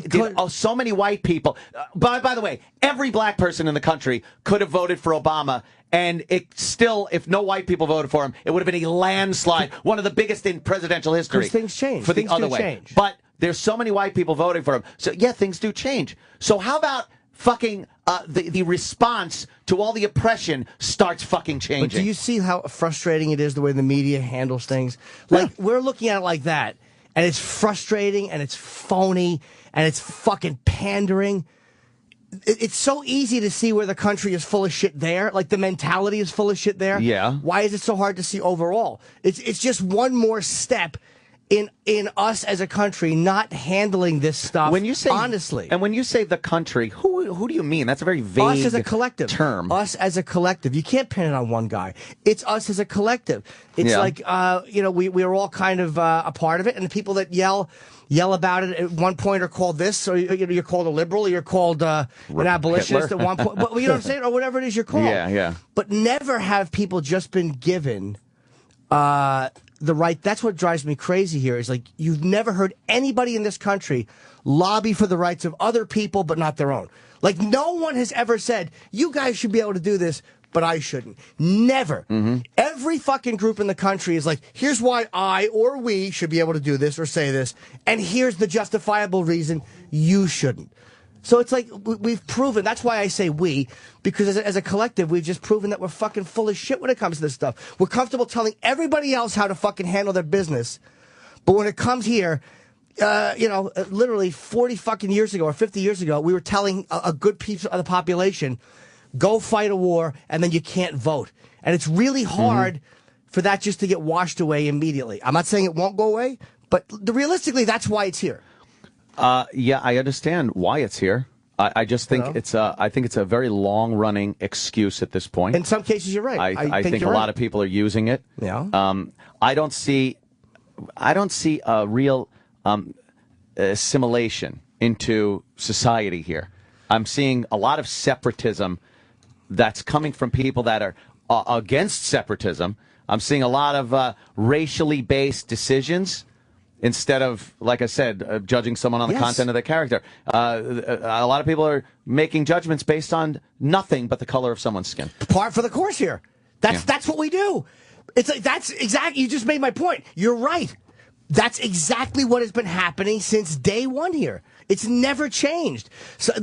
did so many white people... by the way, every black person in the country could have voted for Obama, and it still, if no white people voted for him, it would have been a landslide, one of the biggest in presidential history. Because things change. For the other way. But there's so many white people voting for him. So, yeah, things do change. So how about fucking the response to all the oppression starts fucking changing? But do you see how frustrating it is the way the media handles things? Like, we're looking at it like that, and it's frustrating, and it's phony, and it's fucking pandering. It's so easy to see where the country is full of shit there. Like, the mentality is full of shit there. Yeah. Why is it so hard to see overall? It's just one more step in us as a country not handling this stuff honestly. And when you say the country, who do you mean? That's a very vague us as a collective term. Us as a collective. You can't pin it on one guy. It's us as a collective. It's like, we're all kind of a part of it, and the people that yell about it at one point are called this, or you're called a liberal, or you're called an abolitionist at one point. But you know what I'm saying? Or whatever it is you're called. Yeah. But never have people just been given the right. That's what drives me crazy here, is like, you've never heard anybody in this country lobby for the rights of other people but not their own. Like, no one has ever said, you guys should be able to do this, but I shouldn't. Never. Mm-hmm. Every fucking group in the country is like, here's why I or we should be able to do this or say this, and here's the justifiable reason you shouldn't. So it's like, we've proven, that's why I say we, because as a collective, we've just proven that we're fucking full of shit when it comes to this stuff. We're comfortable telling everybody else how to fucking handle their business, but when it comes here, literally 40 fucking years ago or 50 years ago, we were telling a good piece of the population, go fight a war, and then you can't vote. And it's really hard for that just to get washed away immediately. I'm not saying it won't go away, but realistically, that's why it's here. Yeah, I understand why it's here. I just think I think it's a very long-running excuse at this point. In some cases, you're right. I think a lot of people are using it. Yeah. I don't see a real assimilation into society here. I'm seeing a lot of separatism that's coming from people that are against separatism. I'm seeing a lot of racially based decisions, instead of, like I said, judging someone on the content of their character. A lot of people are making judgments based on nothing but the color of someone's skin. Par for the course here. That's what we do. It's like, that's exactly, you just made my point. You're right. That's exactly what has been happening since day one here. It's never changed. So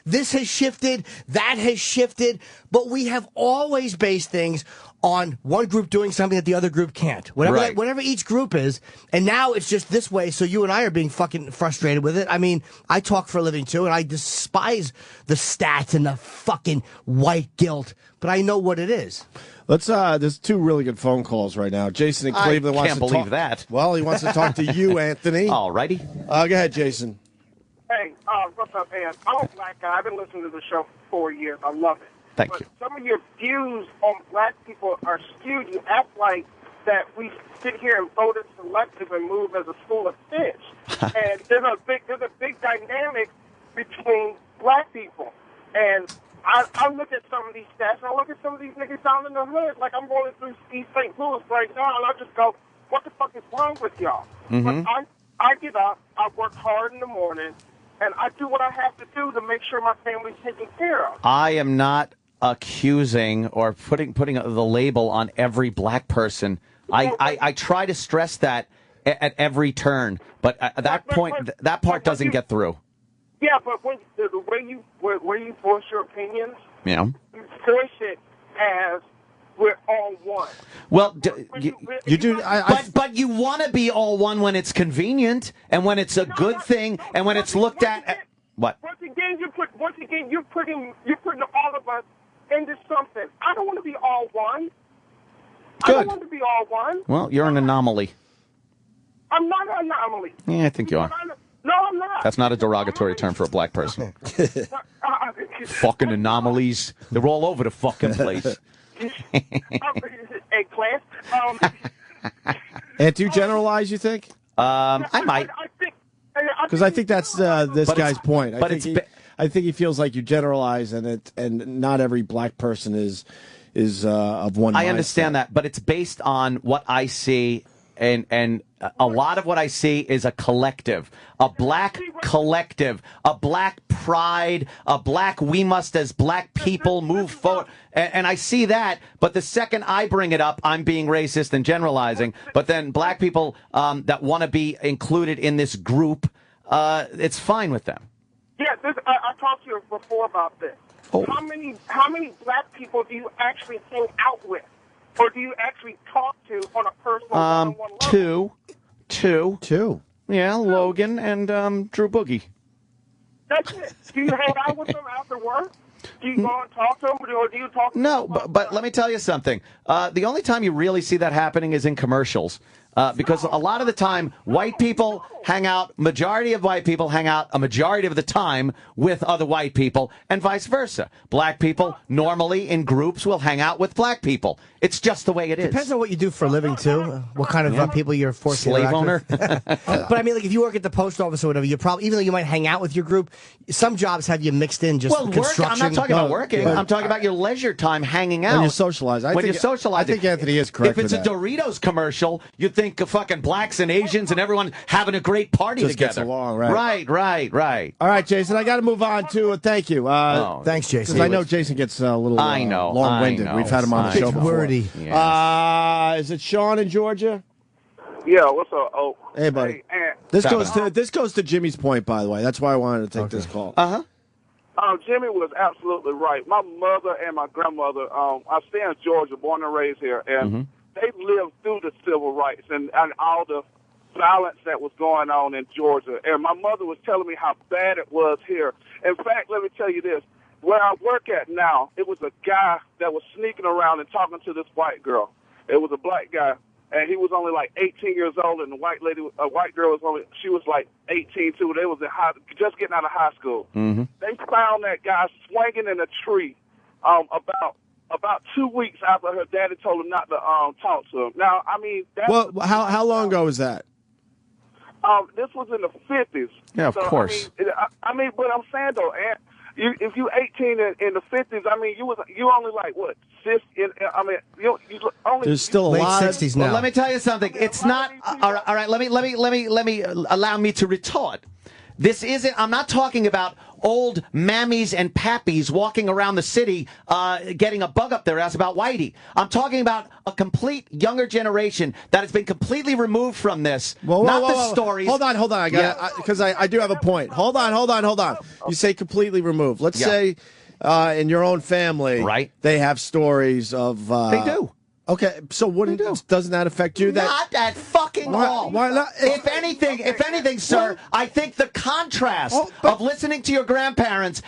this has shifted, that has shifted, but we have always based things on one group doing something that the other group can't. Whatever each group is, and now it's just this way, so you and I are being fucking frustrated with it. I mean, I talk for a living too, and I despise the stats and the fucking white guilt, but I know what it is. Let's. There's two really good phone calls right now. Jason in Cleveland wants to talk. I can't believe that. Well, he wants to talk to you, Anthony. All righty. Go ahead, Jason. Hey, what's up, Ed? I'm a black guy. I've been listening to the show for 4 years. I love it. Thank you. Some of your views on black people are skewed. You act like that we sit here and vote as selective and move as a school of fish. And there's a big dynamic between black people. And I look at some of these stats, and I look at some of these niggas down in the hood, like I'm rolling through East St. Louis right now, and I just go, what the fuck is wrong with y'all? Mm-hmm. But I get up, I work hard in the morning, and I do what I have to do to make sure my family's taken care of. I am not accusing or putting the label on every black person. I try to stress that at every turn, but at that point, that part doesn't get through. Yeah, but when the way you voice your opinions, Yeah. you voice it as we're all one. Well, you do, but you want to be all one when it's convenient and when it's a good thing and when it's looked at. What? Once again, you're putting all of us into something. I don't want to be all one. Good. I don't want to be all one. Well, you're an anomaly. I'm not an anomaly. Yeah, I think you are. No, I'm not. That's not a derogatory term for a black person. Fucking anomalies. They're all over the fucking place. Hey, class. And do you generalize, you think? I might. Because I think that's this But guy's it's- point. but I think he feels like you generalize, and not every black person is of one. I understand that, but it's based on what I see, and a lot of what I see is a collective, a black collective, a black pride, a black we must as black people move forward, and I see that. But the second I bring it up, I'm being racist and generalizing. But then black people that want to be included in this group, it's fine with them. Yeah, I talked to you before about this. Oh. How many black people do you actually hang out with, or do you actually talk to on a personal one-on-one level? Two. Yeah, Logan and Drew Boogie. That's it. Do you hang out with them after work? Do you go and talk to them, or do you talk to them? No, but let me tell you something. The only time you really see that happening is in commercials. Because a lot of the time, white people hang out, majority of white people hang out a majority of the time with other white people, and vice versa. Black people, normally in groups, will hang out with black people. It's just the way it is. Depends on what you do for a living, too. What kind of people you're forced to Slave interact with. owner? But I mean, like, if you work at the post office or whatever, you probably, even though you might hang out with your group, some jobs have you mixed in just construction. I'm not talking about working. I'm talking about your leisure time hanging out. When you socialize. When you socialize. I think Anthony is correct. If it's a Doritos commercial, you'd think of fucking blacks and Asians and everyone having a great party Just together. gets along, right? Right. All right, Jason, I got to move on to thank you. Thanks, Jason. Because I know Jason gets a little long-winded. We've had him on the show before. Wordy. Is it Sean in Georgia? Yeah, what's up, Oak? Hey, buddy. Hey, This goes to Jimmy's point, by the way. That's why I wanted to take this call. Jimmy was absolutely right. My mother and my grandmother, I stay in Georgia, born and raised here, and they lived through the civil rights and all the violence that was going on in Georgia. And my mother was telling me how bad it was here. In fact, let me tell you this. Where I work at now, it was a guy that was sneaking around and talking to this white girl. It was a black guy, and he was only like 18 years old, and a white girl she was like 18 too. They was just getting out of high school. Mm-hmm. They found that guy swinging in a tree about 2 weeks after her daddy told him not to talk to him. Now, I mean, how long ago was that? This was in the 50s. Yeah, of course. I mean, but I'm saying though, if you 18 in the 50s, I mean, you only like what? You only. There's still a late lot 60s now. Well, let me tell you something. It's not all right. Let me allow me to retort. This isn't. I'm not talking about old mammies and pappies walking around the city getting a bug up their ass about Whitey. I'm talking about a complete younger generation that has been completely removed from this. The stories. Hold on. Because I do have a point. Hold on. You say completely removed. Let's say in your own family, right? They have stories of. They do. Okay, so doesn't that affect you? Not at fucking all. Why not? If anything, sir, I think the contrast of listening to your grandparents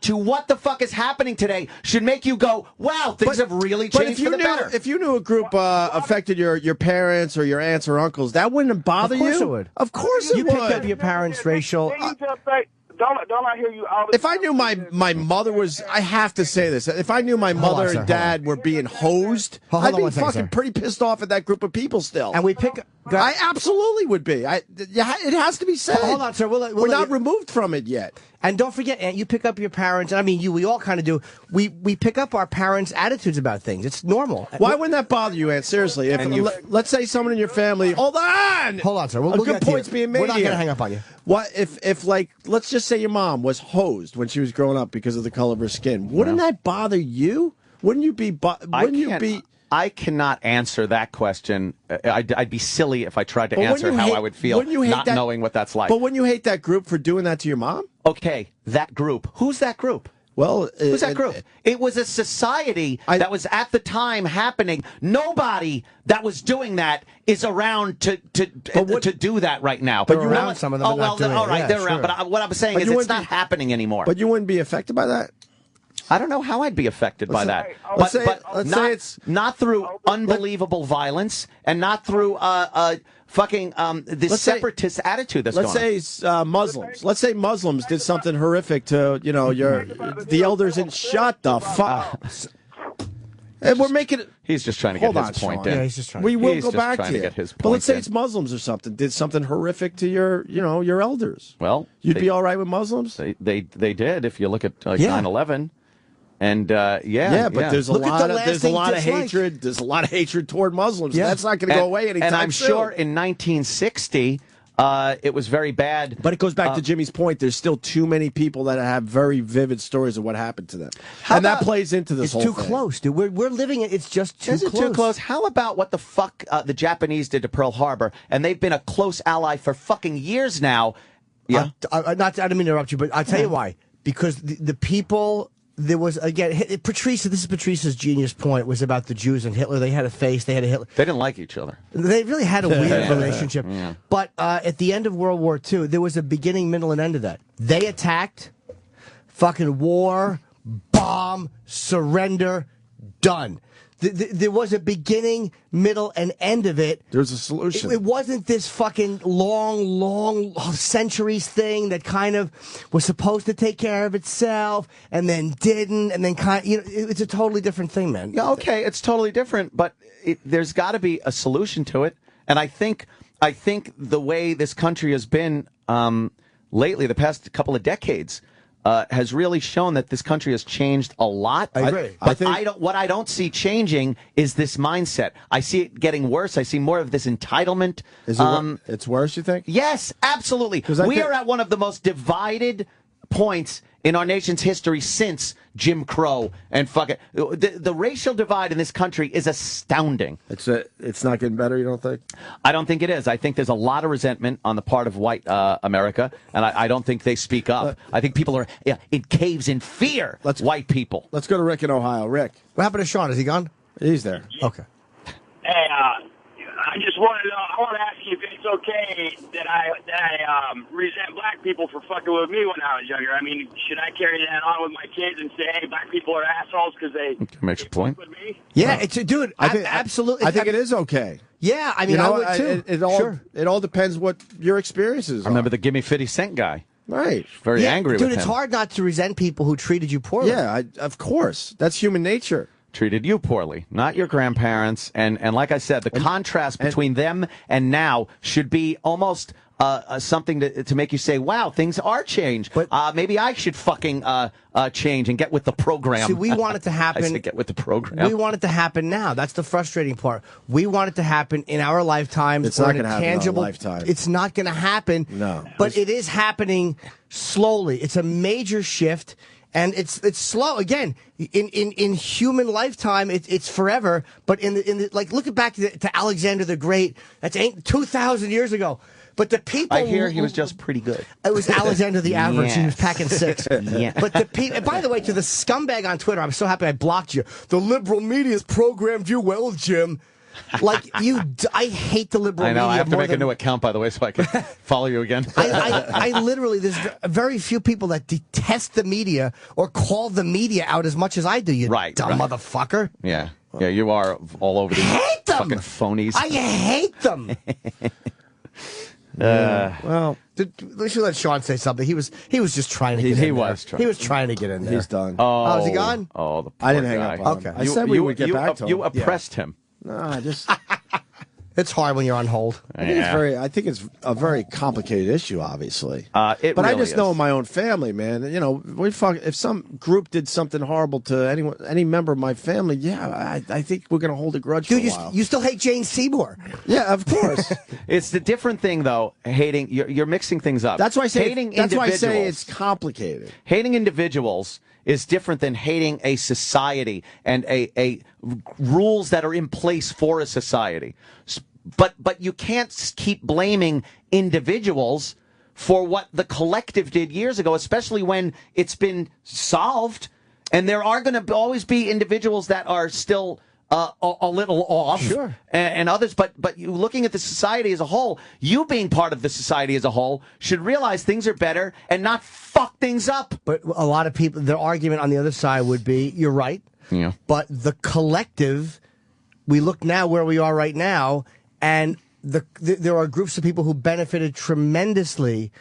to what the fuck is happening today should make you go, wow, things have really changed for the better. If you knew a group affected your parents or your aunts or uncles, that wouldn't bother you? Of course it would. Of course it would. You picked up your parents' racial. Don't I hear you all the If I knew my mother was, I have to say this. If I knew my mother and dad were being hosed, I'd be fucking pretty pissed off at that group of people still. And we pick. I absolutely would be. It has to be said. Hold on, sir. We're not removed from it yet. And don't forget, Aunt, you pick up your parents. I mean, we all kind of do. We pick up our parents' attitudes about things. It's normal. Why wouldn't that bother you, Aunt? Seriously, let's say someone in your family. Hold on, sir. A good point's being made. We're not going to hang up on you. What if like, let's just say your mom was hosed when she was growing up because of the color of her skin? Wouldn't that bother you? Wouldn't you be? I cannot answer that question. I'd be silly if I tried to answer how I would feel not knowing what that's like. But wouldn't you hate that group for doing that to your mom? Okay, that group. Who's that group? Well, who's that group? It was a society that was at the time happening. Nobody that was doing that is around to do that right now. But you're around some of them. Oh well, all right, they're around. But what I'm saying is, it's not happening anymore. But you wouldn't be affected by that. I don't know how I'd be affected by that. Let's say it's not through unbelievable violence and not through fucking this separatist attitude that's going on. Let's say Muslims. Let's say Muslims did something horrific to the elders and shut the fuck. And we're making it. He's just trying to get his point in. Yeah, he's just trying. We will go back to get his point. But let's say it's Muslims or something did something horrific to your elders. Well, you'd be all right with Muslims. They did. If you look at 9/11. And but there's a lot of hatred. There's a lot of hatred toward Muslims. Yeah. That's not going to go away anytime soon. And I'm sure in 1960 it was very bad. But it goes back to Jimmy's point. There's still too many people that have very vivid stories of what happened to them, that plays into this whole thing. It's too close, dude. We're living it. It's just too close. Too close. How about what the fuck the Japanese did to Pearl Harbor? And they've been a close ally for fucking years now. Yeah. I didn't mean to interrupt you, but I'll tell you why. Because the people. There was, again, this is Patrice's genius point, was about the Jews and Hitler. They had a face, they had a Hitler. They didn't like each other. They really had a weird relationship. Yeah. But at the end of World War II, there was a beginning, middle, and end of that. They attacked, fucking war, bomb, surrender, done. There was a beginning, middle, and end of it. There's a solution. It wasn't this fucking long centuries thing that kind of was supposed to take care of itself and then didn't, and then it's a totally different thing, man. Yeah, okay, it's totally different, but there's got to be a solution to it. And I think the way this country has been lately, the past couple of decades, has really shown that this country has changed a lot. I agree. But what I don't see changing is this mindset. I see it getting worse. I see more of this entitlement. Is it it's worse, you think? Yes, absolutely. We are at one of the most divided points in our nation's history since Jim Crow and fucking the racial divide in this country is astounding. It's not getting better, you don't think? I don't think it is. I think there's a lot of resentment on the part of white America, and I don't think they speak up. I think people are in caves in fear. White people. Let's go to Rick in Ohio. Rick, what happened to Sean? Is he gone? He's there. Okay. Hey, I just want to know. I want to ask you if it's okay that I resent black people for fucking with me when I was younger. I mean, should I carry that on with my kids and say, "Hey, black people are assholes" because they makes a point? With me? Yeah, dude. Absolutely. I think it is okay. Yeah, I mean, I would too. It all depends what your experiences are. I remember the "Give me 50 cent" guy. Right. Very angry with him. Dude, it's hard not to resent people who treated you poorly. Yeah, of course. That's human nature. Treated you poorly, not your grandparents. And like I said, the contrast between them and now should be almost something to make you say, wow, things are changed. But maybe I should fucking change and get with the program. See, we want it to happen. I said get with the program. We want it to happen now. That's the frustrating part. We want it to happen in our lifetimes. It's not going to happen in our lifetime. It's not going to happen. No. But it is happening slowly. It's a major shift. And it's slow. Again, in human lifetime, it's forever. But in the like, look back to Alexander the Great. That's 2,000 years ago. But the people, I hear he was just pretty good. It was Alexander the Average. Yes. He was packing 6. Yeah. But the people. By the way, to the scumbag on Twitter, I'm so happy I blocked you. The liberal media's programmed you well, Jim. Like I hate the liberal media. I know. I have to make a new account, by the way, so I can follow you again. I literally, there's very few people that detest the media or call the media out as much as I do. You dumb motherfucker. Yeah, you are all over the fucking phonies. I hate them. Well, we should let Sean say something. He was just trying to get in there. He was trying to get in there. He's done. Oh, is he gone? Oh, the poor I didn't hang guy. up on him. I said we would get back to him. You oppressed him. No, I just... It's hard when you're on hold. I think it's a very complicated issue, obviously. But really I just know is. my own family, man. You know, if some group did something horrible to any member of my family, yeah, I think we're going to hold a grudge for a while. You still hate Jane Seymour? Yeah, of course. It's the different thing, though. Hating, you're mixing things up. That's why I say hating that's why I say individuals- it's complicated. Hating individuals is different than hating a society and a rules that are in place for a society. But you can't keep blaming individuals for what the collective did years ago, especially when it's been solved. And there are going to always be individuals that are still a little off, sure, and others. But you looking at the society as a whole, you being part of the society as a whole, should realize things are better and not fuck things up. But a lot of people, their argument on the other side would be, you're right. Yeah. But the collective, we look now where we are right now, and there are groups of people who benefited tremendously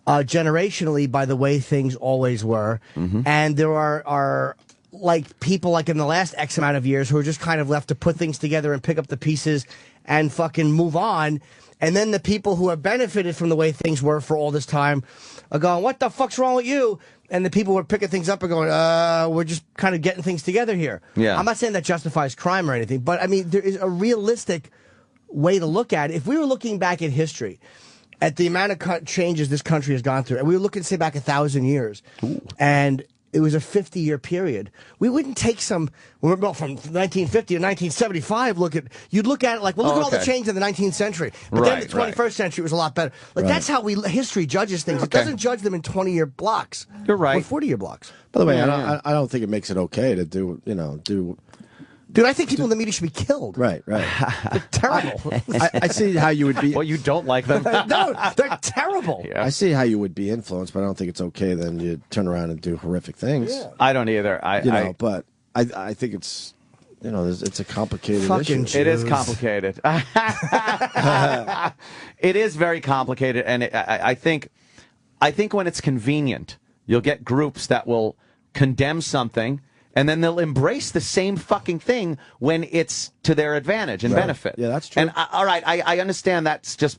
generationally by the way things always were. Mm-hmm. And there are like people like in the last X amount of years who are just kind of left to put things together and pick up the pieces and fucking move on. And then the people who have benefited from the way things were for all this time are going, what the fuck's wrong with you? And the people who are picking things up are going, we're just kind of getting things together here. Yeah. I'm not saying that justifies crime or anything, but I mean, there is a realistic way to look at it. If we were looking back at history, at the amount of changes this country has gone through, and we were looking, say, back 1,000 years, and it was a 50-year period, we wouldn't take from 1950 to 1975, you'd look at it like, well, look at all the change in the 19th century. But then the 21st century was a lot better. That's how history judges things. It doesn't judge them in 20-year blocks. You're right. Or 40-year blocks. By the way, I don't think it makes it okay to do. Dude, I think people in the media should be killed. Right. They're terrible. I see how you would be. Well, you don't like them. No, they're terrible. Yeah. I see how you would be influenced, but I don't think it's okay then you turn around and do horrific things. Yeah. I don't either. But I think it's it's a complicated Fucking issue. It is complicated. It is very complicated, and I think when it's convenient, you'll get groups that will condemn something, and then they'll embrace the same fucking thing when it's to their advantage and benefit. Yeah, that's true. And I understand that's just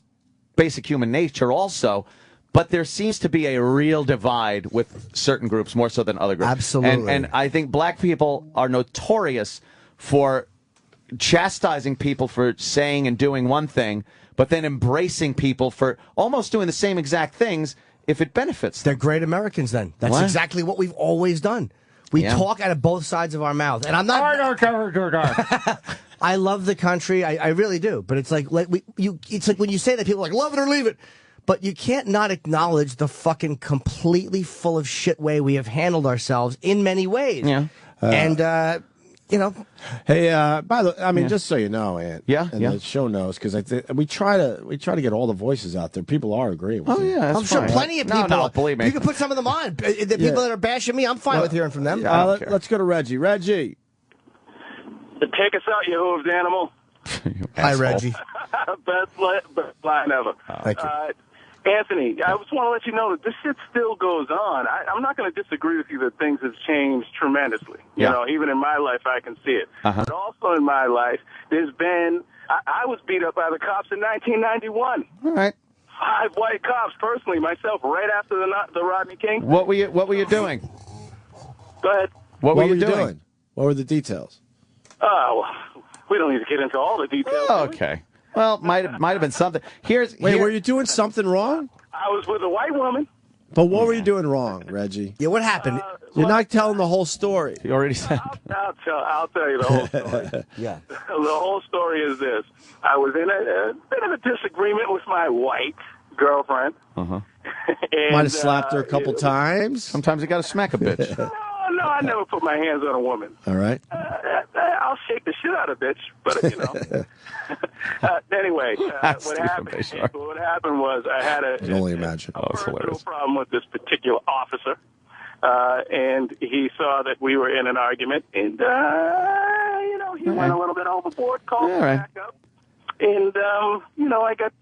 basic human nature also, but there seems to be a real divide with certain groups more so than other groups. Absolutely. And I think black people are notorious for chastising people for saying and doing one thing, but then embracing people for almost doing the same exact things if it benefits them. They're great Americans then. That's exactly what we've always done. We talk out of both sides of our mouth. And I'm not... I love the country. I really do. But it's like it's like when you say that, people are like, love it or leave it. But you can't not acknowledge the fucking completely full of shit way we have handled ourselves in many ways. Yeah. And, Hey, by the way, I mean, just so you know, Ant, and the show knows, because we try to get all the voices out there. People are agreeing with you. I'm sure plenty of people. No, believe me. You can put some of them on. The people that are bashing me, I'm fine with hearing from them. Let's go to Reggie. Reggie. Take us out, you hooved animal. Hi, Reggie. Best line ever. Thank you. Anthony, I just want to let you know that this shit still goes on. I'm not going to disagree with you that things have changed tremendously. You know, even in my life, I can see it. But also in my life, there's been... I was beat up by the cops in 1991. All right. 5 white cops, personally, myself, right after the Rodney King. What were you doing? Go ahead. What were you doing? What were the details? Oh, we don't need to get into all the details. Okay. Well, might have been something. Were you doing something wrong? I was with a white woman. But what were you doing wrong, Reggie? Yeah, what happened? You're not telling the whole story. You already said. I'll tell you the whole story. Yeah. The whole story is this. I was in a bit of a disagreement with my white girlfriend. Uh-huh. Might have slapped her a couple times. Sometimes you got to smack a bitch. No, I never put my hands on a woman. All right. I'll shake the shit out of a bitch, but, Anyway, what happened was I had I can only imagine. a personal problem with this particular officer, and he saw that we were in an argument, and, he went a little bit overboard, called me back up, and, I got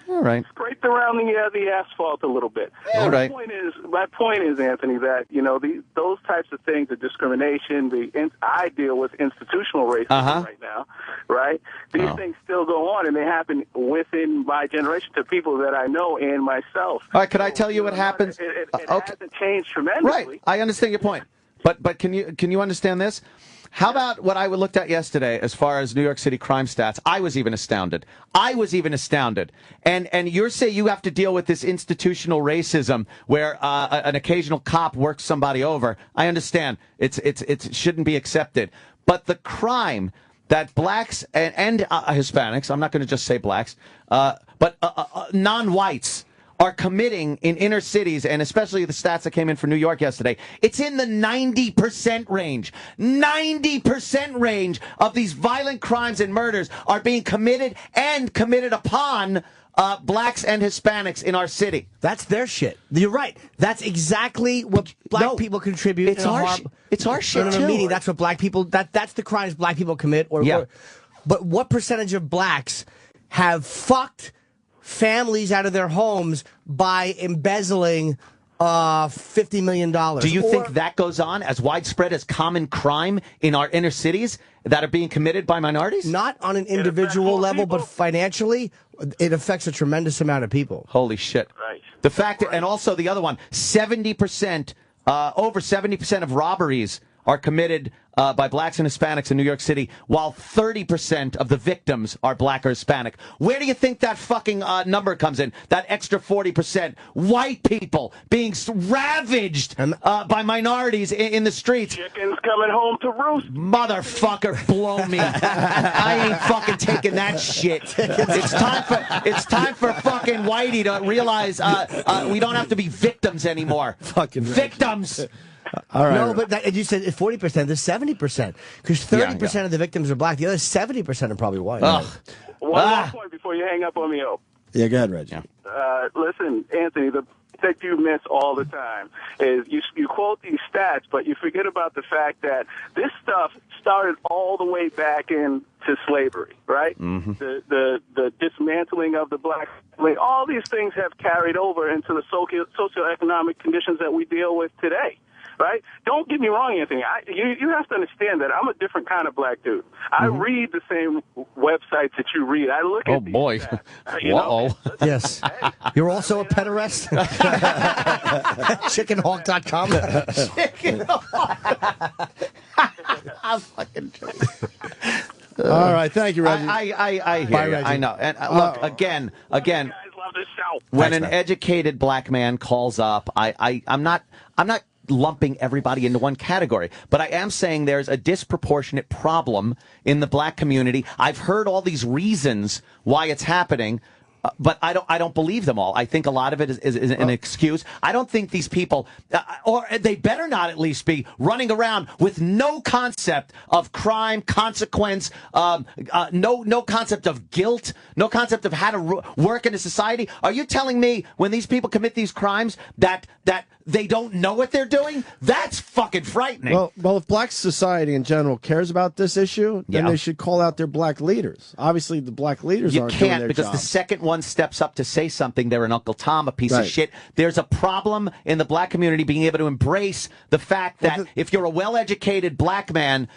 All right. Scraped around the asphalt a little bit. All right. My point is, Anthony, that those types of things, the discrimination, I deal with institutional racism right now, right? These things still go on, and they happen within my generation to people that I know and myself. All right, could I tell you what happens? It hasn't changed tremendously. Right, I understand your point. But can you understand this? How about what I looked at yesterday as far as New York City crime stats? I was even astounded. And you're saying you have to deal with this institutional racism where an occasional cop works somebody over. I understand. It shouldn't be accepted. But the crime that blacks and Hispanics, I'm not going to just say blacks, but non-whites are committing in inner cities, and especially the stats that came in for New York yesterday, it's in the 90% range. 90% range of these violent crimes and murders are being committed upon blacks and Hispanics in our city. That's their shit. You're right. That's exactly what black people contribute. It's our shit too. Meaning that's what black people. That's the crimes black people commit. But what percentage of blacks have fucked families out of their homes by embezzling $50 million? Do you think that goes on as widespread as common crime in our inner cities that are being committed by minorities? Not on an individual level, but financially, it affects a tremendous amount of people. Holy shit. Right. The fact, and also the other one, 70%, over 70% of robberies are committed by blacks and Hispanics in New York City, while 30% of the victims are black or Hispanic. Where do you think that fucking number comes in? That extra 40%. White people being ravaged by minorities in the streets. Chickens coming home to roost. Motherfucker, blow me. I ain't fucking taking that shit. It's time for fucking Whitey to realize we don't have to be victims anymore. Fucking victims. All right. No, but you said 40%. There's 70%. Because 30% of the victims are black. The other 70% are probably white. One more point before you hang up on me, Yeah, go ahead, Reggie. Listen, Anthony, the that you miss all the time is you quote these stats, but you forget about the fact that this stuff started all the way back into slavery, right? Mm-hmm. The dismantling of the black family, all these things have carried over into the socioeconomic conditions that we deal with today. Right? Don't get me wrong, Anthony. You have to understand that I'm a different kind of black dude. I read the same websites that you read. I look at these boy. stats, Yes. You're also a pederast? Chickenhawk.com. I'm fucking joking. All right. Thank you, Reggie. I hear Bye, you. Reggie. I know. And look, again, when an educated black man calls up, I'm not lumping everybody into one category, but I am saying there's a disproportionate problem in the black community. I've heard all these reasons why it's happening. But I don't believe them all. I think a lot of it is an excuse. I don't think these people, or they better not at least be running around with no concept of crime, consequence, no concept of guilt, no concept of how to work in a society. Are you telling me when these people commit these crimes that they don't know what they're doing? That's fucking frightening. Well, if black society in general cares about this issue, then they should call out their black leaders. Obviously, the black leaders aren't doing their because job. the second one steps up to say something, they're an Uncle Tom, a piece of shit. There's a problem in the black community being able to embrace the fact that if you're a well-educated black man,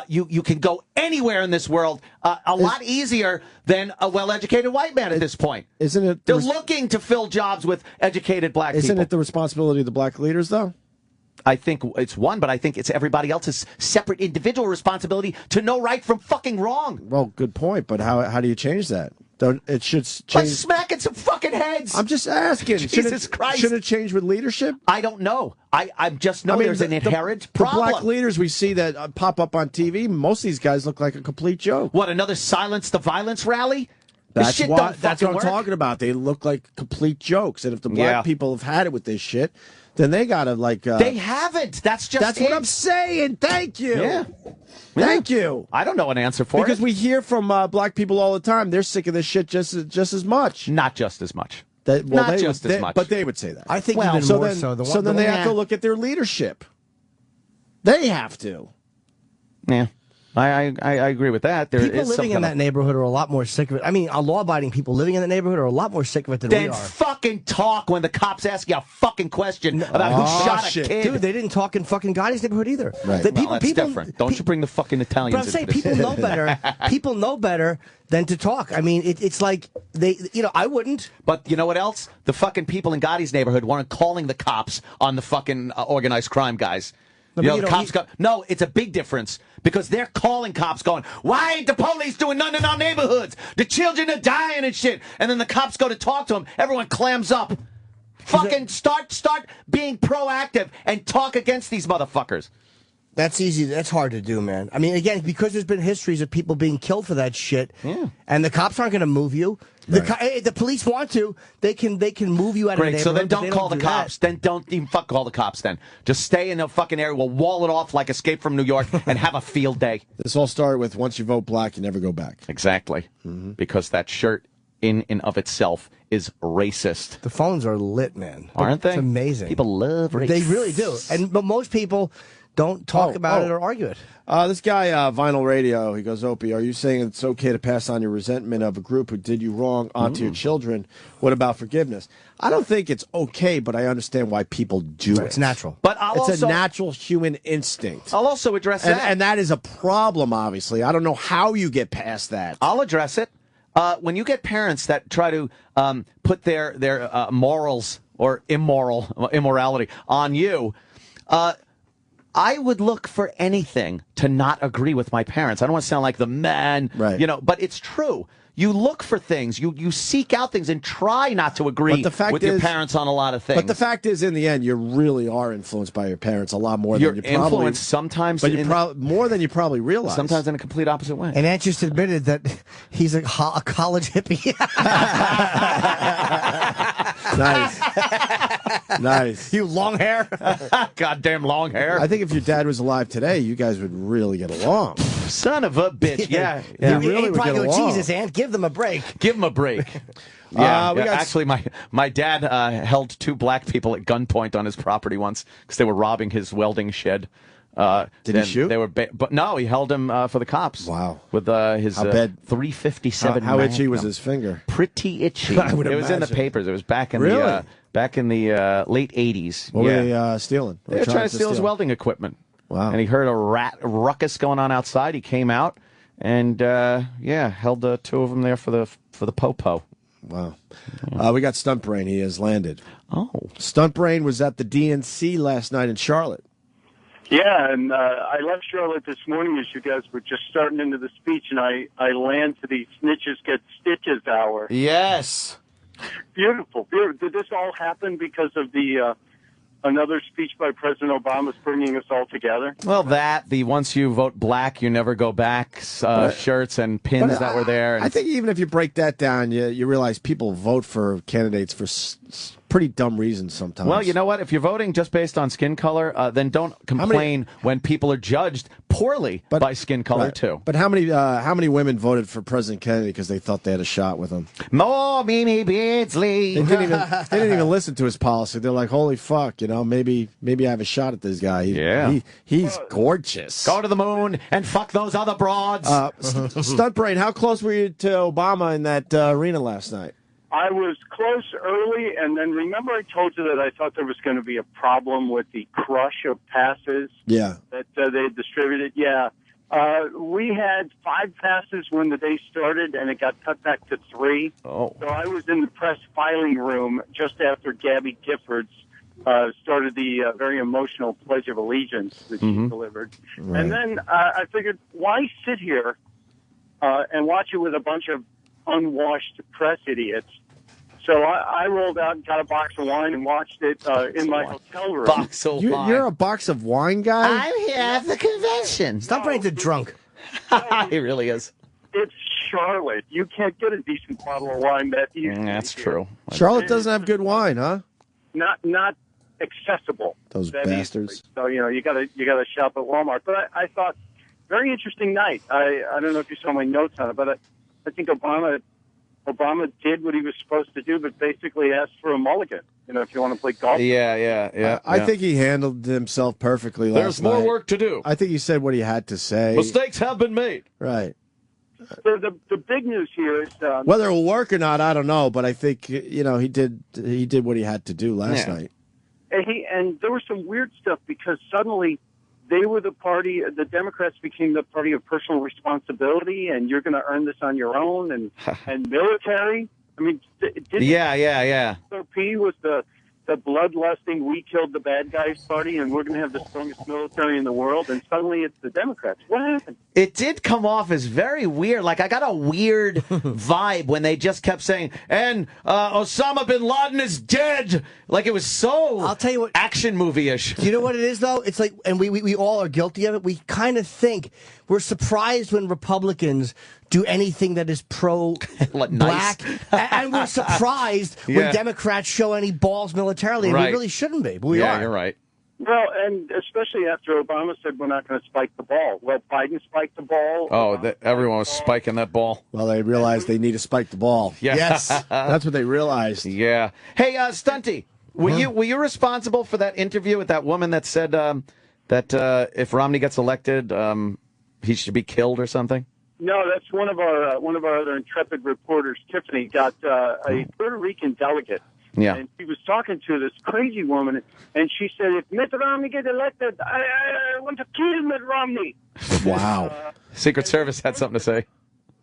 you can go anywhere in this world a lot easier than a well-educated white man at this point. Isn't it? They're looking to fill jobs with educated black people. Isn't it the responsibility of the black leaders, though? I think it's one, but I think it's everybody else's separate individual responsibility to know right from fucking wrong. Well, good point, but how do you change that? It should change. By smacking some fucking heads. I'm just asking. Jesus Christ. Should it change with leadership? I don't know. I just know there's an inherent problem. The black leaders we see that pop up on TV, most of these guys look like a complete joke. What, another silence the violence rally? That's what I'm work. talking about. They look like complete jokes. And if the black people have had it with this shit, then they gotta they haven't. That's what I'm saying. Thank you. Yeah. Thank you. I don't know an answer for because it. we hear from black people all the time. They're sick of this shit just as much. Not just as much. Not just as much. But they would say that. I think even more so. So then they have to look at their leadership. They have to. Yeah. I agree with that. There People is living in that neighborhood are a lot more sick of it. I mean, law-abiding people living in the neighborhood are a lot more sick of it than we Then are. fucking talk when the cops ask you a fucking question about who shot a kid. Dude, they didn't talk in fucking Gotti's neighborhood either. Right. That's different. Don't you bring the fucking Italians But I'm saying into this. people know better. People know better than to talk. I mean, it's like they, I wouldn't. But you know what else? The fucking people in Gotti's neighborhood weren't calling the cops on the fucking organized crime guys. No, The cops no, it's a big difference because they're calling cops going, why ain't the police doing nothing in our neighborhoods? The children are dying and shit. And then the cops go to talk to them. Everyone clams up. Fucking start being proactive and talk against these motherfuckers. That's easy. That's hard to do, man. I mean, again, because there's been histories of people being killed for that shit, and the cops aren't going to move you. The police want to. They can move you out of the Great, neighborhood. so then but don't they call the do cops. that. Then don't even call the cops then. Just stay in the fucking area. We'll wall it off like Escape from New York and have a field day. This all started with once you vote black, you never go back. Exactly. Because that shirt in and of itself is racist. The phones are lit, man. Aren't they? It's amazing. People love race. They really do. But most people don't talk about it or argue it. This guy, Vinyl Radio, he goes, Opie, are you saying it's okay to pass on your resentment of a group who did you wrong onto your children? What about forgiveness? I don't think it's okay, but I understand why people do it. It's natural. But it's a natural human instinct. I'll also address that. And that is a problem, obviously. I don't know how you get past that. I'll address it. When you get parents that try to put their morals or immorality on you, I would look for anything to not agree with my parents. I don't want to sound like the man, but it's true. You look for things, you seek out things, and try not to agree with your parents on a lot of things. But the fact is, in the end, you really are influenced by your parents a lot more You're than you probably... influenced sometimes, but more than you probably realize. Sometimes in a complete opposite way. And Aunt just admitted that he's a college hippie. Nice. Nice. You long hair? Goddamn long hair. I think if your dad was alive today, you guys would really get along. Son of a bitch. Yeah. You really would get along. Jesus, Aunt, give them a break. Give them a break. Actually, my dad held two black people at gunpoint on his property once because they were robbing his welding shed. Did he shoot? They were, but no, he held him for the cops. Wow, with his 357. How itchy was his finger? Pretty itchy. I would it was in the imagine. papers. It was back in Really? the late '80s. What were they stealing? They were trying to steal his welding equipment. Wow. And he heard a ruckus going on outside. He came out and held two of them there for the popo. Wow. We got Stunt Brain. He has landed. Oh. Stunt Brain was at the DNC last night in Charlotte. Yeah, and I left Charlotte this morning as you guys were just starting into the speech, and I land to the Snitches Get Stitches hour. Yes. Beautiful. Did this all happen because of the another speech by President Obama bringing us all together? Well, the once you vote black, you never go back shirts and pins that were there. And I think even if you break that down, you realize people vote for candidates for pretty dumb reasons sometimes. Well, you know what? If you're voting just based on skin color, then don't complain when people are judged poorly by skin color, too. But how many women voted for President Kennedy because they thought they had a shot with him? More Mimi Beardsley. They didn't even listen to his policy. They're like, holy fuck, maybe I have a shot at this guy. He's gorgeous. Go to the moon and fuck those other broads. Stunt Brain, how close were you to Obama in that arena last night? I was close early, and then remember I told you that I thought there was going to be a problem with the crush of passes that they distributed. Yeah. We had 5 passes when the day started, and it got cut back to 3. Oh. So I was in the press filing room just after Gabby Giffords started the very emotional Pledge of Allegiance that she delivered. Right. And then I figured, why sit here and watch it with a bunch of unwashed press idiots? So I rolled out and got a box of wine and watched it in my hotel room. Box of wine. You're a box of wine guy? I'm here at the convention. Stunt Brain's a drunk. He really is. It's Charlotte. You can't get a decent bottle of wine that easy. That's true. Charlotte doesn't have good wine, huh? Not accessible. Those that bastards. easily. So you gotta shop at Walmart. But I thought very interesting night. I don't know if you saw my notes on it, but I think Obama Obama did what he was supposed to do, but basically asked for a mulligan. If you want to play golf. Yeah. I think he handled himself perfectly last night. There's more work to do. I think he said what he had to say. Mistakes have been made. Right. The big news here is whether it will work or not, I don't know. But I think he did what he had to do last night. And there was some weird stuff because suddenly they were the party. The Democrats became the party of personal responsibility, and you're going to earn this on your own, and military. I mean, Opie was the bloodlusting, we killed the bad guys party, and we're going to have the strongest military in the world, and suddenly it's the Democrats. What happened? It did come off as very weird. Like, I got a weird vibe when they just kept saying, and Osama bin Laden is dead. Like, it was so I'll tell you what, action movie-ish. Do you know what it is, though? It's like, and we all are guilty of it. We kind of think, we're surprised when Republicans do anything that is pro-black, and we're surprised when Democrats show any balls militarily, and we really shouldn't be, but we are. Yeah, you're right. Well, and especially after Obama said we're not going to spike the ball. Well, Biden spiked the ball. Oh, everyone was spiking that ball. Well, they realized they need to spike the ball. Yeah. Yes, that's what they realized. Yeah. Hey, Stunty, were you responsible for that interview with that woman that said that if Romney gets elected, he should be killed or something? No, that's one of our other intrepid reporters. Tiffany got a Puerto Rican delegate. Yeah. And she was talking to this crazy woman, and she said, if Mitt Romney gets elected, I want to kill Mitt Romney. Wow. Secret Service had something to say.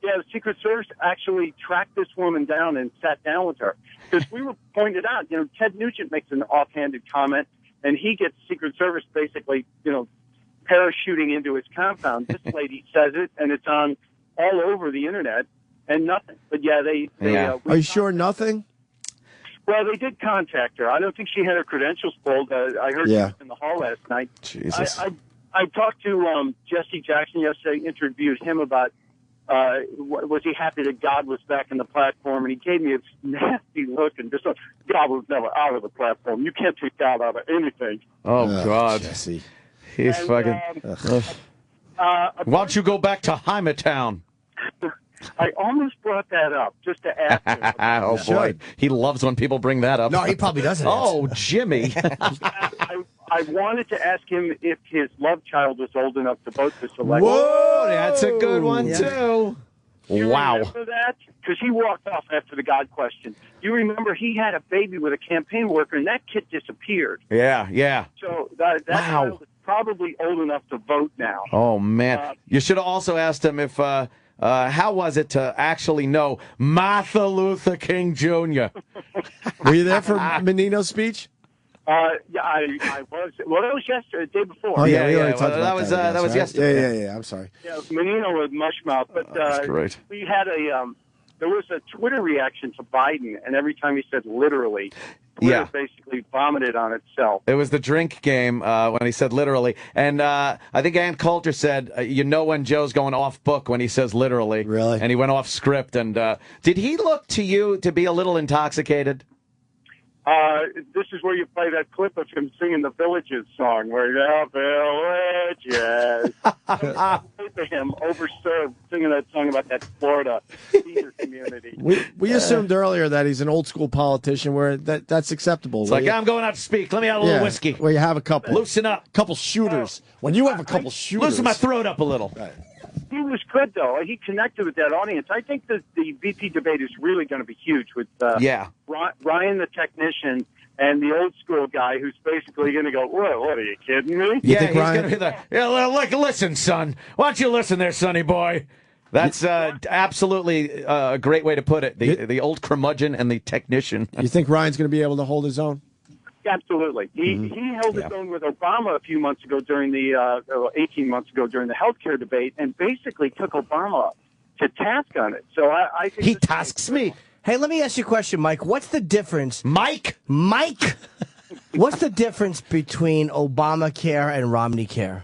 Yeah, the Secret Service actually tracked this woman down and sat down with her. Because we were pointed out, Ted Nugent makes an offhanded comment, and he gets Secret Service basically, parachuting into his compound. This lady says it, and it's on all over the internet, and nothing. But yeah, are you sure nothing? Well, they did contact her. I don't think she had her credentials pulled. I heard she was in the hall last night. Jesus. I talked to Jesse Jackson yesterday, interviewed him about was he happy that God was back in the platform, and he gave me a nasty look and just God was never out of the platform. You can't take God out of anything. Oh, God. Jesse. He's fucking... why don't you go back to Hymertown? I almost brought that up just to ask him. Oh, boy. He loves when people bring that up. No, he probably doesn't. Oh, Jimmy. I wanted to ask him if his love child was old enough to vote this election. Whoa, that's a good one, too. Wow. Remember that? Because he walked off after the God question. You remember he had a baby with a campaign worker, and that kid disappeared. Yeah. So that child is probably old enough to vote now. Oh, man. You should have also asked him if... how was it to actually know Martha Luther King Jr.? Were you there for Menino's speech? Yeah, I was. Well, that was yesterday, the day before. Oh, yeah, we already talked about that. That was yesterday. Yeah. I'm sorry. Yeah, Menino with Mushmouth. But that's great. We had there was a Twitter reaction to Biden, and every time he said literally, Twitter basically vomited on itself. It was the drink game when he said literally. And I think Ann Coulter said, when Joe's going off book when he says literally. Really? And he went off script. And did he look to you to be a little intoxicated? This is where you play that clip of him singing the Villages song, where the Villages. To him, overserved, singing that song about that Florida senior community. We assumed earlier that he's an old school politician, where that's acceptable. It's like, I'm going out to speak. Let me have a little whiskey. Where you have a couple. Loosen up. Couple shooters. When you have a couple shooters. Loosen my throat up a little. Right. He was good, though. He connected with that audience. I think that the VP debate is really going to be huge with Ryan, the technician, and the old school guy who's basically going to go, what are you kidding me? He's going to be listen, son. Why don't you listen there, sonny boy? That's absolutely a great way to put it. The old curmudgeon and the technician. You think Ryan's going to be able to hold his own? Absolutely. He held his own with Obama a few months ago during 18 months ago during the healthcare debate, and basically took Obama to task on it. So I think he tasks me. Hey, let me ask you a question, Mike. What's the difference? Mike? What's the difference between Obamacare and Romney Care?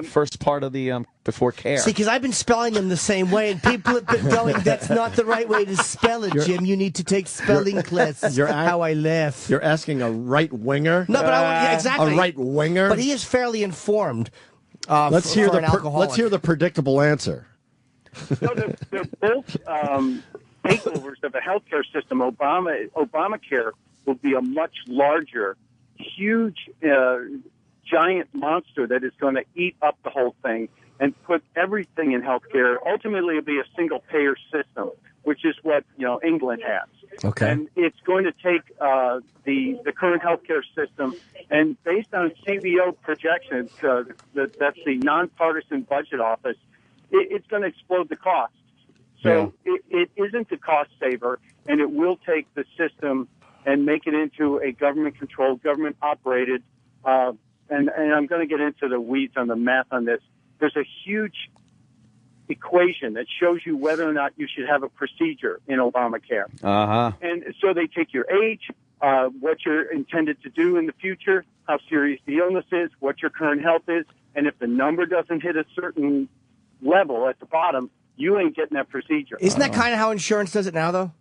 First part of the before care. See, because I've been spelling them the same way, and people have been going, that's not the right way to spell it, Jim. You need to take spelling classes. How I laugh. You're asking a right-winger? No, but exactly. A right-winger? But he is fairly informed let's hear an alcoholic. Let's hear the predictable answer. So they're both holdovers of a healthcare system, Obamacare will be a much larger, huge, giant monster that is going to eat up the whole thing and put everything in healthcare. Ultimately, it'll be a single-payer system, which is what England has. Okay. And it's going to take the current healthcare system, and based on CBO projections, that's the nonpartisan budget office, it's going to explode the cost. So it isn't a cost saver, and it will take the system and make it into a government-controlled, government-operated, and I'm going to get into the weeds on the math on this. There's a huge equation that shows you whether or not you should have a procedure in Obamacare. Uh-huh. And so they take your age, what you're intended to do in the future, how serious the illness is, what your current health is, and if the number doesn't hit a certain level at the bottom, you ain't getting that procedure. Isn't that kind of how insurance does it now, though?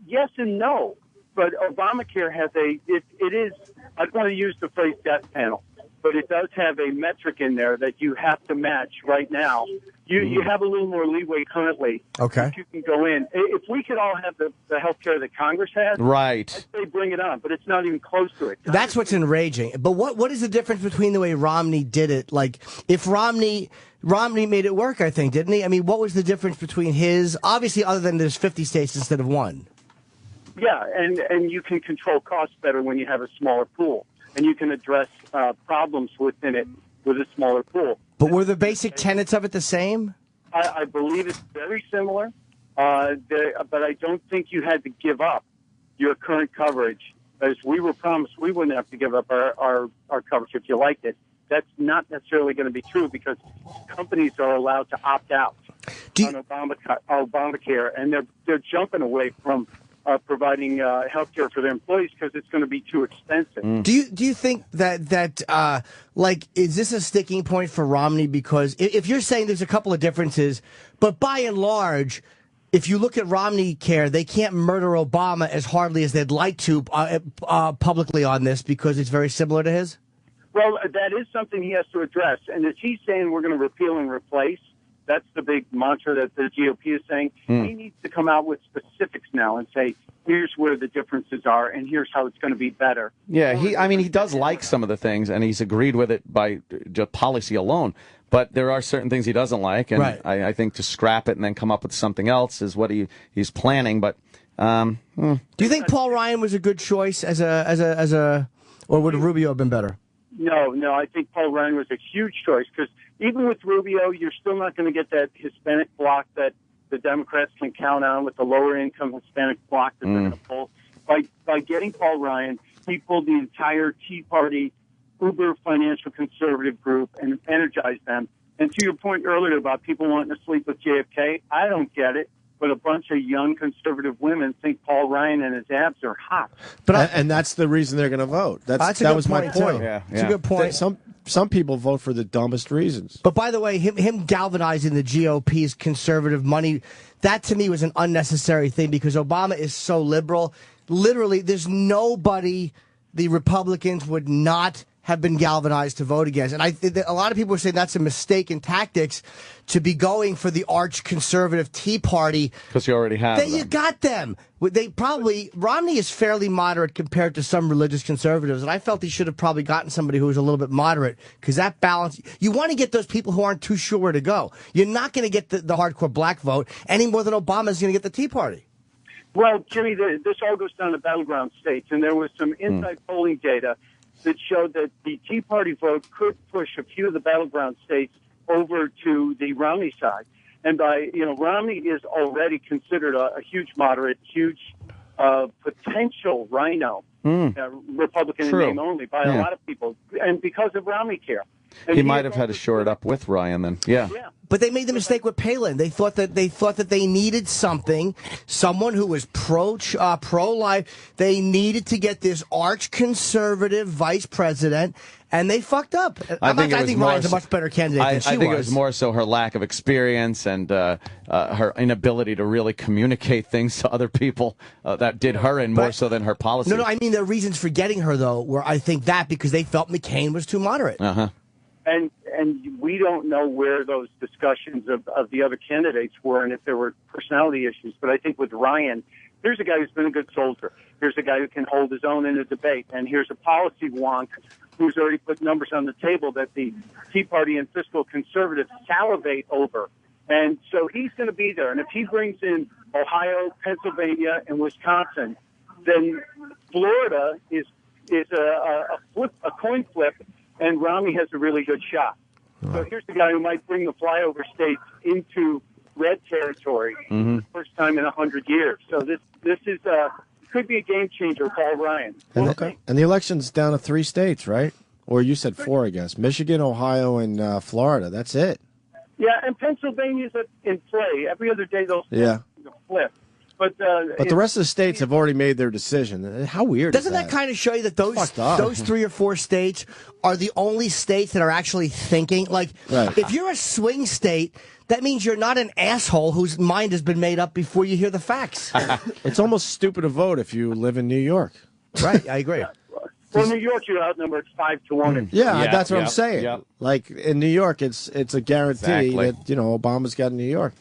Yes and no. But Obamacare has it is, I don't want to use the phrase death panel, but it does have a metric in there that you have to match right now. You have a little more leeway currently. Okay. You can go in. If we could all have the health care that Congress has, right, I'd say bring it on, but it's not even close to it. That's what's enraging. But what is the difference between the way Romney did it? Like, if Romney made it work, I think, didn't he? I mean, what was the difference between his, obviously, other than there's 50 states instead of one? Yeah, and you can control costs better when you have a smaller pool, and you can address problems within it with a smaller pool. But were the basic tenets of it the same? I believe it's very similar, but I don't think you had to give up your current coverage. As we were promised, we wouldn't have to give up our coverage if you liked it. That's not necessarily going to be true because companies are allowed to opt out on Obamacare, and they're jumping away from providing health care for their employees because it's going to be too expensive. Do you think that like, is this a sticking point for Romney? Because if you're saying there's a couple of differences, but by and large, if you look at Romney Care, they can't murder Obama as hardly as they'd like to publicly on this because it's very similar to his? Well, that is something he has to address. And if he's saying we're going to repeal and replace, that's the big mantra that the GOP is saying. He needs to come out with specifics now and say, here's where the differences are, and here's how it's going to be better. Yeah, he does like some of the things, and he's agreed with it by just policy alone. But there are certain things he doesn't like, and right. I think to scrap it and then come up with something else is what he's planning. But do you think Paul Ryan was a good choice as a, or would Rubio have been better? No, I think Paul Ryan was a huge choice because even with Rubio, you're still not going to get that Hispanic bloc that the Democrats can count on with the lower income Hispanic bloc that they're going to pull. By getting Paul Ryan, he pulled the entire Tea Party, uber financial conservative group and energized them. And to your point earlier about people wanting to sleep with JFK, I don't get it. But a bunch of young conservative women think Paul Ryan and his abs are hot. And that's the reason they're going to vote. That was my point. It's a good point. Some people vote for the dumbest reasons. But by the way, him galvanizing the GOP's conservative money, that to me was an unnecessary thing because Obama is so liberal. Literally, there's nobody the Republicans would not have been galvanized to vote against. And a lot of people are saying that's a mistake in tactics to be going for the arch conservative Tea Party. Because you already have them. You got them. Romney is fairly moderate compared to some religious conservatives, and I felt he should have probably gotten somebody who was a little bit moderate, because that balance, you want to get those people who aren't too sure where to go. You're not going to get the hardcore black vote any more than Obama's going to get the Tea Party. Well, Jimmy, this all goes down to battleground states, and there was some inside polling data that showed that the Tea Party vote could push a few of the battleground states over to the Romney side. And Romney is already considered a huge moderate, huge potential rhino, Republican in name only by a lot of people, and because of Romney Care. And he might have had to shore it up with Ryan then. Yeah. But they made the mistake with Palin. They thought that they needed someone who was pro-life. They needed to get this arch conservative vice president, and they fucked up. I think Ryan's a much better candidate than she was. I think it was more so her lack of experience and her inability to really communicate things to other people that did her in more so than her policy. No, I mean the reasons for getting her though were, I think, because they felt McCain was too moderate. Uh-huh. And we don't know where those discussions of the other candidates were and if there were personality issues. But I think with Ryan, here's a guy who's been a good soldier. Here's a guy who can hold his own in a debate. And here's a policy wonk who's already put numbers on the table that the Tea Party and fiscal conservatives salivate over. And so he's going to be there. And if he brings in Ohio, Pennsylvania, and Wisconsin, then Florida is a coin flip, and Romney has a really good shot. So here's the guy who might bring the flyover states into red territory for the first time in 100 years. So this is could be a game changer for Paul Ryan. And the election's down to 3 states, right? Or you said 4, I guess. Michigan, Ohio, and Florida. That's it. Yeah, and Pennsylvania's in play. Every other day they'll flip. But the rest of the states have already made their decision. How weird Doesn't is that kind of show you that those 3 or 4 states are the only states that are actually thinking? Like, if you're a swing state, that means you're not an asshole whose mind has been made up before you hear the facts. It's almost stupid to vote if you live in New York. Right, I agree. Well, New York, you're outnumbered 5-1. Yeah, that's what I'm saying. Like, in New York, it's a guarantee that, Obama's got in New York.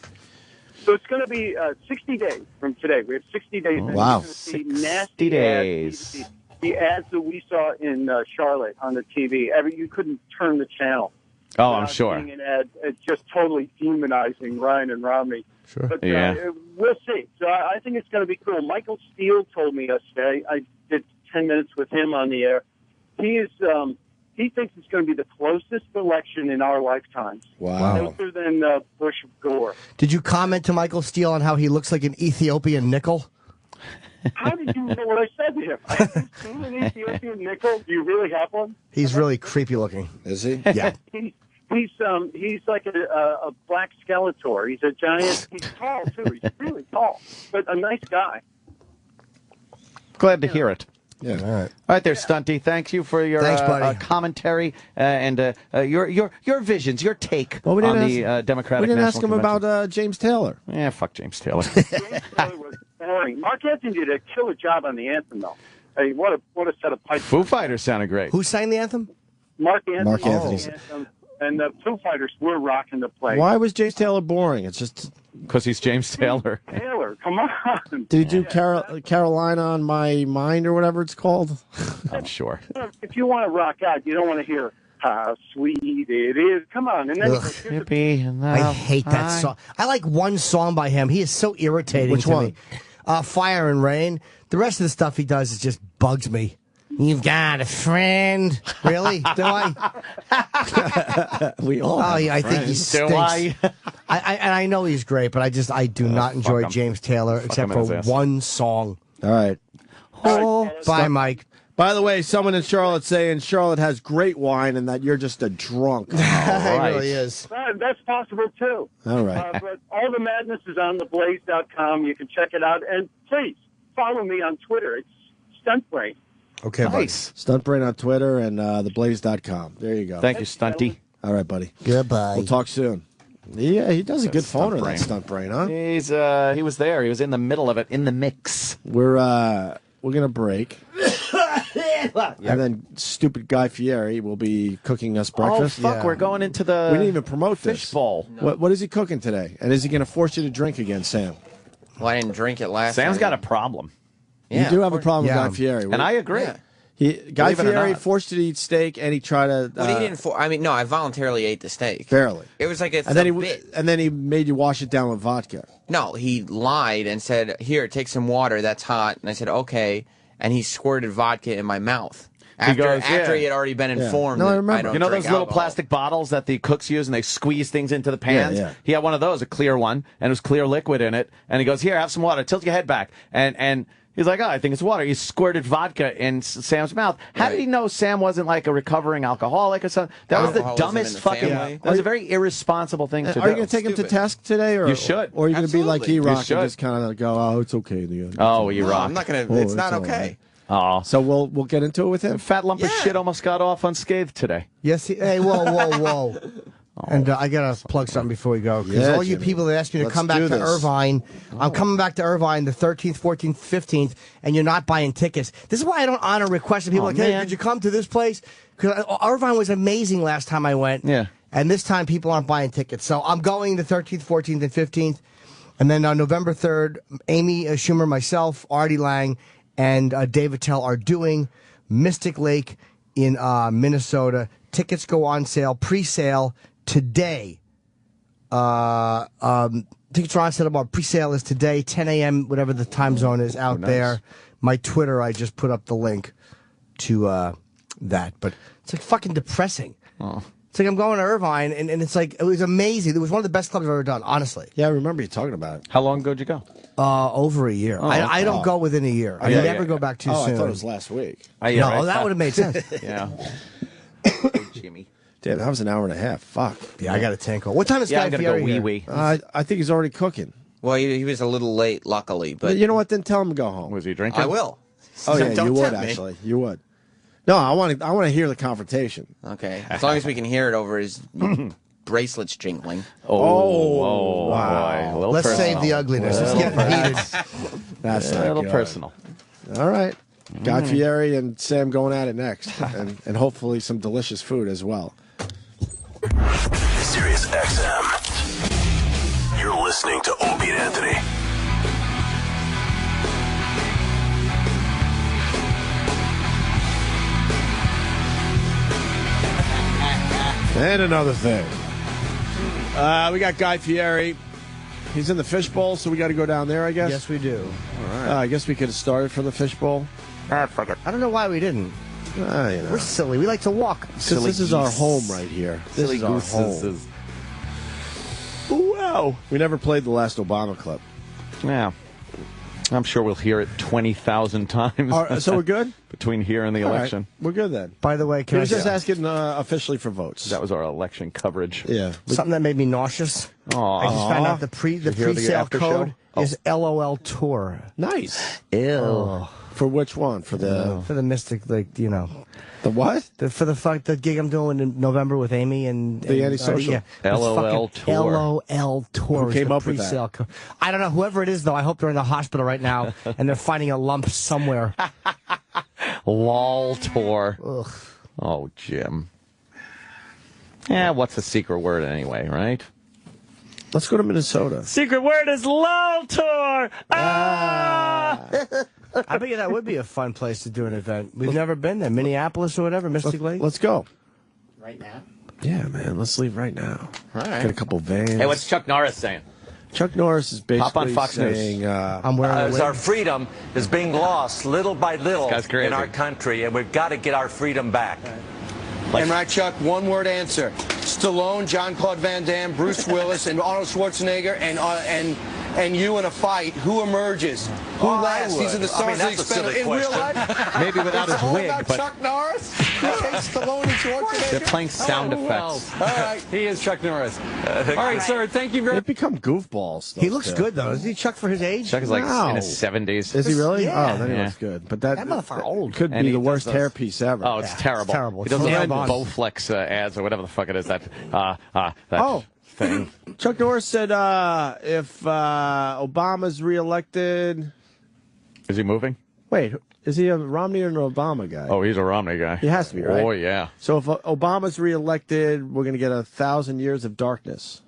So it's going to be 60 days from today. We have 60 days. Wow. 60 days. The ads that we saw in Charlotte on the TV, you couldn't turn the channel. Oh, I'm sure. An ad, it's just totally demonizing Ryan and Romney. Sure. But we'll see. So I think it's going to be cool. Michael Steele told me yesterday, I did 10 minutes with him on the air. He thinks it's going to be the closest election in our lifetimes. Wow. Closer than Bush Gore. Did you comment to Michael Steele on how he looks like an Ethiopian nickel? How did you know what I said to him? Have you seen an Ethiopian nickel? Do you really have one? He's really creepy looking. Is he? Yeah. He's like a black Skeletor. He's a giant. He's tall too. He's really tall, but a nice guy. Glad to hear it. Yeah. All right there, Stunty. Thank you for your commentary and your visions, your take on the Democratic We didn't National ask him Convention. about James Taylor. Yeah, fuck James Taylor. James Taylor was boring. Mark Anthony did a killer job on the anthem, though. Hey, what a set of pipes. Foo Fighters sounded great. Who sang the anthem? Mark Anthony. Mark Anthony. And the Foo Fighters were rocking the place. Why was James Taylor boring? It's just because he's James Taylor. Taylor, come on. Did he do Carolina on My Mind or whatever it's called? I'm sure. If you want to rock out, you don't want to hear how sweet it is. Come on. And then I hate that song. I like one song by him. He is so irritating Which to one? me. Fire and Rain. The rest of the stuff he does just bugs me. You've got a friend. Really? Do I? We all. I think he stinks. Do I? I know he's great, but I do not enjoy James Taylor except for one song. All right. Oh, bye, Mike. By the way, someone in Charlotte saying Charlotte has great wine and that you're just a drunk. It really is. That's possible, too. All right. But all the madness is on theblaze.com. You can check it out. And please, follow me on Twitter. It's StuntBrain. Okay, nice. Stuntbrain on Twitter and theblaze.com. There you go. Thank you, Stunty. All right, buddy. Goodbye. We'll talk soon. Yeah, he does a good phoner, that Stuntbrain, huh? He was there. He was in the middle of it, in the mix. We're gonna break. And then stupid Guy Fieri will be cooking us breakfast. Oh, fuck, we're going into the We didn't even promote this. fishbowl. No. What is he cooking today? And is he going to force you to drink again, Sam? Well, I didn't drink it last Sam's time. got a problem. You do have a problem with Guy Fieri. And I agree. Yeah. Guy Fieri forced you to eat steak, and he tried to... Well, he didn't no, I voluntarily ate the steak. Barely. It was like a bit. And then he made you wash it down with vodka. No, he lied and said, here, take some water, that's hot. And I said, okay. And he squirted vodka in my mouth. After he had already been informed. No, I that remember. don't You know drink those little alcohol. plastic bottles that the cooks use and they squeeze things into the pans? Yeah. He had one of those, a clear one, and it was clear liquid in it. And he goes, here, have some water. Tilt your head back. And he's like, oh, I think it's water. He squirted vodka in Sam's mouth. How did he know Sam wasn't like a recovering alcoholic or something? That was the dumbest fucking... That was a very irresponsible thing to do. Are you going to take him to task today? Or You should. Or are you going to be like E-Rock and should. just kind of go, oh, it's okay in the end. Oh, E-Rock. I'm not going to... It's not okay. Oh. So we'll get into it with him? Fat lump of shit almost got off unscathed today. Yes, hey, whoa. And I got to plug something before we go. Because all you people that asked me to come back to Irvine, I'm coming back to Irvine the 13th, 14th, 15th, and you're not buying tickets. This is why I don't honor requests of people like, hey, did you come to this place? Because Irvine was amazing last time I went. Yeah. And this time people aren't buying tickets. So I'm going the 13th, 14th, and 15th. And then on November 3rd, Amy Schumer, myself, Artie Lang, and Dave Attell are doing Mystic Lake in Minnesota. Tickets go on sale, pre-sale today. Tickets are on sale tomorrow. Pre-sale is today, 10 a.m., whatever the time zone is out there. My Twitter, I just put up the link to that. But it's like fucking depressing. Oh. It's like I'm going to Irvine, and it's like, it was amazing. It was one of the best clubs I've ever done, honestly. Yeah, I remember you talking about it. How long ago did you go? Over a year. I don't go within a year. I never go back too soon. I thought it was last week. No, that would have made sense. Yeah. Jimmy. Damn, that was an hour and a half. Fuck. Yeah, I got a tanko. What time is Guy Fieri here? Wee. I think he's already cooking. Well, he was a little late, luckily. But you know what? Then tell him to go home. Was he drinking? I will. Oh, yeah, Don't you would, tempt me. actually. You would. No, I want to hear the confrontation. Okay, as long as we can hear it over his bracelets jingling. Oh, wow. boy. Let's save the ugliness. It's getting heated. That's a little personal. All right. Guy Fieri and Sam going at it next. and hopefully some delicious food as well. Sirius XM. You're listening to Opie and Anthony. And another thing. We got Guy Fieri. He's in the fishbowl, so we got to go down there, I guess? Yes, we do. All right. I guess we could have started from the fishbowl. Fuck it. I don't know why we didn't. We're silly. We like to walk. Because this is our home right here. This is our home. Wow. We never played the last Obama clip. Yeah. I'm sure we'll hear it 20,000 times. So we're good? Between here and the election. Right. We're good then. By the way, he was just asking officially for votes. That was our election coverage. Yeah. Something that made me nauseous. I just found out the pre-sale code is LOL Tour. Nice. Ew. For which one? For the Mystic, like, you know. The what? For the gig I'm doing in November with Amy and the antisocial. LOL Tour. LOL Tour. Who came up with that? I don't know. Whoever it is, though, I hope they're in the hospital right now and they're finding a lump somewhere. LOL Tour. Ugh. Oh, Jim. Yeah, what's the secret word anyway, right? Let's go to Minnesota. Secret word is LOL Tour. I bet you that would be a fun place to do an event. We've never been there. Minneapolis or whatever, Mystic Lake. Let's go. Right now? Yeah, man. Let's leave right now. All right. Get a couple vans. Hey, what's Chuck Norris saying? Chuck Norris is basically Pop on Fox saying, News. I'm wearing as our freedom is being lost little by little in our country, and we've got to get our freedom back. And right, Chuck, one-word answer. Stallone, Jean-Claude Van Damme, Bruce Willis, and Arnold Schwarzenegger, and you in a fight. Who emerges? Who lasts? These are the stars of the experiment. In real life? Maybe without his wig, but Chuck Norris? Stallone and Schwarzenegger? they're playing sound effects. All right. He is Chuck Norris. All right, sir, thank you very They've become goofballs. He looks good, though. Isn't he Chuck for his age? Chuck is like in his 70s. Is he really? Yeah. Oh, then he looks good. But that motherfucker old. could And be he the worst does those- hairpiece ever. Oh, it's terrible. It's terrible. He does It's those horrendous. Bowflex ads or whatever the fuck it is. That thing. Chuck Norris said if Obama's reelected... Is he moving? Wait, is he a Romney or an Obama guy? Oh, he's a Romney guy. He has to be, right? Oh, yeah. So if Obama's reelected, we're going to get 1,000 years of darkness.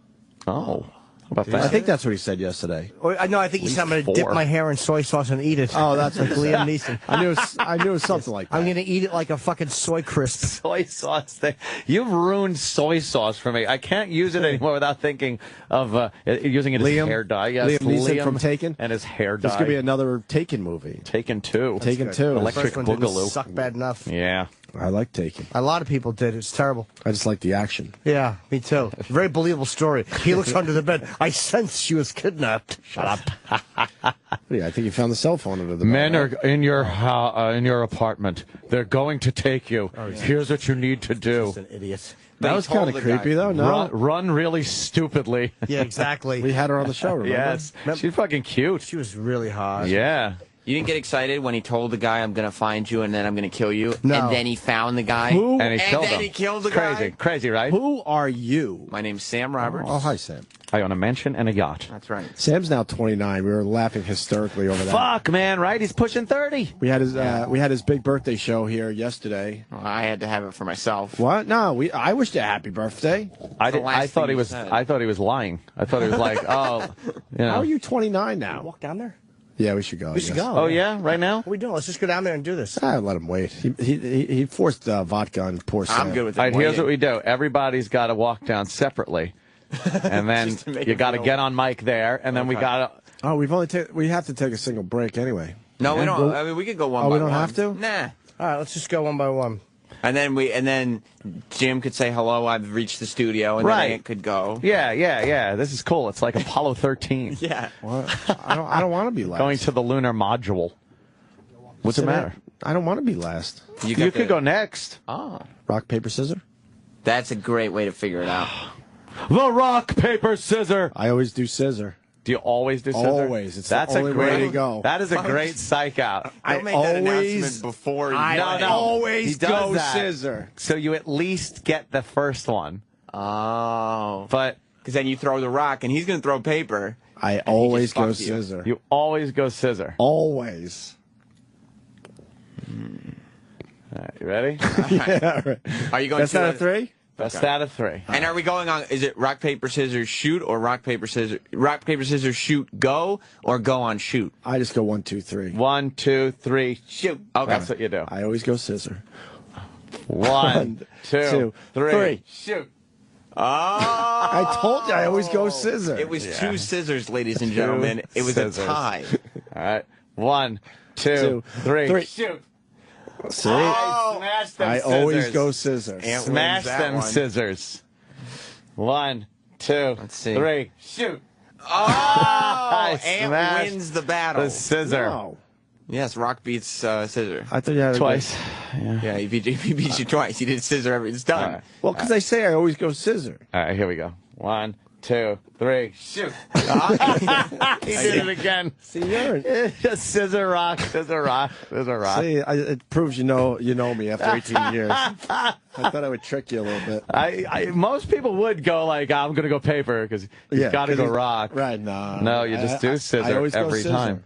Oh. How about that? I think that's what he said yesterday. No, I think he said I'm going to dip my hair in soy sauce and eat it. Oh, that's like what Liam Neeson. I knew it was something like that. I'm going to eat it like a fucking soy crisp. Soy sauce thing. You've ruined soy sauce for me. I can't use it anymore without thinking of using it as hair dye. Yes, Liam Neeson from Taken. And his hair dye. This could be another Taken movie. Taken 2. Taken 2. Electric First one didn't Boogaloo. suck bad enough. Yeah. I like Taken. A lot of people did. It's terrible. I just like the action. Yeah, me too. Very believable story. He looks under the bed. I sense she was kidnapped. Shut up. Yeah, I think you found the cell phone under the Men bed. are in your apartment. They're going to take you. Here's what you need to do. Just an idiot. That was kind of creepy, though. No, Run really stupidly. Yeah, exactly. we had her on the show. Remember? Yes, she's fucking cute. She was really hot. Yeah. You didn't get excited when he told the guy, I'm going to find you and then I'm going to kill you? No. And then he found the guy? Who? And he killed him. He killed the guy? Crazy. Crazy, right? Who are you? My name's Sam Roberts. Oh, hi, Sam. I own a mansion and a yacht. That's right. Sam's now 29. We were laughing hysterically over that. Fuck, man, right? He's pushing 30. We had his big birthday show here yesterday. Well, I had to have it for myself. What? No, I wished you a happy birthday. I thought he was lying. I thought he was like, oh, you know. How are you 29 now? Walk down there. Yeah, we should go. We should go. Oh yeah, right now. What are we doing? Let's just go down there and do this. Let him wait. He forced vodka on poor Sam. I'm good with it. All right, here's what we do. Everybody's got to walk down separately, and then you got to get on mic there, and then we got to. Oh, we have to take a single break anyway. No, we don't. I mean, we could go one by one. Oh, we don't have to? Nah. All right, let's just go one by one. And then Jim could say hello. I've reached the studio, and then Ant could go. Yeah. This is cool. It's like Apollo 13. Yeah. What? I don't want to be last. Going to the lunar module. What's the matter? I don't want to be last. You could go next. Oh. Rock, paper, scissors? That's a great way to figure it out. The rock, paper, scissor. I always do scissor. Do you always do scissor? Always. It's the only way to go. That is a great psych out. I make that announcement before you always go scissor. So you at least get the first one. Oh. But because then you throw the rock, and he's going to throw paper. I always go scissor. You always go scissor. Always. All right, you ready? Yeah, right. Are you going Best out of 3? Best out of 3. And are we going on? Is it rock paper scissors shoot or rock paper scissors shoot go or go on shoot? I just go 1, 2, 3. 1, 2 3 shoot. Okay, that's what you do. I always go scissor. 1, 2 3 shoot. Oh! I told you I always go scissor. It was 2 scissors, ladies and gentlemen. It was a tie. All right. 1, 2 3 shoot. See? Oh, smash them I scissors. always go scissors. Smash them scissors. 1, 2 3 shoot. Oh! Ant wins the battle. The scissor. No. Yes, rock beats scissor. I thought you had Twice. Yeah, he beat you twice. He did scissor. It's done. Right. Well, because I say I always go scissor. All right, here we go. 1, 2 3 shoot. He did it again. See, you're Just scissor rock, scissor rock, scissor rock. See, it proves you know me after 18 years. I thought I would trick you a little bit. Most people would go like, I'm going to go paper because you've got to go rock. Right, no. No, you just do scissor every time.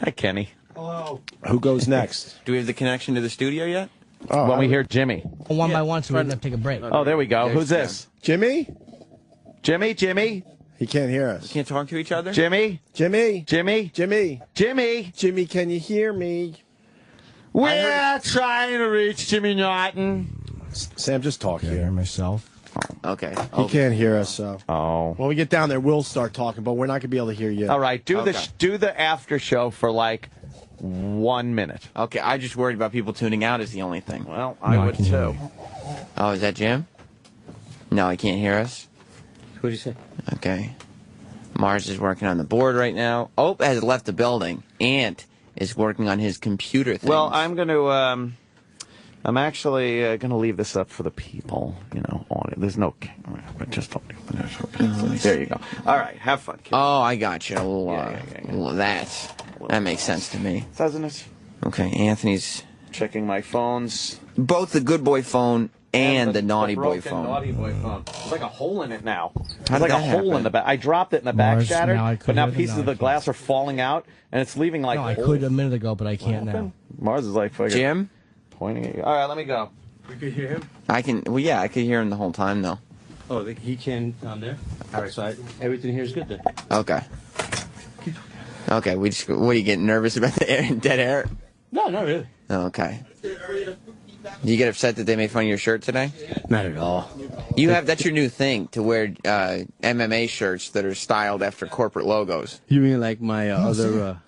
Hi, Kenny. Hello. Who goes next? Do we have the connection to the studio yet? Oh, when we hear Jimmy. One by one, so we don't have to take a break. Oh, there we go. Who's this? Jimmy? Jimmy? He can't hear us. We can't talk to each other? Jimmy? Jimmy? Jimmy? Jimmy? Jimmy? Jimmy, can you hear me? We're trying to reach Jimmy Norton. Sam, just talk I here. hear myself. Okay. He can't hear us, so. Oh. When we get down there, we'll start talking, but we're not going to be able to hear you. All right, do the after show for like 1 minute. Okay, I just worried about people tuning out is the only thing. Well, I would too. Oh, is that Jim? No, he can't hear us. What did you say? Okay. Mars is working on the board right now. Ope has left the building. Ant is working on his computer thing. Well, I'm going to, I'm actually going to leave this up for the people, you know, on it. There's no camera, but just audio. There you go. All right, have fun, kid. Oh, I got you. That makes sense to me. Doesn't it? Okay, Anthony's checking my phones. Both the good boy phone and the naughty boy phone. Naughty boy phone. There's like a hole in it now. How There's like did a that hole happen? in the back. I dropped it and the back Mars, shattered, now I could but now hear them, pieces now of I the can't. glass are falling out, and it's leaving like No, I holes. could a minute ago, but I can't now. Mars is like fucking Jim? pointing at you. All right, let me go. We could hear him. I can. Well, yeah, I could hear him the whole time though. Oh, he can down there. All right, so everything here is good then. Okay. Okay. We just. What are you getting nervous about the air, dead air? No, not really. Okay. Do you get upset that they made fun of your shirt today? Not at all. You have that's your new thing to wear MMA shirts that are styled after corporate logos. You mean like my other,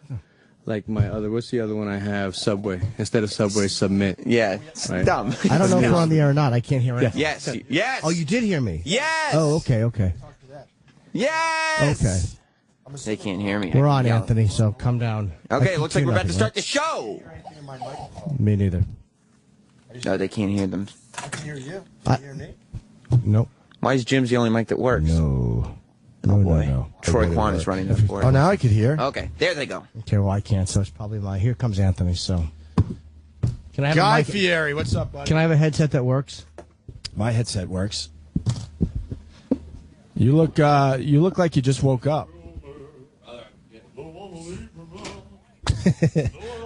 what's the other one I have? Subway. Instead of Subway, Submit. Yeah, it's Right. dumb. I don't know if we're on the air or not. I can't hear anything. Yes. Yes. Oh, you did hear me? Yes. Oh, okay. Yes. Okay. They can't hear me. We're I on, can yell. Anthony, so come down. Okay, I it looks can like we're hear about to nothing, start the show. right? Me neither. No, they can't hear them. I can hear you. I- Can you hear me? Nope. Why is Jim's the only mic that works? No. No. Troy Kwan is running this for it. Oh, now I could hear. Okay, there they go. Okay, well, I can't, so it's probably my... Here comes Anthony, so... Can I have Guy a mic? Fieri, what's up, buddy? Can I have a headset that works? My headset works. You look like you just woke up.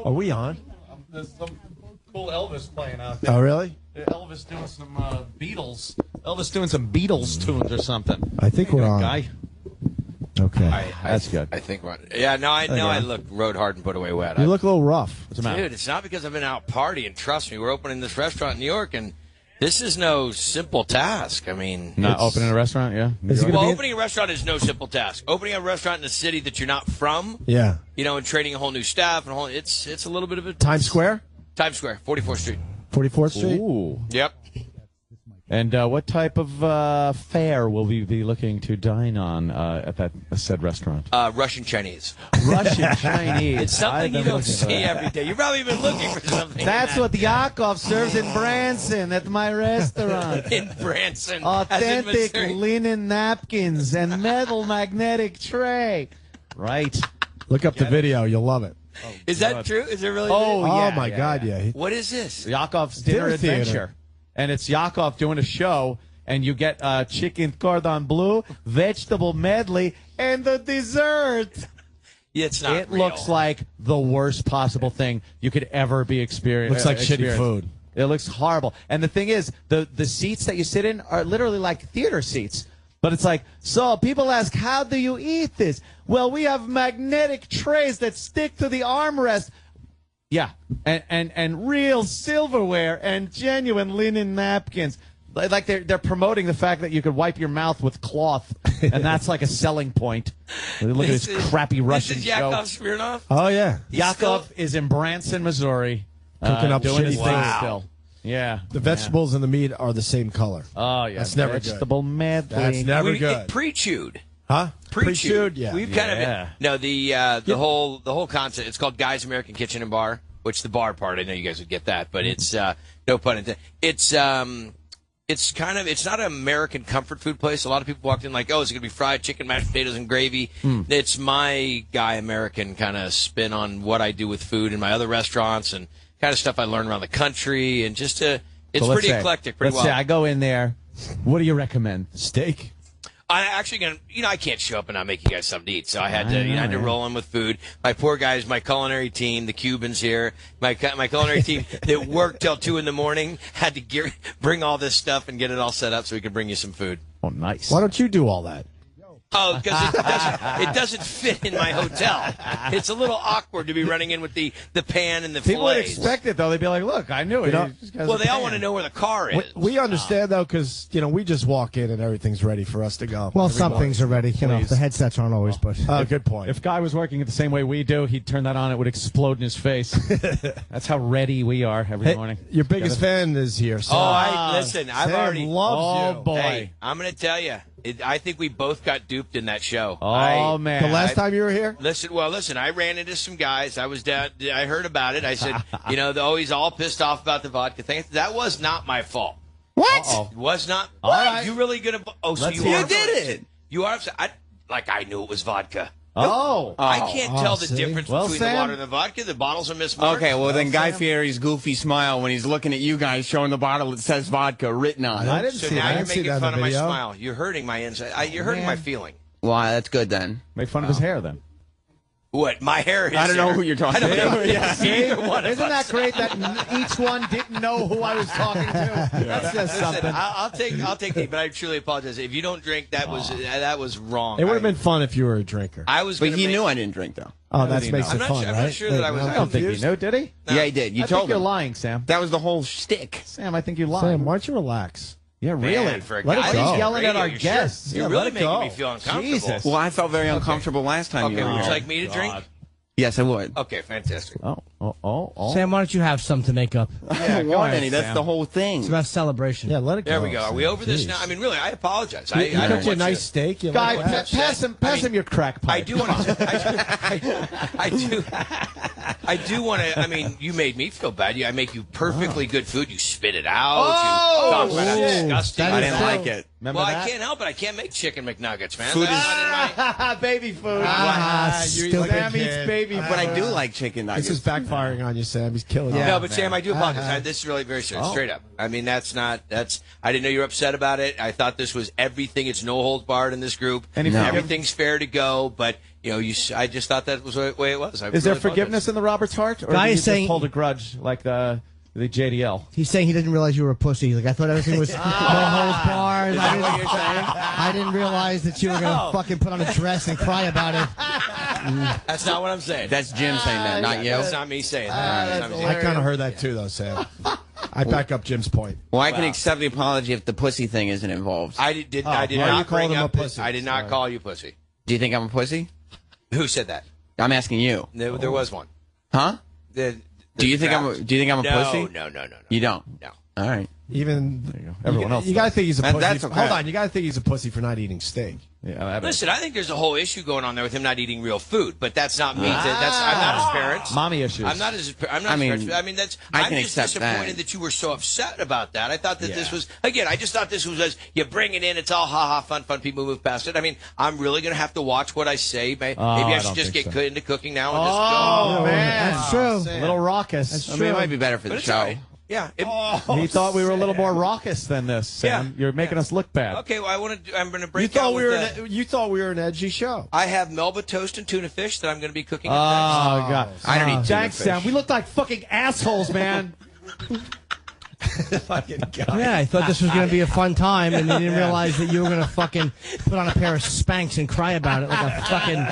Are we on? There's some cool Elvis playing out there. Oh, really? Elvis doing some Beatles. Elvis doing some Beatles tunes or something. I think we're on. Guy. Okay, that's good. I think we're on. Yeah, no, I know I look rode hard and put away wet. You look a little rough. What's the matter? Dude, it's not because I've been out partying. Trust me, we're opening this restaurant in New York, and this is no simple task. I mean, Not opening a restaurant, yeah? well, opening a restaurant is no simple task. Opening a restaurant in a city that you're not from, Yeah. and training a whole new staff and it's a little bit of a Times Square? Times Square, 44th Street. 44th Street? Ooh. Yep. And what type of fare will we be looking to dine on at that said restaurant? Russian Chinese. Russian Chinese. It's something you don't see every day. You've probably been looking for something. That's what Yakov serves in Branson at my restaurant. In Branson. Authentic linen napkins and metal magnetic tray. Right. Look up the video. You'll love it. Is that true? Is it really? Oh, yeah. Oh, my God, yeah. What is this? Yakov's Dinner Theater. Adventure. And it's Yakov doing a show, and you get chicken cordon bleu, vegetable medley, and the dessert. Yeah, it's not It real. looks like the worst possible thing you could ever be experiencing. Looks like shitty food. It looks horrible. And the thing is, the seats that you sit in are literally like theater seats. But it's like, so people ask, how do you eat this? Well, we have magnetic trays that stick to the armrest. Yeah, and real silverware and genuine linen napkins. Like they're promoting the fact that you could wipe your mouth with cloth, and that's like a selling point. Look at this crappy Russian This is show. Yakov Smirnoff? Oh, yeah. Yakov is in Branson, Missouri, Cooking up doing his shitty thing things. still. Yeah. The vegetables and the meat are the same color. Oh, yeah. That's never good. Vegetable medley. That's never good. Pre-chewed. Huh? Pre-chewed, yeah. We've kind of no the whole concept. It's called Guy's American Kitchen and Bar, which the bar part. I know you guys would get that, but it's no pun intended. It's kind of it's not an American comfort food place. A lot of people walked in like, oh, is it gonna be fried chicken, mashed potatoes, and gravy? It's my Guy American kind of spin on what I do with food in my other restaurants and kind of stuff I learned around the country and just it's pretty eclectic, pretty let's well. say I go in there. What do you recommend? Steak. I actually gonna, I can't show up and not make you guys something to eat, so I had to, I had to roll in with food. My poor guys, my culinary team, the Cubans here, my culinary team that worked till 2 a.m. had to bring all this stuff and get it all set up so we could bring you some food. Oh, nice. Why don't you do all that? Oh, because it doesn't fit in my hotel. It's a little awkward to be running in with the pan and the People would fillets. expect it, though. They'd be like, look, I knew it. Well, they all want to know where the car is. We understand, though, because, we just walk in and everything's ready for us to go. Well, some things are ready. The headsets aren't always, but... good point. If Guy was working it the same way we do, he'd turn that on, it would explode in his face. That's how ready we are every morning. Your biggest fan is here. So. Listen, I've Sam already... loves you. Oh, boy. Hey, I'm going to tell you. I think we both got duped in that show. Oh, man. The last time you were here? Listen, I ran into some guys. I was down. I heard about it. I said, he's all pissed off about the vodka thing. That was not my fault. What? Uh-oh. It was not. All right. You really gonna? Oh, so you did it. You are. I knew it was vodka. Oh. I can't tell the see? difference Well, between Sam- the water and the vodka. The bottles are mismarked. Okay, well then Guy Fieri's goofy smile when he's looking at you guys showing the bottle that says vodka written on it. I didn't So see now that. I you're didn't see making that in fun the of my video. smile. You're hurting my inside. You're hurting my feeling. Well, that's good then. Make fun of his hair, then. What? My hair is I don't know hair. who you're talking I don't know. about. Yeah. Either one of Isn't us. that great that each one didn't know who I was talking to? That says Listen, something. I'll take it, but I truly apologize. If you don't drink, that was wrong. It would have been fun if you were a drinker. I was. But gonna he make- knew I didn't drink, though. Oh, that he makes know? it fun, I'm right? not sure that I was. I don't think he knew, did he? Yeah, he did. You I told think you're him. lying, Sam. That was the whole shtick. Sam, I think you lied. Sam, why don't you relax? Yeah, Man, really. for a Let guy it go. who's Yelling at radio, our you're guests. Sure, you're Yeah, really let it making go. me feel uncomfortable. Jesus. Well, I felt very uncomfortable last time Okay, you were would here. you like me to drink? Yes, I would. Okay, fantastic. Oh. Sam, why don't you have some to make up? I don't go want ahead, any. That's Sam. the whole thing. It's about celebration. Yeah, let it go. There we go. Are we over this Jeez. now? I mean, really, I apologize. You I don't cooked you a want nice steak. You Guy, like that? pass him your crack pipe. I do want to. I do want to. I mean, you made me feel bad. I make you perfectly good food. You spit it out. You talk about how disgusting. That I is didn't so- like it. Well, I can't help it. I can't make chicken McNuggets, man. Food That's not in my... baby food. Stupid eats baby food. But I do like chicken nuggets. This is backfiring on you, Sam. He's killing you. No, but Sam, I do apologize. This is really very serious. Straight up. I mean, I didn't know you were upset about it. I thought this was everything. It's no holds barred in this group. Everything's fair to go, but I just thought that was the way it was. Is there forgiveness in the Robert's heart, or Guy do you is saying just hold a grudge like the JDL? He's saying he didn't realize you were a pussy. Like, I thought everything was no holds barred. I didn't realize that you were going to fucking put on a dress and cry about it. That's not what I'm saying. That's Jim saying that, not you. That's not me saying that. I kind of heard that too, though, Sam. I back up Jim's point. Well, I can accept the apology if the pussy thing isn't involved. I did not bring up pussy. I did not call you pussy. Do you think I'm a pussy? Who said that? I'm asking you. There was one. Huh? Do you think I'm a pussy? No. You don't? No. All right. Even everyone else. You got to think he's a pussy. That's okay. Hold on, you got to think he's a pussy for not eating steak. Yeah. Listen, I think there's a whole issue going on there with him not eating real food, but that's not me. I'm not his parents. Mommy issues. I'm not his parents. I'm just disappointed that you were so upset about that. I thought that this was, again, I just thought this was, you bring it in, it's all ha-ha, fun, people move past it. I mean, I'm really going to have to watch what I say. Maybe I should just get into cooking now and just go. Man. That's true. A little raucous. That's I mean, it might be better for the show. Right. Yeah. He thought we were a little more raucous than this, Sam. Yeah. You're making us look bad. Okay, well, I'm going to break You out with you thought we were an edgy show. I have Melba toast and tuna fish that I'm going to be cooking. Oh, God. I don't eat tuna Thanks, fish. Sam. We look like fucking assholes, man. Fucking guy. Yeah, I thought this was going to be a fun time, and I didn't realize that you were going to fucking put on a pair of Spanx and cry about it like a fucking...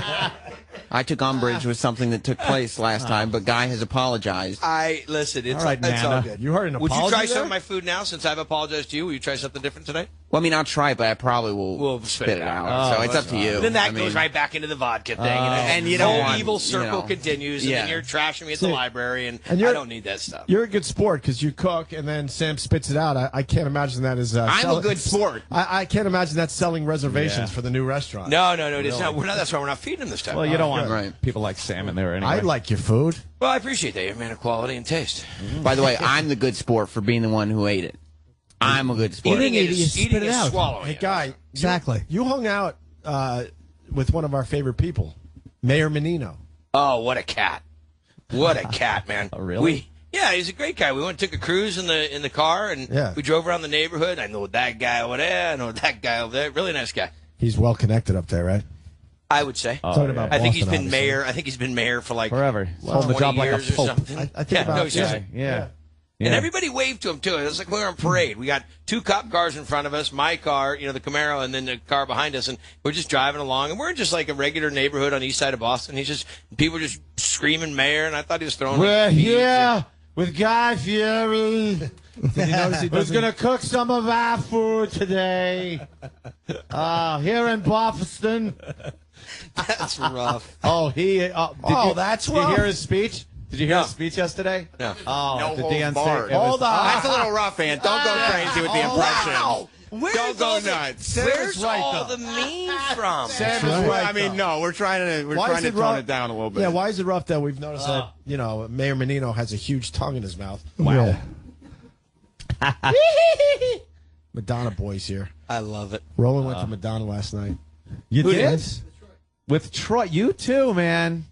I took umbrage with something that took place last time, but Guy has apologized. Listen, it's All right, it's all Nana. good. You heard an Would apology you try there? some of my food now since I've apologized to you? Will you try something different today? Well, I mean, I'll try it, but I probably will spit it out. So it's up to you. Then that goes right back into the vodka thing. And you the don't whole want, evil circle continues, and then you're trashing me at the library, and I don't need that stuff. You're a good sport because you cook, and then Sam spits it out. I can't imagine that as... I'm a good sport. I can't imagine that selling reservations for the new restaurant. No, it's not. That's why we're not feeding him this time. Well, you don't want people like Sam in there anyway. I like your food. Well, I appreciate that. You're a man of quality and taste. By the way, I'm the good sport for being the one who ate it. I'm a good sport. Eating it you is spit eating it is out. swallowing. Hey, it. Guy. Exactly. You hung out with one of our favorite people, Mayor Menino. Oh, what a cat! What a cat, man! Oh, really? Yeah, he's a great guy. We went and took a cruise in the car, and we drove around the neighborhood. I know that guy over there. I know that guy over there. Really nice guy. He's well connected up there, right? I would say. Talking about I think Boston, he's been obviously. mayor. I think he's been mayor for like forever. Well, Holding the job like a years or pope. something. I think about no, seriously. Yeah. And everybody waved to him too. It was like we were on parade. We got two cop cars in front of us, my car, the Camaro, and then the car behind us, and we're just driving along, and we're just like a regular neighborhood on the east side of Boston. People were just screaming mayor, and I thought he was throwing. We're here with Guy Fieri. Did you notice who's going to cook some of our food today? Here in Boston. That's rough. Oh, that's rough. Did you hear his speech? Did you hear his speech yesterday? No. Oh, No the holds DNC. barred. Hold on. That's a little rough, man. Don't go crazy with the impression. Wow. Don't go nuts. Where's right, all though. the memes from? Sam is right, I mean, no, we're trying to tone rough? it down a little bit. Yeah, why is it rough that we've noticed that, Mayor Menino has a huge tongue in his mouth? Wow. Madonna boys here. I love it. Roland went to Madonna last night. You Who did? did? With Troy. You too, man.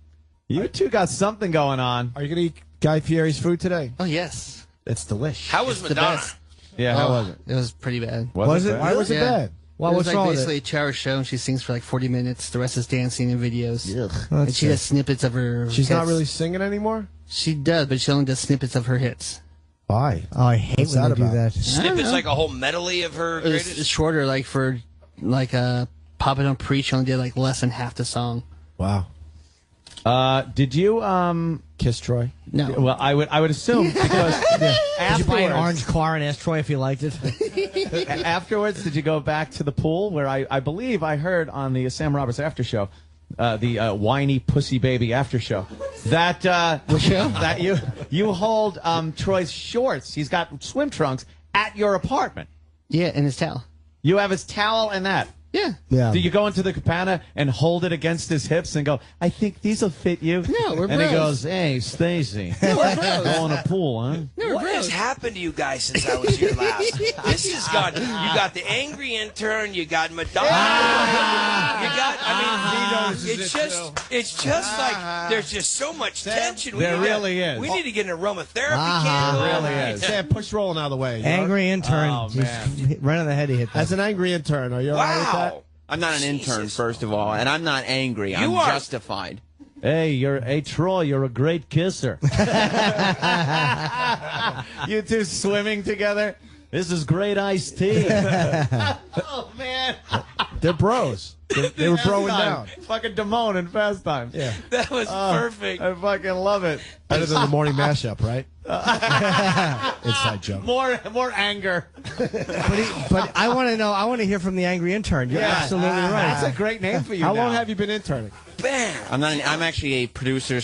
You two got something going on. Are you going to eat Guy Fieri's food today? Oh, yes. It's delicious. How was The Madonna? best. Yeah, how was it? It was pretty bad. Was it? Why was it Yeah. bad? Well, it was what's like wrong with basically it? a chair show, and she sings for like 40 minutes. The rest is dancing in videos. Ugh. And she does snippets of her She's not hits. really singing anymore? She does, but she only does snippets of her hits. Why? Oh, I hate What's when that they do about? that. Snippets like a whole medley of her It's greatest. shorter, like for like Papa Don't Preach, she only did like less than half the song. Wow. Did you Kiss Troy? No. Well, I would assume because Did you buy an afterwards- orange car and ask Troy if he liked it? Afterwards, did you go back to the pool where I believe I heard on the Sam Roberts after show, the whiny pussy baby after show, that that you hold Troy's shorts. He's got swim trunks at your apartment. Yeah, and his towel. You have his towel and that. Yeah. Do you go into the cabana and hold it against his hips and go, I think these will fit you? No, we're And he bros. goes, hey, Stacy, No, we're bros. go in a pool, huh? What has happened to you guys since I was here last? This has gone. You got the angry intern. You got Madonna. You got. I mean, it's just like there's just so much tension. There really is. We need to get an aromatherapy There camp. really is. Yeah, push rolling out of the way. Angry intern. Oh, Just right on the head he hit that. As an angry intern, are you all right with that? I'm not an intern, first of all, and I'm not angry. I'm are. justified. Hey, Troy, you're a great kisser. You two swimming together. This is great iced tea. Oh, man. They're bros. They were broing down. Fucking Damone in Fast Times. Yeah. That was perfect. I fucking love it. Better than the morning mashup, right? Inside joke. More anger. But I want to know. I want to hear from the angry intern. You're absolutely right. That's a great name for you. How now. long have you been interning? I'm actually a producer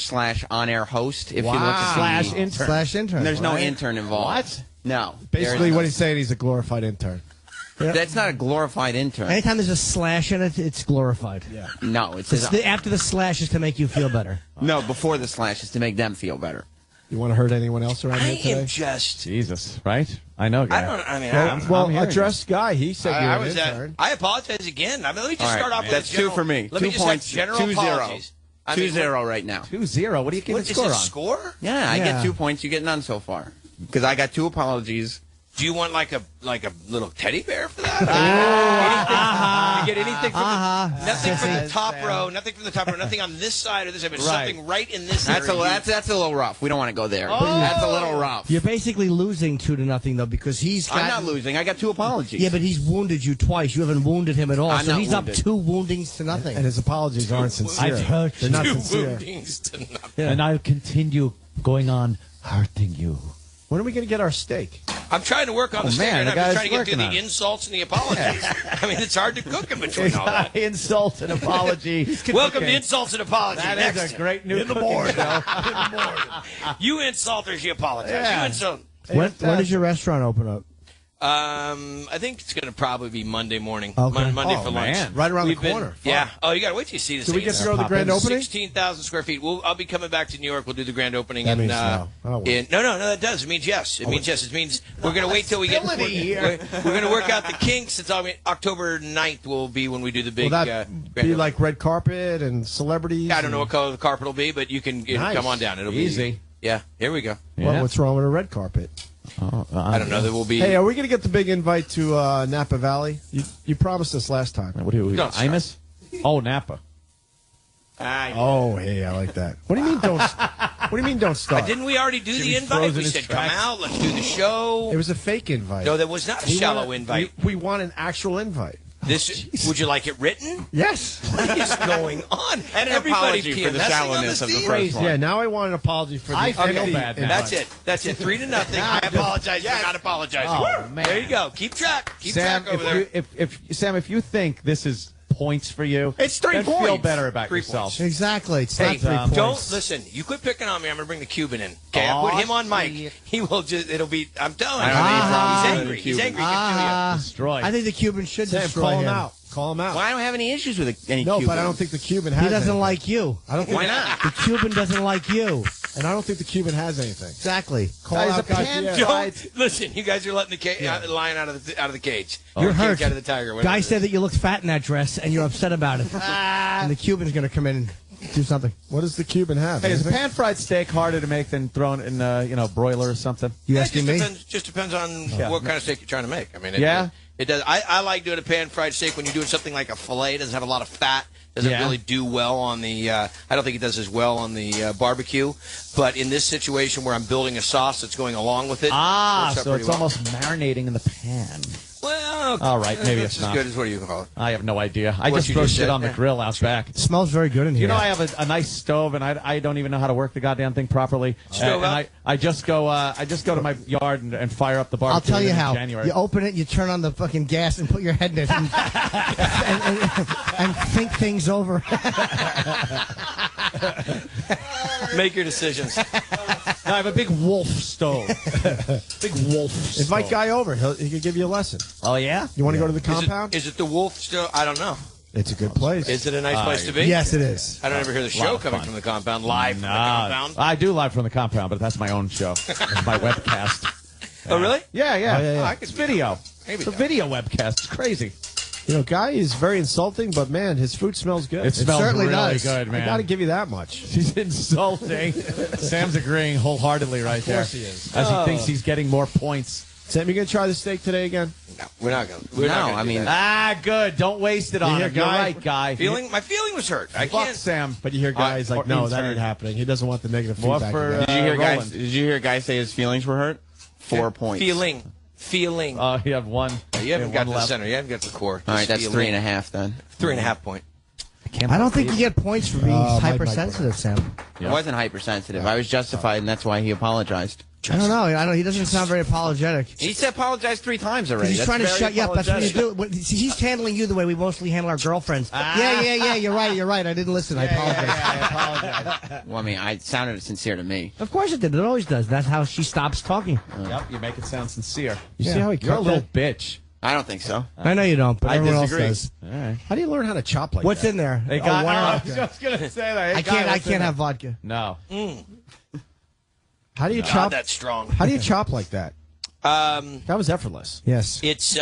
/ on-air host. If you look at the /intern. There's no intern involved. What? No. Basically, what he's saying, he's a glorified intern. That's not a glorified intern. Anytime there's a slash in it, it's glorified. Yeah. No, it's after the slash is to make you feel better. no. Before the slash is to make them feel better. You want to hurt anyone else around here today? am just. Jesus, right? I know, guy. Well, I'm address Guy. He said you're an intern. I apologize again. I mean, let me just All right, start off with that's a general, 2 for me. Let 2 me just points. have general 2-0. apologies. 2-0 right now. 2-0. What do you give What it is score the on? score? Yeah, I get 2 points. You get none so far. Because I got 2 apologies. Do you want like a little teddy bear for that? You get anything from nothing from the top row, nothing from the top row, nothing on this side or this side, but something right in this area. That's a little rough. We don't want to go there. That's a little rough. You're basically losing 2-0 though because he's. I'm not losing. I got 2 apologies. Yeah, but he's wounded you twice. You haven't wounded him at all. I'm so not he's wounded. up 2 woundings to nothing. And his apologies aren't sincere. I've heard They're not 2 sincere. woundings to nothing. Yeah. And I'll continue going on hurting you. When are we going to get our steak? I'm trying to work on the steak man, right the now. I'm guy's just trying to get through working on the it. insults and the apologies. I mean, it's hard to cook in between all that. Insult and apology. Welcome to Insults and Apologies. That Next. is a great new in the cooking morning. show. You insulters, you apologize. Yeah. You insult. When does your restaurant open up? I think it's going to probably be Monday morning. Okay. Monday for lunch. Man. Right around the corner. Yeah. Oh, you got to wait till you see this. Do we thing. get to go to the grand opening? 16,000 square feet. I'll be coming back to New York. We'll do the grand opening. That in, means no. Oh, well. No, that does. It means yes. It means yes. It means we're going to wait till we get. We're going to work out the kinks. It's October 9th will be when we do the big. Will that grand be opening. like red carpet and celebrities? I don't know what color the carpet will be, but you can Nice. come on down. It'll Easy. be yeah. Here we go. Well, what's wrong with a red carpet? I don't know. There will be. Hey, are we going to get the big invite to Napa Valley? You promised us last time. What do we? Don't start. Imus? Oh, Napa. Oh, hey, I like that. What do you mean don't? What do you mean don't start? Didn't we already do the Jimmy's invite? frozen We his said tracks. come out. Let's do the show. It was a fake invite. No, that was not a shallow invite. We want an actual invite. Would you like it written? Yes. What is going on? And an apology for the shallowness of the first one. Yeah, now I want an apology for the I feel empty bad now. invite. That's it. 3-0. I apologize for not apologizing. Oh, man. There you go. Keep track. Keep Sam, track over there. if you think this is points for you, It's 3 then points. feel better about 3 yourself. points. Exactly. It's Hey, not 3 points. don't listen. You quit picking on me. I'm going to bring the Cuban in. Okay, I put him on mic. He will just. It'll be. I'm telling you. He's angry. He's angry. He can feel you. Destroyed. I think the Cuban should Sam, destroy call him him. out. Call him out. Well, I don't have any issues with any No, Cuban. but I don't think the Cuban has He doesn't anything. like you. I don't think Why not? The Cuban doesn't like you. And I don't think the Cuban has anything. Exactly. Call Guys, out a Guy pan Fieri. Don't listen. You guys are letting the lion out of the cage. You're Or hurt. cage out of the tiger. whatever Guy it is. said that you looked fat in that dress, and you're upset about it. And the Cuban's going to come in and do something. What does the Cuban have? Hey, is a Anything? pan-fried steak harder to make than thrown in, broiler or something? You Yeah, it asking just me? Just depends on what kind of steak you're trying to make. I mean, Yeah? it does. I like doing a pan-fried steak when you're doing something like a fillet. It doesn't have a lot of fat. Doesn't Yeah. really do well on the. I don't think it does as well on the barbecue. But in this situation where I'm building a sauce that's going along with it, works out So pretty it's well. almost marinating in the pan. Well, All right, maybe that's it's not. as good as what do you call it? I have no idea. I What just you throw just shit said. on the grill out back. It smells very good in here. You know, I have a nice stove, and I don't even know how to work the goddamn thing properly. Stove and up? I just go to my yard and fire up the barbecue. I'll tell you in how. January. You open it, you turn on the fucking gas, and put your head in it, and think things over. Make your decisions. I have a big wolf stove. Big wolf stove. Invite Guy over. He could give you a lesson. Oh, yeah? You want to go to the compound? Is it the wolf still? I don't know. It's a good place. Is it a nice place to be? Yes, it is. I don't ever hear the show coming from the compound, live from the compound. I do live from the compound, but that's my own show. It's my webcast. Oh, really? Yeah. yeah. It's video. It's a video webcast. It's crazy. You know, Guy is very insulting, but man, his food smells good. It smells certainly really does. good, man. I got to give you that much. He's insulting. Sam's agreeing wholeheartedly right there. Of course he is. As he thinks he's getting more points. Sam, you going to try the steak today again? No, we're not going to. Good. Don't waste it on him. You're right, Guy. My feeling was hurt. I Fuck can't. Sam. But you hear Guy's like, no, that ain't happening. He doesn't want the negative feedback. Did you hear Guy say his feelings were hurt? 4 points. Feeling. Oh, you have one. You haven't got to the center. You haven't got to the core. All right, that's 3.5 then. 3.5 point. I don't think you get points for being hypersensitive, Sam. I wasn't hypersensitive. I was justified, and that's why he apologized. I don't know. He doesn't sound very apologetic. He said apologized 3 times already. He's trying to shut you up. That's what you do. See, he's handling you the way we mostly handle our girlfriends. Yeah. You're right. I didn't listen. I apologize. I apologize. Well, I mean, I sounded sincere to me. Of course it did. It always does. That's how she stops talking. Yep, you make it sound sincere. You see how he You're a cut little that? bitch. I don't think so. I know you don't, but I everyone disagree. else does. All right. How do you learn how to chop like What's that? in there? Hey, Oh, Guy, wine I vodka. was just going to say that. Hey, I can't have vodka. No. How do you Not chop? that strong. How do you chop like that? That was effortless. Yes. It's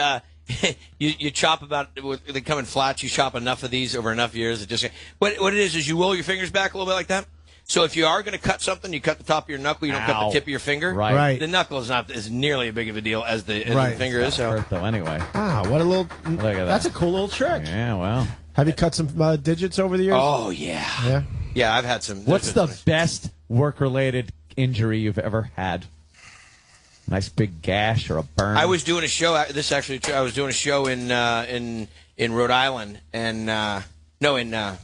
you chop about. They come in flats. You chop enough of these over enough years. It just what it is you roll your fingers back a little bit like that. So if you are going to cut something, you cut the top of your knuckle. You don't cut the tip of your finger. Right. The knuckle is not as nearly a big of a deal as the finger is. So. Hurt though, anyway. Ah, what a little. Look at that. That's a cool little trick. Yeah, well. Have you cut some digits over the years? Oh yeah. Yeah. Yeah, I've had some. What's the best work-related injury you've ever had? Nice big gash or a burn? I was doing a show. I was doing a show in Rhode Island and in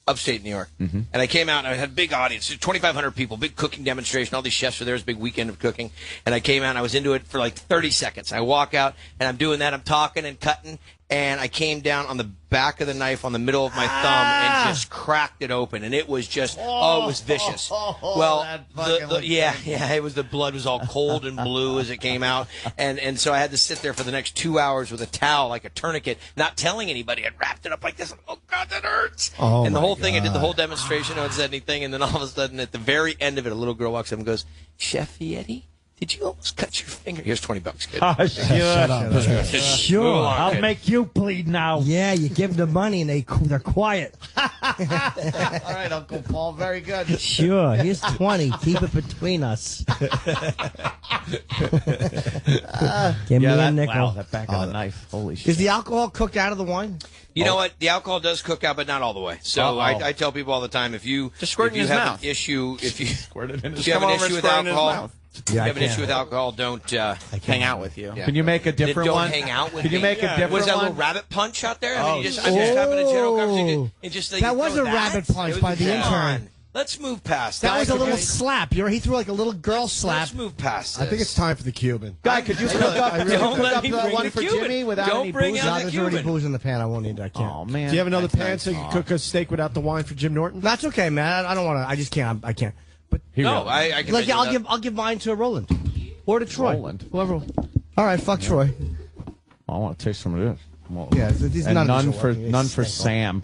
upstate New York. Mm-hmm. And I came out and I had a big audience, 2,500 people, big cooking demonstration. All these chefs were there. It was a big weekend of cooking. And I came out and I was into it for like 30 seconds. I walk out and I'm doing that. I'm talking and cutting. And I came down on the back of the knife on the middle of my thumb and just cracked it open. And it was just, it was vicious. Well, it was, the blood was all cold and blue as it came out. And so I had to sit there for the next 2 hours with a towel, like a tourniquet, not telling anybody. I wrapped it up like this. Oh, God, that hurts. And the whole thing, I did the whole demonstration. No one said anything. And then all of a sudden, at the very end of it, a little girl walks up and goes, Chef Fieri, did you almost cut your finger? Here's $20, kid. Shut up. Sure. I'll make you bleed now. Yeah, you give them money and they're quiet. All right, Uncle Paul. Very good. Sure. Here's 20. Keep it between us. Give me a nickel. Wow, that back of the knife. Holy shit. Is the alcohol cooked out of the wine? You know what? The alcohol does cook out, but not all the way. So I tell people all the time, if you have an issue, if you have an issue with alcohol, don't hang out with you. Yeah. Can you make a different don't one? Hang out with Can you make a different Was that one? a little rabbit punch out there? I'm just having a general conversation. That was a rabbit punch by the intern. Let's move past that. That was a little slap. He threw like a little girl slap. Let's move past this. I think it's time for the Cuban. Guy, could you cook up the one for Cuban. Jimmy without Don't any bring booze? out the There's already Cuban. booze in the pan. I won't need that. I can't. Oh, man. Do you have another pan so you can cook a steak without the wine for Jim Norton? That's okay, man. I don't want to. I just can't. I can't. But I can. like, I'll give mine to Roland or to Troy. Roland. Whoever. All right, fuck Troy. I want to taste some of this. Well, Yeah, these and none none of for these are none for working. Sam.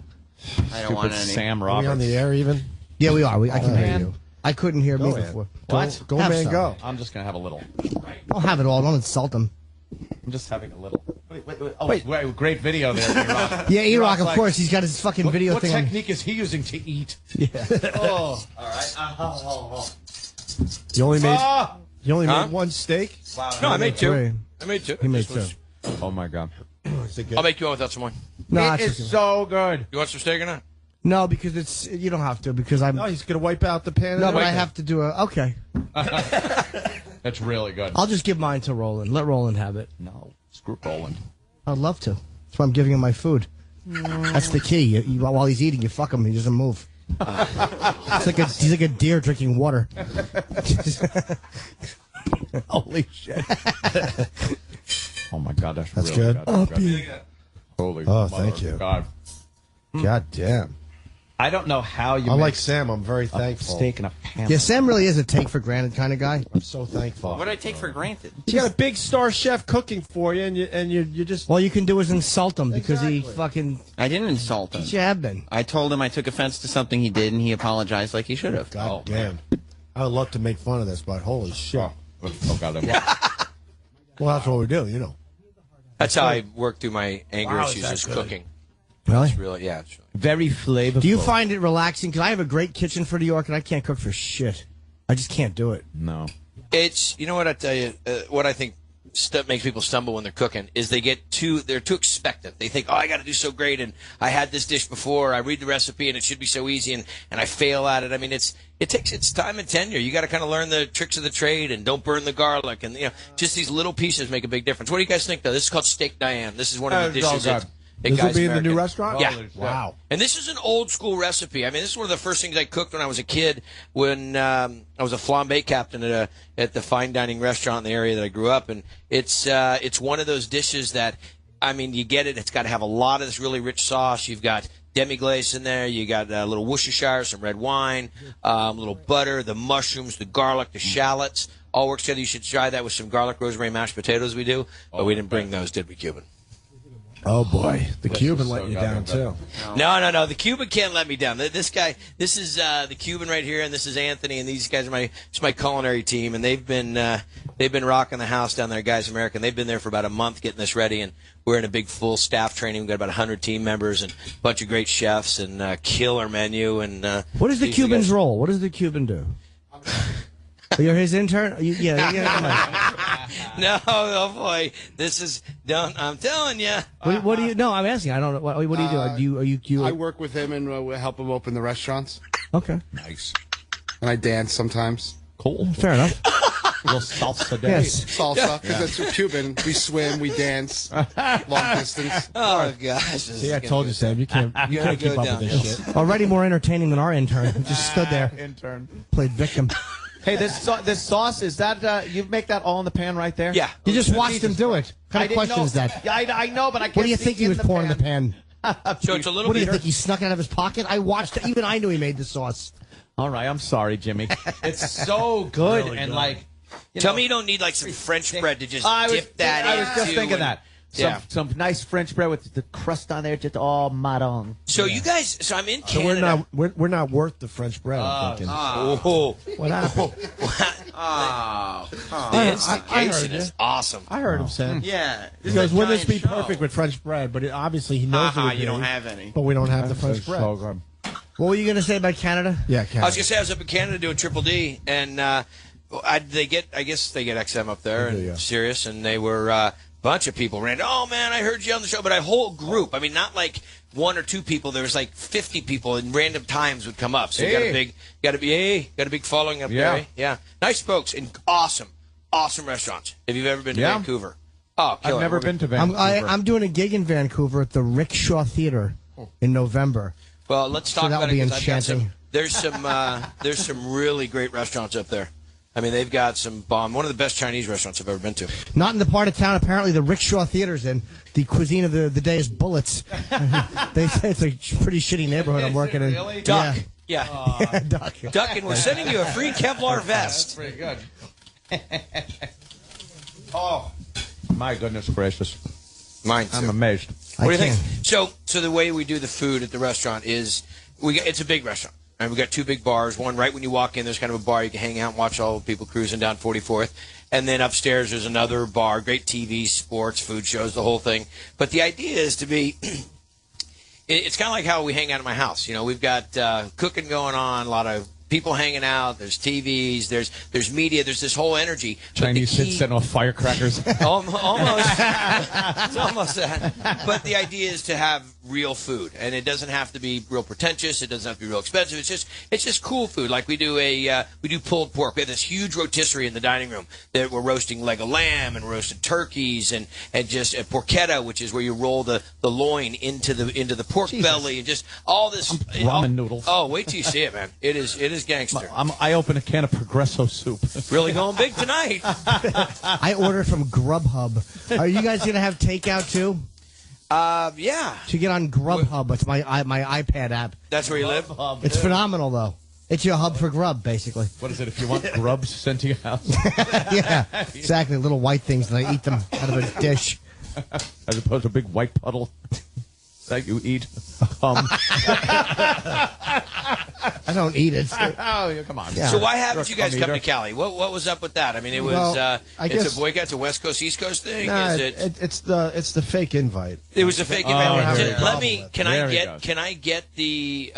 I don't want any. Sam Are we Roberts. on the air even? Yeah, we are. I can hear man. you. I couldn't hear me man. before. What? Go, Have man, some. go. I'm just gonna have a little. Don't have it all. Don't insult them. I'm just having a little. Wait, great video there. E-Rock. Yeah, E-Rock, of like, course. He's got his fucking video what thing. technique is he using to eat? Yeah. Oh, all right. You only made one steak? Wow. No, I made two. Three. I made two. He made two. Oh my God. I'll make you one without some wine. No, It is so good. You want some steak or not? No, because you don't have to because I'm. No, he's going to wipe out the pan. No, but I have to do a. Okay. That's really good. I'll just give mine to Roland. Let Roland have it. No, screw Roland. I'd love to. That's why I'm giving him my food. That's the key. While he's eating, you fuck him. He doesn't move. He's like a deer drinking water. Holy shit. Oh my God, that's really good. good. Holy Oh, thank you. God. God damn. I don't know how you. Unlike Sam, I'm very thankful. Steak and a pan. Yeah, Sam really is a take for granted kind of guy. I'm so thankful. What do I take for granted? You got a big star chef cooking for you, and you just. All you can do is insult him because he fucking. I didn't insult him. You have been. I told him I took offense to something he did, and he apologized like he should have. God damn. I would love to make fun of this, but holy shit. Oh God. Well, that's what we do, you know. That's how I work through my anger issues, is cooking. Really? It's really, yeah. It's really. Very flavorful. Do you find it relaxing? Because I have a great kitchen for New York, and I can't cook for shit. I just can't do it. No. It's, you know what I tell you, what I think makes people stumble when they're cooking is they're too expectant. They think, oh, I got to do so great, and I had this dish before, I read the recipe, and it should be so easy, and I fail at it. I mean, it takes its time and tenure. You got to kind of learn the tricks of the trade, and don't burn the garlic, and just these little pieces make a big difference. What do you guys think, though? This is called Steak Diane. This is one of the dishes that... This will be in the new restaurant? Yeah. Wow. And this is an old school recipe. I mean, this is one of the first things I cooked when I was a kid, when I was a flambe captain at the fine dining restaurant in the area that I grew up. And it's one of those dishes that, I mean, you get it. It's got to have a lot of this really rich sauce. You've got demi-glace in there. You got a little Worcestershire, some red wine, a little butter, the mushrooms, the garlic, the shallots. All works together. You should try that with some garlic rosemary mashed potatoes we do. But we didn't bring those, did we, Cuban? Oh, boy. The Cuban let you down, too. No. The Cuban can't let me down. This is the Cuban right here, and this is Anthony, and these guys are my culinary team, and they've been rocking the house down there, Guys American. They've been there for about a month getting this ready, and we're in a big full staff training. We've got about 100 team members and a bunch of great chefs and killer menu. And what is the Cuban's role? What does the Cuban do? You're his intern? No, oh boy, I'm telling you. What do you? No, I'm asking. I don't know. What do you do? I work with him and help him open the restaurants. Okay. Nice. And I dance sometimes. Cool. Fair enough. A little salsa day. Yes. Salsa, because that's Cuban. We swim, we dance, long distance. Oh, gosh. See, I told you, Sam. You can't keep up with this shit. Already more entertaining than our intern. Who just stood there. Intern. Played victim. Hey, this sauce, is that, you make that all in the pan right there? Yeah. You just watched him do it. What kind of question is that? I know, but I can't. What do you think he was pouring in the pan? So it's a little What do bit. you think? He snuck it out of his pocket? I watched it. Even I knew he made the sauce. All right, I'm sorry, Jimmy. It's so good Really and good. like. Tell me you don't need like some French bread to just dip that I was just into thinking and- that. Yeah. Some nice French bread with the crust on there, just all marron. So you guys, so I'm in So Canada. we're not worth the French bread, I'm thinking. What happened? The instigation is awesome. I heard him say. Yeah. He goes, wouldn't this be perfect with French bread? But obviously he knows it would you be, don't have any. But we don't have the French bread. So good. What were you going to say about Canada? Yeah, I Canada. was gonna say I was up in Canada doing Triple D, and I guess they get XM up there They do, and yeah. Sirius, and they were a bunch of people ran. Oh man, I heard you on the show, but a whole group. I mean, not like one or two people. There was like 50 people, and random times would come up. So you got a big following up there. Eh? Yeah, nice folks and awesome restaurants. If you've ever been to Vancouver, killer. I've never been to Vancouver. I'm doing a gig in Vancouver at the Rickshaw Theater in November. Well, let's talk that about will it be 'cause I've got enchanting. there's some really great restaurants up there. I mean, they've got some bomb. One of the best Chinese restaurants I've ever been to. Not in the part of town apparently the Rickshaw Theater's in. The cuisine of the day is bullets. They say it's a pretty shitty neighborhood I'm working in. Really? Duck. Yeah. Duck. Duck, and we're sending you a free Kevlar vest. That's pretty good. Oh, my goodness gracious. Mine too. I'm amazed. What do you think? So the way we do the food at the restaurant is it's a big restaurant. And we've got two big bars. One right when you walk in, there's kind of a bar you can hang out and watch all the people cruising down 44th. And then upstairs, there's another bar, great TV, sports, food shows, the whole thing. But the idea is to be, it's kind of like how we hang out at my house. You know, we've got cooking going on, a lot of people hanging out, there's TVs, there's media, there's this whole energy. Chinese kids setting off firecrackers. Almost. It's almost that. But the idea is to have real food, and it doesn't have to be real pretentious. It doesn't have to be real expensive. It's just cool food. Like we do pulled pork. We have this huge rotisserie in the dining room that we're roasting leg of lamb and roasted turkeys and just a porchetta, which is where you roll the loin into the pork belly and just all this ramen noodles. Oh, wait till you see it, man! It is gangster. I opened a can of Progresso soup. Really going big tonight. I ordered from Grubhub. Are you guys going to have takeout too? Yeah. To get on Grubhub, it's my iPad app. That's where you live? It's phenomenal, though. It's your hub for grub, basically. What is it? If you want grubs sent to your house? Yeah, exactly. Little white things, and I eat them out of a dish. As opposed to a big white puddle that you eat. I don't eat it. Oh, come on. Yeah. So why haven't you guys come to Cali? What was up with that? I mean, it was I guess, it's a boycott, it's a West Coast East Coast thing. Nah, Is it? It's the fake invite. It was a fake invite. Let me. Can There I get the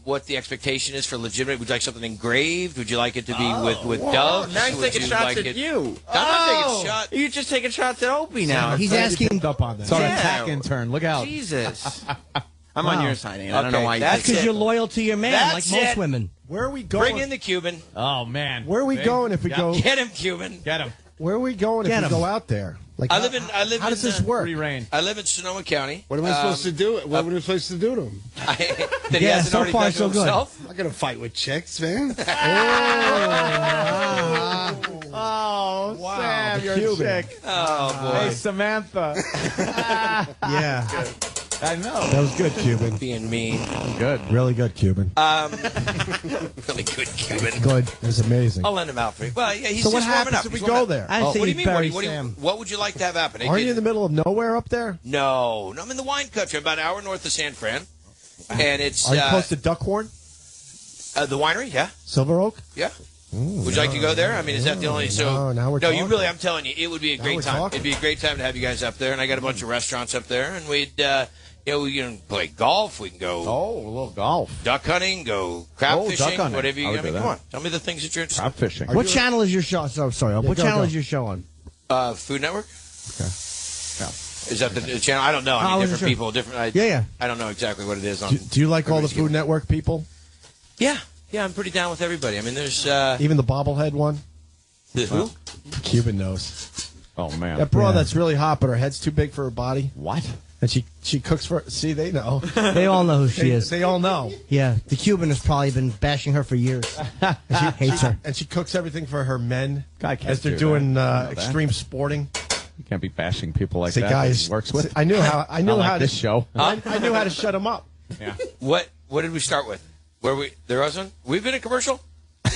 what the expectation is for legitimate? Would you like something engraved? Would you like it to be with doves? Now he's Would taking you shots like at it- you. I'm not taking shots. You're just taking shots at Opie now. He's asking. Up on that. It's our attack intern. Look out. Jesus. I'm on your side, Ian. I don't know why. That's because you're loyal to your man, That's like most it. women. Where are we going? Bring in the Cuban. Oh, man. Where are we going if we go? Get him, Cuban. Get him. Where are we going if we go out there? Like, I live in. how does this work? Free reign. I live in Sonoma County. What am I supposed to do? What am I supposed to do to him? That he hasn't already done to himself. I'm not gonna fight with chicks, man. Oh, Wow, Sam, the you're Cuban. a chick. Oh boy. Hey, Samantha. Yeah, I know. that was good, Cuban. Being mean. Good. Really good, Cuban. Really good Cuban. Good. It was amazing. I'll lend him out for you. Well, yeah, he's So just what warming happens up. if we He's go warming up. there? I What say do you mean? What, bury do you- Sam. what would you like to have happen? Aren't you in the middle of nowhere up there? No, I'm in the wine country. I'm about an hour north of San Fran, and it's Are you close to Duckhorn? the winery. Yeah, Silver Oak? yeah. Would you like to go there? I mean, is that the only? So now we're no, you talking. really. I'm telling you, it would be a Now great we're time. talking. It'd be a great time to have you guys up there, and I got a bunch of restaurants up there, and we'd. We can play golf. We can go Oh, a little golf. duck hunting, go crab Oh, duck fishing, hunting. whatever you. I would I mean, do come that. on. Tell me the things that you're interested. Crab fishing. What channel is your show? So sorry. What go, channel go. is your show on? Food Network. Okay. Is that the channel? I don't know. I I mean, wasn't different sure. people, different. Yeah. I don't know exactly what it is on. Do you like all the everybody's Food Network people? Yeah, I'm pretty down with everybody. I mean, there's Even the bobblehead one? the who? Cuban knows. Oh, man. That broad Yeah. that's really hot, but her head's too big for her body. What? And she cooks for. See, they know. They all know who she is. They all know. Yeah, the Cuban has probably been bashing her for years. And she hates her. And she cooks everything for her men Guy can't as they're do doing that. extreme sporting. You can't be bashing people like Say, that. guys, that he works with. I knew how. I knew Not like how to. this show. I knew how to shut him up. Yeah. What did we start with? There was one? We've been a commercial?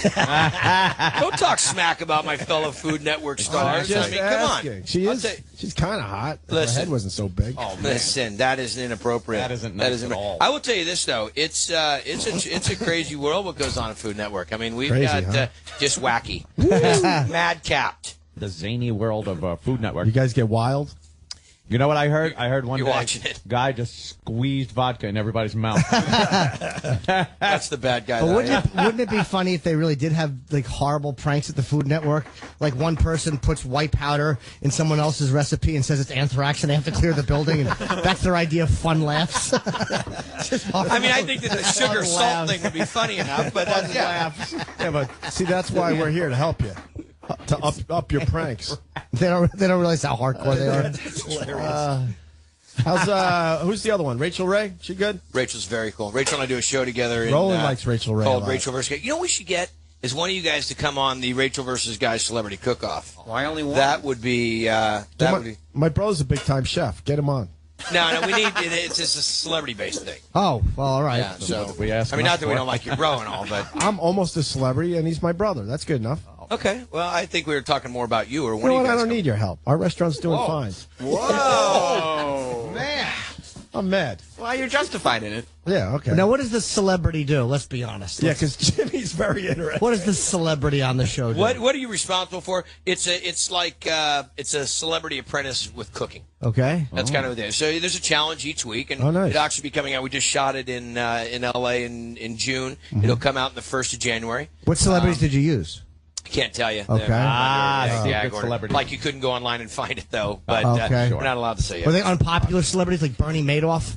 Don't talk smack about my fellow Food Network stars. Just I mean, come asking. on. She I'll is. say- She's kind of hot. If Listen. her head wasn't so big. Oh, listen, that is inappropriate. That isn't nice at all. I will tell you this though, it's a crazy world what goes on at Food Network. I mean, we've Crazy, got huh? just wacky, mad capped. The zany world of Food Network. You guys get wild. You know what I heard? I heard one You're day, watching it. guy just squeezed vodka in everybody's mouth. That's the bad guy. But that I am. wouldn't it be funny if they really did have like horrible pranks at the Food Network? Like one person puts white powder in someone else's recipe and says it's anthrax, and they have to clear the building, and that's their idea of fun laughs. I mean, I think that the sugar salt thing would be funny enough, but that's Yeah, but see, that's why we're here to help you. To up your pranks. They don't realize how hardcore they are. That's hilarious. Who's the other one? Rachel Ray? She good? Rachel's very cool. Rachel and I do a show together. Roland likes Rachel Ray a called lot. Rachel versus Guy. You know what we should get is one of you guys to come on the Rachel versus Guy Celebrity Cook-Off. Why only one? That would be. My brother's a big time chef. Get him on. No, we need. It's just a celebrity-based thing. Oh, well, all right. Yeah, so we ask I mean, him not that we for. don't like your bro and all, but I'm almost a celebrity, and he's my brother. That's good enough. okay. Well, I think we were talking more about you or one You know of what? you I guys. don't need your help. Our restaurant's doing Whoa. fine. Whoa, Man. I'm mad. Well, you're justified in it. Yeah, okay. Now, what does the celebrity do? Let's be honest. Yeah, because Jimmy's very interested. What does the celebrity on the show do? What are you responsible for? It's a celebrity apprentice with cooking. Okay. That's kind of what it is. So there's a challenge each week, and Oh, nice. it'll actually be coming out. We just shot it in L.A. in June. It'll come out in the 1st of January. What celebrities did you use? I can't tell you. Okay. secret celebrity. Like you couldn't go online and find it though, but Okay. we're not allowed to say it. Were they unpopular celebrities like Bernie Madoff?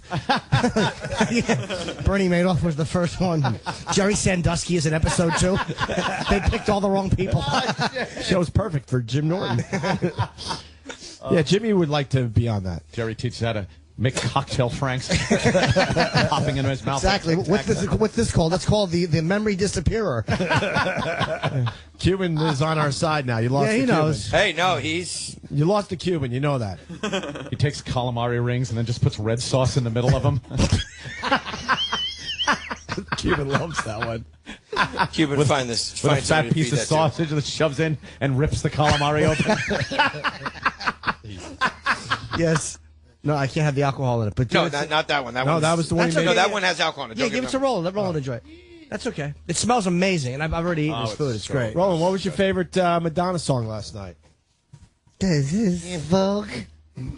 Yeah. Bernie Madoff was the first one. Jerry Sandusky is in episode 2. They picked all the wrong people. Show's perfect for Jim Norton. Yeah, Jimmy would like to be on that. Jerry teaches how to Make cocktail Franks popping into his mouth. Exactly. What's this called? That's called the memory disappearer. Cuban is on our side now. You lost Yeah, he the knows. Cuban. Hey, no, he's... You lost the Cuban. You know that. He takes calamari rings and then just puts red sauce in the middle of them. Cuban loves that one. Cuban find this. With a find fat somebody to piece feed of that to. sausage that shoves in and rips the calamari open. Yes. No, I can't have the alcohol in it. But No, not that one. That one. that was the one he made. No, that one has alcohol in it. Yeah, Don't give it to Roland. Let Roland enjoy it. That's okay. It smells amazing, and I've already eaten his food. It's great. Roland, what was your favorite Madonna song last night? This is Vogue.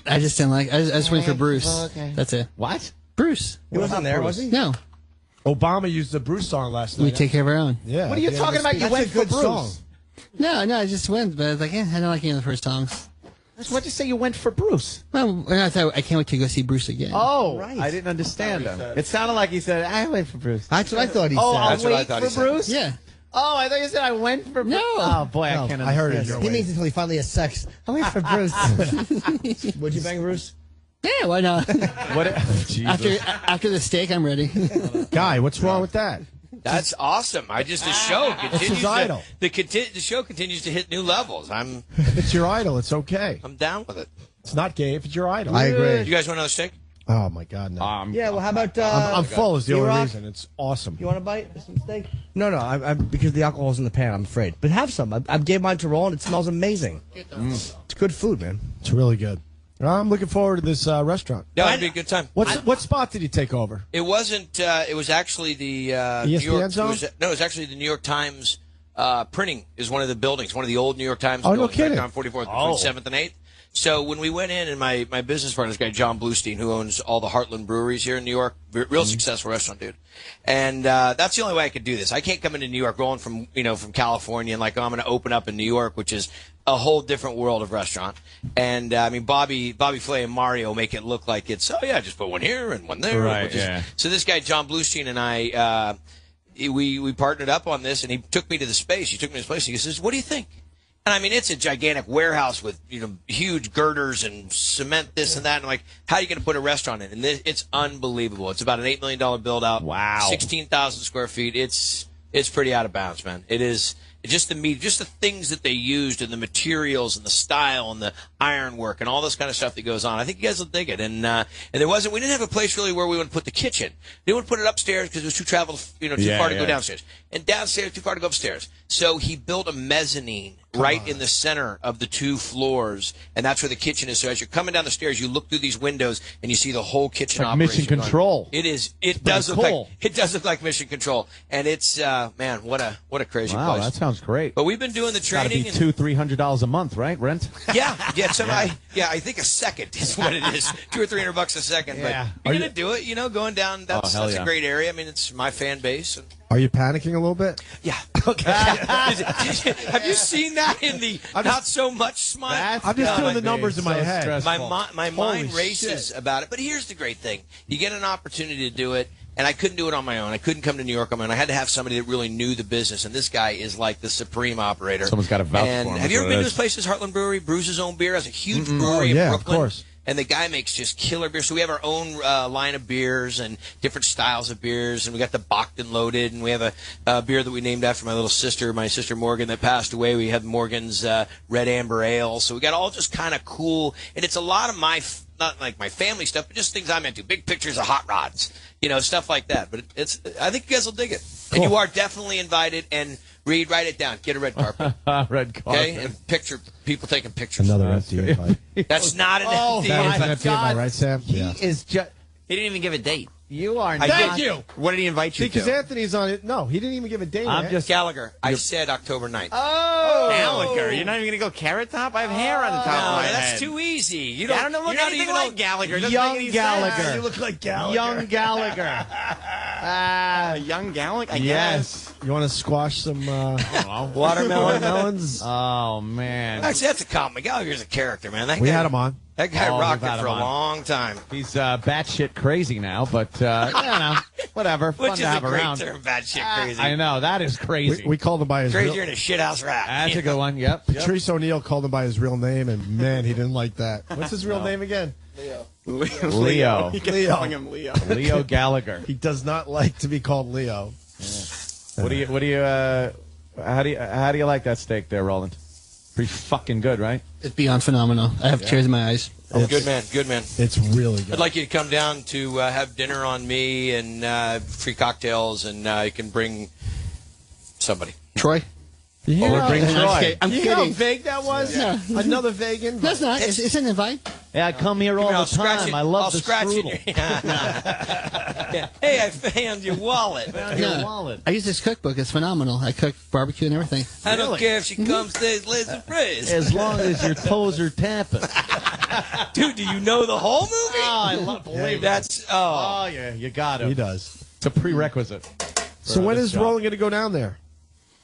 I just didn't like. I just went for Bruce. That's it. What? Bruce. He wasn't there, was he? No. Obama used the Bruce song last night. We take care of our own. Yeah. What are you talking about? You went for Bruce. Song. No, I just went, but I was like, I don't like any of the first songs. What'd you say you went for Bruce? Well, I thought I can't wait to go see Bruce again. Oh, Right. I didn't understand him. It sounded like he said, I went for Bruce. That's what I thought he said. Oh, I'll That's what I wait thought he for said. Bruce? Yeah. Oh, I thought you said I went for Bruce. No. Oh, boy, I can't understand. I heard it. He means until he finally has sex. I wait for Bruce. Would you bang Bruce? Yeah, why not? What? Jesus. After the steak, I'm ready. Guy, what's wrong with that? That's awesome. The show continues. his idol. The show continues to hit new levels. I'm It's your idol. It's okay. down with it. It's not gay if it's your idol. I agree. You guys want another steak? Oh, my God, no. Yeah, well, how about... I'm full is the only E-Rock? reason. It's awesome. You want a bite of some steak? No, I because the alcohol's in the pan, I'm afraid. But have some. I gave mine to Roland. It smells amazing. It's good food, man. It's really good. I'm looking forward to this restaurant. No, it'd be a good time. What spot did you take over? It wasn't. It was actually the New ESPN York. zone? It was actually the New York Times printing is one of the buildings, one of the old New York Times Oh, no buildings kidding. back on 44th between 7th and 8th. So when we went in, and my business partner, this guy John Bluestein, who owns all the Heartland breweries here in New York, real successful restaurant dude, and that's the only way I could do this. I can't come into New York rolling from California and like, oh, I'm going to open up in New York, which is a whole different world of restaurant. And I mean, Bobby Flay and Mario make it look like it's just put one here and one there. Right. Yeah. So this guy John Bluestein and I, we partnered up on this, and he took me to the space. He took me to this place. And he says, "What do you think?" And I mean, it's a gigantic warehouse with huge girders and cement, this and that. And I'm like, how are you going to put a restaurant in? And it's unbelievable. It's about an $8 million build out. Wow. 16,000 square feet. It's pretty out of bounds, man. It is. Just the meat, just the things that they used, and the materials, and the style, and the ironwork, and all this kind of stuff that goes on. I think you guys will dig it. And we didn't have a place really where we would put the kitchen. We didn't want to put it upstairs because it was too far to go downstairs, and downstairs too far to go upstairs. So he built a mezzanine right in the center of the two floors, and that's where the kitchen is. So as you're coming down the stairs, you look through these windows and you see the whole kitchen like operation Mission Control. It is. It does look like Mission Control, and it's man, what a crazy Wow, place. that sounds great. But we've been doing the Got to training. be $200-300 a month, right? Rent. Yeah. I think a second is what it is. $200 or $300 a second. Yeah. But you're gonna do it. Going down. That's a great area. I mean, it's my fan base. And, Are you panicking a little bit? yeah. Okay. Have you seen that in the not so much smile? I'm just doing the numbers in my head. My mind races about it. But here's the great thing: you get an opportunity to do it. And I couldn't do it on my own. I couldn't come to New York on my own. I had to have somebody that really knew the business. And this guy is like the supreme operator. Someone's got to vouch for him. Have you ever been to his place? His Heartland Brewery, brews his own beer, has a huge brewery in Brooklyn. Of course. And the guy makes just killer beer. So we have our own line of beers and different styles of beers. And we got the Bachton Loaded. And we have a beer that we named after my sister Morgan that passed away. We have Morgan's Red Amber Ale. So we got all just kind of cool. And it's a lot of not like my family stuff, but just things I'm into. Big pictures of hot rods, stuff like that. But I think you guys will dig it. Cool. And you are definitely invited. And Reed, write it down. Get a red carpet. Red carpet. Okay? And people taking pictures. Another empty invite. That's not an empty That is invite. an empty invite, right, Sam? He is just. He didn't even give a date. You are not. Thank you. What did he invite you Because to? Anthony's on it. No, he didn't even give a date. I'm just Gallagher. I said October 9th. Oh, Gallagher. You're not even going to go Carrot Top? I have hair on the top of my head. That's too easy. I don't look anything like Gallagher. Doesn't Young make any Gallagher. sense. You look like Gallagher. Young Gallagher. Young Gallagher? I Yes. guess. You want to squash some Watermelon melons? Oh man. Actually, that's a compliment. Gallagher's a character, man. We had him on. That guy rocked we've it had for him a on. long time. He's batshit crazy now, but I don't know. Whatever. Fun Which to is a have great around. term, batshit crazy. I know that is crazy. We called him by his Crazier real... than a shithouse rat. That's a good one. Yep. Patrice O'Neill called him by his real name, and man, he didn't like that. What's his real name again? Leo. You kept calling him Leo. Leo Gallagher. He does not like to be called Leo. How do you like that steak there, Roland? Pretty fucking good, right? It's beyond phenomenal. I have tears in my eyes. Good man, good man. It's really good. I'd like you to come down to have dinner on me and free cocktails, and you can bring somebody. Troy? Yeah, bring Troy. I'm you know how kidding. vague that was? Yeah. Another vague invite. That's not. It's an invite. Yeah, I come here all the time. I love the strudel. Yeah. Hey, I found your wallet. Your wallet. I use this cookbook. It's phenomenal. I cook barbecue and everything. I don't care if she comes, stays, lays, and prays. As long as your toes are tapping. Dude, do you know the whole movie? Oh, I love believe that's Oh, yeah, you got it. He does. It's a prerequisite. So when is Roland going to go down there?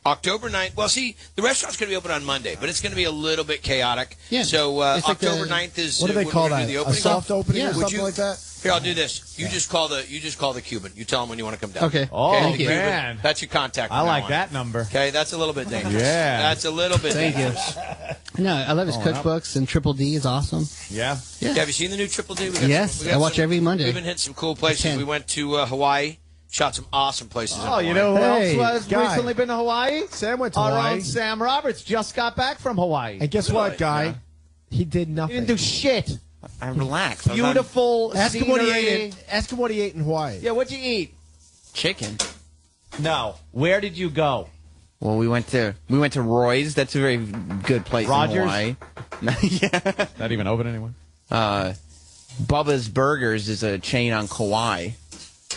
October 9th. Well, see, the restaurant's going to be open on Monday, but it's going to be a little bit chaotic. Yeah. So It's like October the- 9th is What do they when call we're gonna that? do the A opening. soft opening or Yeah. something like that? Here, I'll do this. You just call the Cuban. You tell him when you want to come down. Okay. Oh, the Thank you. Cuban. man. That's your contact. I from now like on. that number. Okay, that's a little bit dangerous. Yeah. That's a little bit Thank you. dangerous. No, I love his cookbooks, and Triple D is awesome. Yeah. Yeah. Have you seen the new Triple D? Yes, I watch every Monday. We've been hitting some cool places. Ten. We went to Hawaii, shot some awesome places. in Oh, you Hawaii. know who Hey, else has Guy. recently been to Hawaii? Sam went to Our Hawaii. own Sam Roberts just got back from Hawaii. And guess what, Guy? He did He nothing. didn't do shit. I relaxed. Beautiful Ask him what he scenery. ate. Ask him what he ate in Hawaii. Yeah, what'd you eat? Chicken. No. Where did you go? Well, we went to Roy's. That's a very good place Rogers? in Hawaii. Yeah. Not even open anymore. Bubba's Burgers is a chain on Kauai.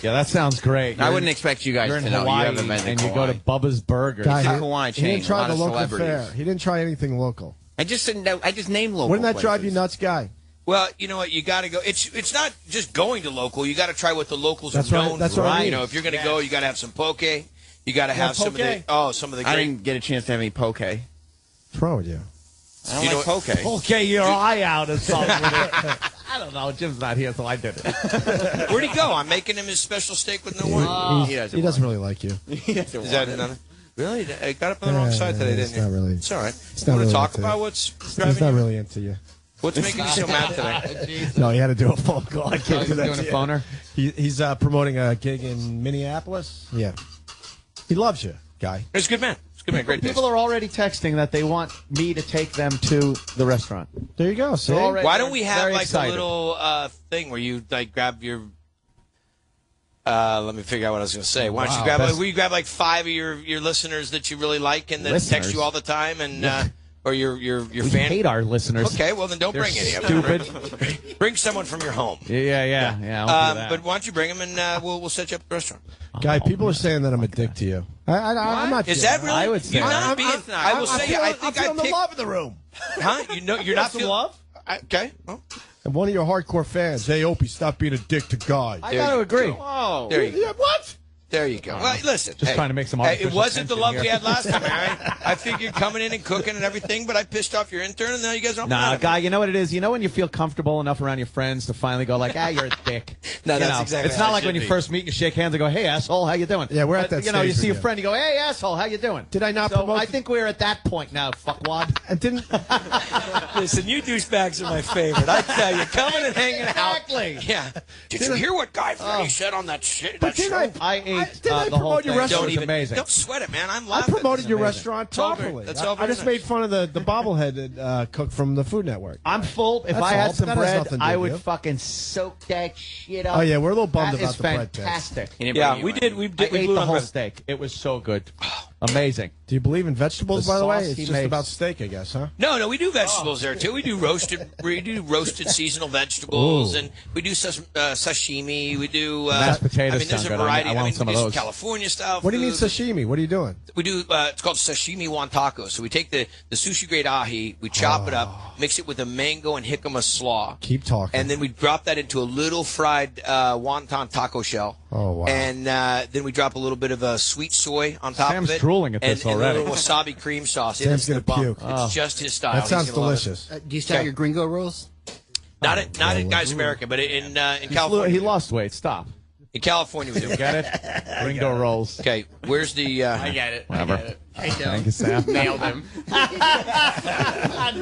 Yeah, that sounds great. I wouldn't expect you guys You're in to know. Hawaii You haven't been to and you Kauai. go to Bubba's Burgers. Guy, It's a he- Kauai he chain. didn't A try lot the of local celebrities. fare. He didn't try anything local. I just didn't know. I just named local. Wouldn't that drive you places. nuts, Guy? Well, you know what? You got to go. It's not just going to local. You got to try what the locals That's are right. known That's for. what I mean. You know, if you're going to go, you got to have some poke. You got to have some poke? of the I great. didn't get a chance to have any poke. I What's wrong with you? don't You know like what- poke. Okay, your eye out or something. I don't know. Jim's not here, so I did it. Where'd he go? I'm making him his special steak with no wine. He doesn't really like you. Is that another? Really? I got up on the wrong side today, it's didn't you? not really. It's all right. It's You not want really to talk into about it. what's He's driving not you? really into you. What's making you so mad today? No, he had to do a phone call. I can't do that. doing a to you. phoner? He's promoting a gig in Minneapolis. Yeah. He loves you, Guy. He's a good man. He's a good man. Great People taste. are already texting that they want me to take them to the restaurant. There you go. See? They're already- Why don't we have very like excited. a little thing where you like grab your? Let me figure out what I was going to say. Why don't you Wow, grab? best- Will you grab like 5 of your listeners that you really like and that text Listeners? you all the time and or your We fan? hate our listeners. Okay, well then don't They're bring any of them. stupid. Bring someone from your home. Yeah. I'll do that. But why don't you bring them and we'll set you up at the restaurant. Guy, people are saying that I'm a dick to you. I'm not. Is that really? I would say You're that. not being. I will say. I think I feel the picked. love in the room. Huh? You know, you're not some feeling love? Okay. Well, And one of your hardcore fans, hey, Opie, stop being a dick to Guy. I got to agree. Oh, there you go. Yeah, what? There you go. Well, listen. Just trying to make some It artificial wasn't the tension love here. we had last time. I figured coming in and cooking and everything, but I pissed off your intern, and now you guys are. Nah, Guy, you know what it is? You know when you feel comfortable enough around your friends to finally go like, you're a dick. No, You that's know, exactly It's how not it like when should you be. first meet, you shake hands and go, hey, asshole, how you doing? Yeah, we're at that You know, you stage see a with you. friend, you go, hey, asshole, how you doing? Did I not So promote? I think we're at that point now, fuckwad. And didn't Listen, you douchebags are my favorite. I tell you, coming and hanging Exactly. out. Yeah. Did you hear what Guy Fieri said on that shit? But That didn't show? I ate did I the whole promote your thing. restaurant? It was Don't amazing. Don't sweat it, man. I'm I laughing. promoted your amazing. restaurant all very- properly. that's all I very just nice. made fun of the bobblehead cook from the Food Network. I'm full. If That's I had all. some That has bread, nothing to I do would with you. fucking soak that shit up. Oh yeah, we're a little bummed That about is the bread bits. fantastic. He didn't Yeah, bring we you did. in. We I did. We ate blew the it on whole bread. steak. It was so good. Amazing. Do you believe in vegetables, The by the way? sauce It's he just makes. about steak, I guess, huh? No, we do vegetables there too. We do roasted seasonal vegetables, Ooh. and we do sashimi. We do Mashed potatoes I mean, there's sound a good. variety. I want mean, some we of do those. California style. What do you mean food. sashimi? What are you doing? We do. It's called sashimi wonton. So we take the sushi grade ahi, we chop it up, mix it with a mango and jicama slaw. Keep talking. And then we drop that into a little fried wonton taco shell. Oh, wow. And then we drop a little bit of sweet soy on top Sam's of it. drooling at this and already. a little wasabi cream sauce. Sam's It's the gonna bomb. puke. It's just his style. That He's sounds gonna love it. delicious. Do you start your gringo rolls? Not at Guys America, but in California. He lost weight. Stop. In California, we do. Get it? Ringo rolls. Okay, where's the? I get it. Whatever. I get it. Thank you, Sam. Nailed him.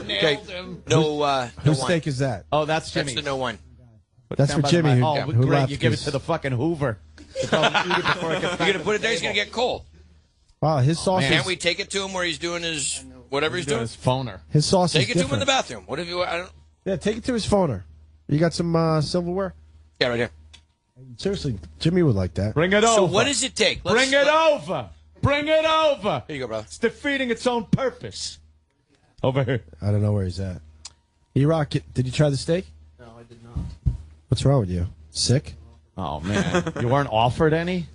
Okay, no Whose wine. steak is that? Oh, that's That's Jimmy. the no wine. That's for Jimmy, who great. left You give it his- to the fucking Hoover. You're going You're gonna put it there. He's gonna get cold. Wow, his sauce Can't is we take it to him where he's doing his whatever he's doing? his phoner. his sauce Take is it to him in different. the bathroom. What if you? I don't. Yeah, take it to his phoner. You got some silverware? Yeah, right here. Seriously, Jimmy would like that. Bring it over. So what does it take? Bring it over. Bring it over. Here you go, brother. It's defeating its own purpose. Over here. I don't know where he's at. E-Rock, did you try the steak? No, I did not. What's wrong with you? Sick? Oh, man. You weren't offered any?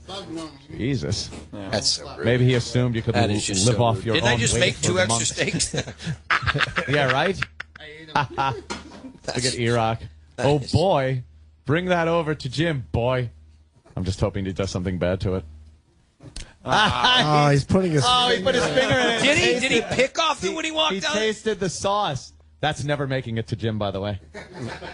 Jesus. That's so rude. Maybe he assumed you could That live is just so off rude. your Didn't own I just weight make for 2 the extra month. steaks? Yeah, right? Look at E-Rock. Oh, boy. Bring that over to Jim, boy. I'm just hoping he does something bad to it. Oh, he's putting his he put his finger in it. Did he? Did he pick off it when he walked out? He tasted the sauce. That's never making it to Jim, by the way.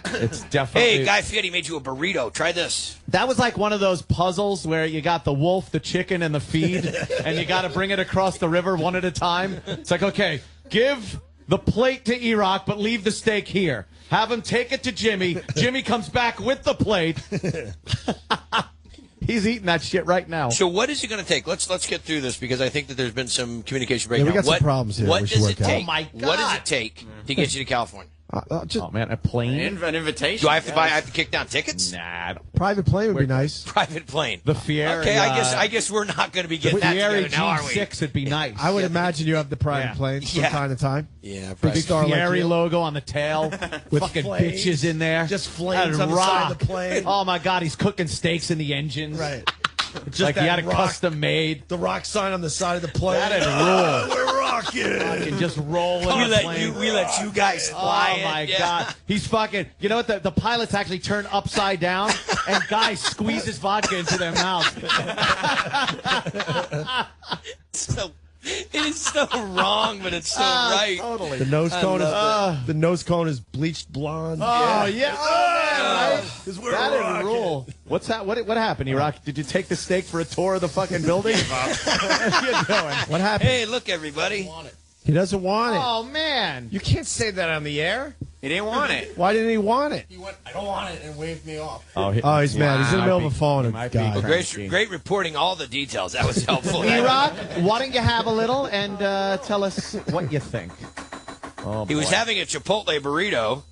It's definitely... Hey, Guy Fieri made you a burrito. Try this. That was like one of those puzzles where you got the wolf, the chicken, and the feed, and you got to bring it across the river one at a time. It's like, okay, give the plate to E-Rock, but leave the steak here. Have him take it to Jimmy. Jimmy comes back with the plate. He's eating that shit right now. So what is it going to take? Let's get through this because I think that there's been some communication Yeah, breakdown. we got some problems here What we should does work it out. take? Oh, my God. What does it take to get you to California? Oh, man, a plane? An invitation. Do I have to buy? I have to kick down tickets? Nah, I don't- private plane would be nice. Private plane. the Fieri. Okay, I guess we're not going to be the getting that Fieri together now, are we? G6 would be nice. I would imagine you have the private Yeah. plane from Yeah. time to time. Yeah, Big probably. star like Fieri you. logo on the tail. With fucking flames. bitches in there. Just flames That'd on the side of rock. the plane. Oh, my God, he's cooking steaks in the engines. Right. Just Like he that had it rock- custom made. The rock sign on the side of the plane. That'd rule. We're rocking. Fucking just rolling We the let plane. we let you guys fly. Oh, my it. Yeah. God. He's fucking... You know what? The pilots actually turn upside down, and guys squeezes vodka into their mouth. So, it is so wrong, but it's so right. Totally. The nose cone is the nose cone is bleached blonde. Oh, yeah. Oh, we're That'd rocking. rule. What's that? What happened, E-Rock? Did you take the steak for a tour of the fucking building? What are you doing? What happened? Hey, look, everybody. He doesn't want it. Oh, man. You can't say that on the air. He didn't want it. Why didn't he want it? He went, I don't want it, and waved me off. Oh, He's mad. He's in the middle of a phone. He might be God. cranky. Great reporting all the details. That was helpful. E-Rock, why don't you have a little and tell us what you think? Oh, He was boy. having a Chipotle burrito.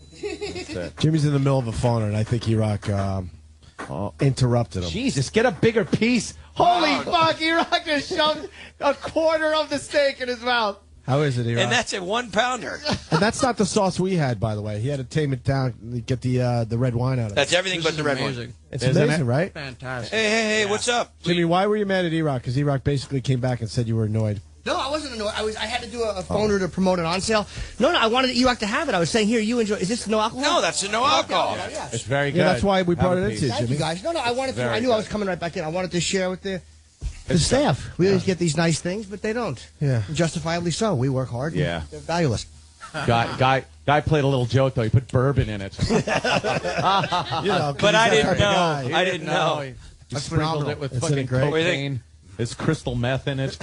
Jimmy's in the middle of a phone, and I think E-Rock interrupted him. Jesus, get a bigger piece. Holy fuck, E-Rock just shoved a quarter of the steak in his mouth. How is it, E-Rock? And that's a 1-pounder. And that's not the sauce we had, by the way. He had to tame it down and get the red wine out of it. That's everything but the red one. It's Isn't amazing, it? right? Fantastic. Hey, what's up? Jimmy, why were you mad at E-Rock? Because E-Rock basically came back and said you were annoyed. No, I wasn't annoyed. I had to do a phoner to promote it on sale. No, I wanted E-Rock to have it. I was saying, here, you enjoy. Is this no alcohol? No, that's a no alcohol. Yeah. It's very good. Yeah, that's why we brought Have a it piece. into Thank Jimmy. you, guys. No, I wanted to. Very I knew I good. was coming right back in. I wanted to share with the staff. We always get these nice things, but they don't. Yeah. Justifiably so. We work hard. and Yeah. They're valueless. Guy played a little joke, though. He put bourbon in it. You know, 'cause But he's I that didn't type of know. guy. I didn't know. He That's sprinkled phenomenal. it with Isn't fucking it great? What do you think? cocaine. There's crystal meth in it.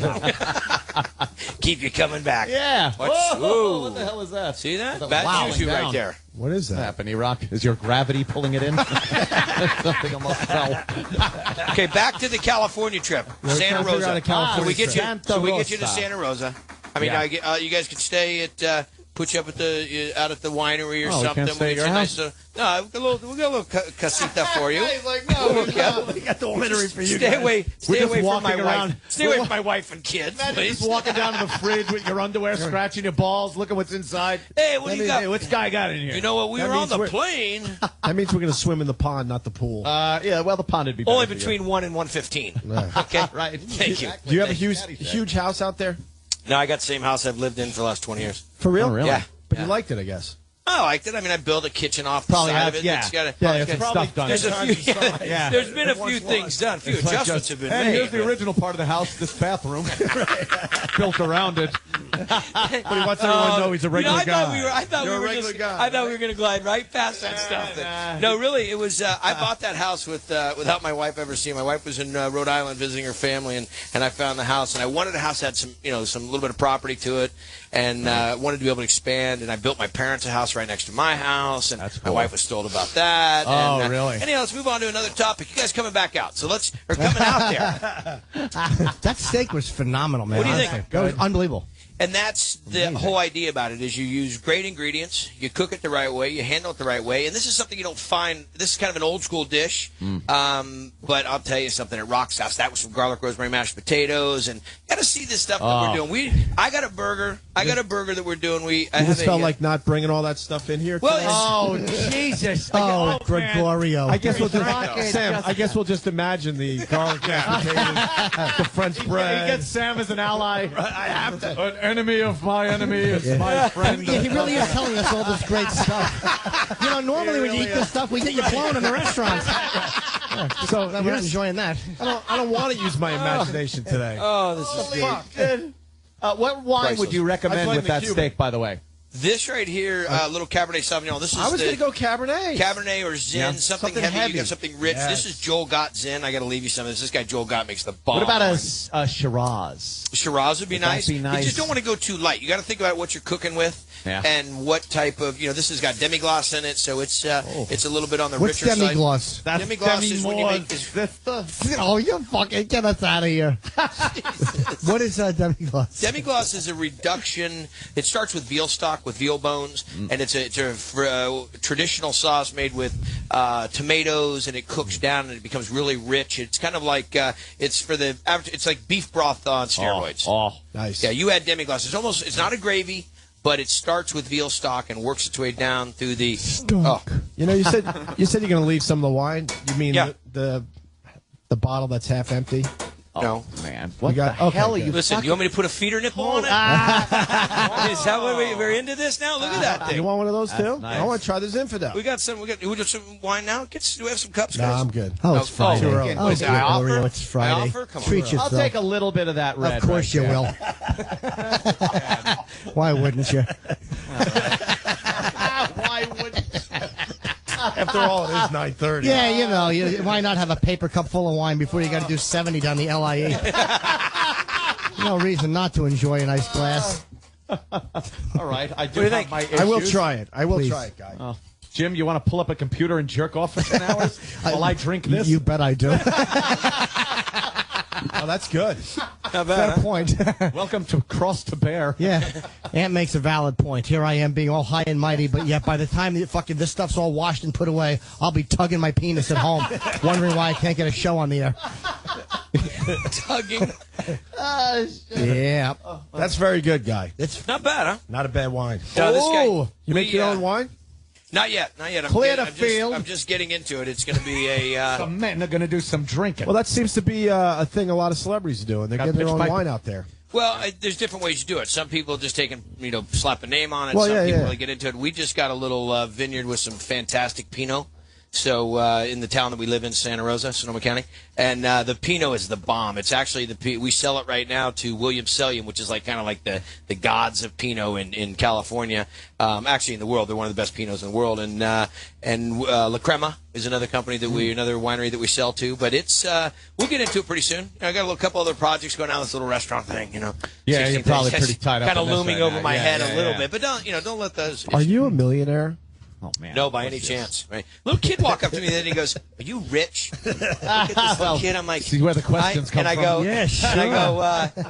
Keep you coming back. Yeah. What's, Whoa, ooh. what the hell is that? See that? Wow, Bad juju down. right there. What is What that? happened, E-Rock? Is your gravity pulling it in? Something almost fell. Okay, back to the California trip. We're Santa trying to figure out Rosa. a California So we get you. trip. So we get you to Santa Rosa. Santa Rosa. I mean, Yeah. you guys could stay at. Put you up at the out at the winery or Oh, we something. can't stay at get your you house? no, we'll get a little casita for you. He's like, no, we got the winery for you. Stay away We're just from my walking around. wife. Stay away from my wife and kids, Imagine please. just walking down to the fridge with your underwear, scratching your balls, looking what's inside. Hey, what do you got? Hey, what's Guy got in here? You know what? We That were on means the we're- plane. That means we're going to swim in the pond, not the pool. Yeah, well, the pond would be better Only for you. between 1 and 1:15. Yeah. Okay, Right. Thank you. Do you have a huge house out there? No, I got the same house I've lived in for the last 20 years. For real? Oh, really? Yeah. But you liked it, I guess. I liked it. I mean, I built a kitchen off the Probably side have, of it. yeah. It's got a, Yeah, it's there's got- stuff done. There's a few. Yeah. There's been a few things done. A few It's like adjustments just, have been hey, made. here's the original part of the house, this bathroom. Built around it. he wants everyone to know he's a regular guy. I thought we were going to glide right past that stuff. No, really, it was. I bought that house without my wife ever seeing. My wife was in Rhode Island visiting her family, and I found the house, and I wanted a house that had some little bit of property to it, and wanted to be able to expand. And I built my parents a house right next to my house, and my wife was thrilled about that. Oh, and, really? Anyhow, let's move on to another topic. You guys coming back out? So coming out there. That steak was phenomenal, man. What do you think? That was unbelievable. And that's the whole idea about it, is you use great ingredients, you cook it the right way, you handle it the right way, and this is something you don't find. This is kind of an old school dish, but I'll tell you something. At Rock's house, that was some garlic rosemary mashed potatoes, and you got to see this stuff that we're doing. I got a burger that we're doing. You just felt like not bringing all that stuff in here. Well, Jesus! Oh, Gregorio! I guess we'll just Sam. I guess we'll just imagine the garlic mashed potatoes, the French bread. He gets Sam as an ally. I have to. An enemy of my enemy is my friend. Yeah, he really is telling us all this great stuff. Normally when you eat this stuff, we get you blown in the restaurants. So we're not enjoying that. I don't want to use my imagination today. Oh, this is good. What wine would you recommend with that steak, by the way? This right here, little Cabernet Sauvignon. This is I was going to go Cabernet. Cabernet or Zin, something heavy. You got something rich. Yes. This is Joel Gott Zin. I got to leave you some of this. This guy Joel Gott makes the bomb. What about a Shiraz? Shiraz would be nice. Be nice. You just don't want to go too light. You got to think about what you're cooking with. Yeah. And what type of, this has got demi-glace in it, so it's a little bit on the richer side. What's demi-glace? That's demi-glace is when you make this. Oh, you fucking get us out of here. What is demi-glace? Demi-glace is a reduction. It starts with veal stock, with veal bones, and it's a traditional sauce made with tomatoes, and it cooks down, and it becomes really rich. It's kind of like, it's like beef broth on steroids. Oh, nice. Yeah, you add demi-glace. It's not a gravy, but it starts with veal stock and works its way down through the stock. You said you're going to leave some of the wine. You mean the bottle that's half empty? No, man. What the hell are you? Listen, you want me to put a feeder nipple on it? Is that what we're into this now? Look at that thing. You want one of those too? Nice. I want to try this infidel. We got some wine now. Do we have some cups? No, I'm good. Oh, it's Friday. I offer? It's Friday. Treat yourself. I'll take a little bit of that red. Of course you will. Why wouldn't you? Why wouldn't you? After all, it is 9:30. Yeah, why not have a paper cup full of wine before you got to do 70 down the LIE? No reason not to enjoy a nice glass. All right, I do have my issues. I will try it. Please. Try it, guy. Jim, you want to pull up a computer and jerk off for 10 hours while I drink this? You bet I do. Oh, that's good. Not bad. Fair point. Welcome to Cross to Bear. Yeah. Ant makes a valid point. Here I am being all high and mighty, but yet by the time this stuff's all washed and put away, I'll be tugging my penis at home, wondering why I can't get a show on the air. Tugging. Yeah. That's very good, guy. It's not bad, huh? Not a bad wine. No, this guy, you make your own wine? Not yet. I'm just getting into it. It's going to be Some men are going to do some drinking. Well, that seems to be a thing a lot of celebrities are doing. They're getting their own wine out there. Well, there's different ways to do it. Some people just slap a name on it. Well, Some people really get into it. We just got a little vineyard with some fantastic Pinot. So in the town that we live in, Santa Rosa, Sonoma County, and the Pinot is the bomb. It's actually we sell it right now to William Sellium, which is kind of like the gods of Pinot in California. Actually, in the world, they're one of the best Pinots in the world. And La Crema is another company another winery that we sell to. But it's we'll get into it pretty soon. I got a couple other projects going on. This little restaurant thing, Yeah, you're probably pretty tied up. Kind of looming over my head a little bit, but don't let those. Are you a millionaire? Oh, man. No, by any chance. Right? Little kid walk up to me, then he goes, "Are you rich?" Look at this little kid. I'm like, see where the questions come from. And I go, yeah, sure. And I go,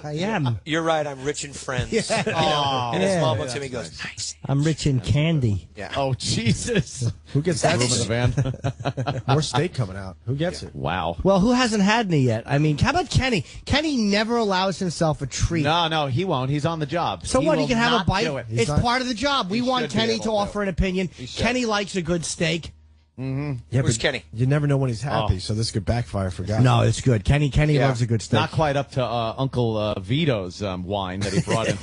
I am. You're right. I'm rich in friends. Yeah. And his mom looks at me and goes, "Nice." I'm rich in candy. Yeah. Oh, Jesus. Who gets that? Room in the van. More steak coming out. Who gets it? Wow. Well, who hasn't had any yet? I mean, how about Kenny? Kenny never allows himself a treat. No, he won't. He's on the job. So what? He can have a bite. It. It's part of the job. We want Kenny to offer an opinion. He should. Kenny likes a good steak. Yeah, Where's but Kenny? You never know when he's happy, so this could backfire for guys. No, it's good. Kenny Yeah. loves a good steak. Not quite up to Uncle Vito's wine that he brought in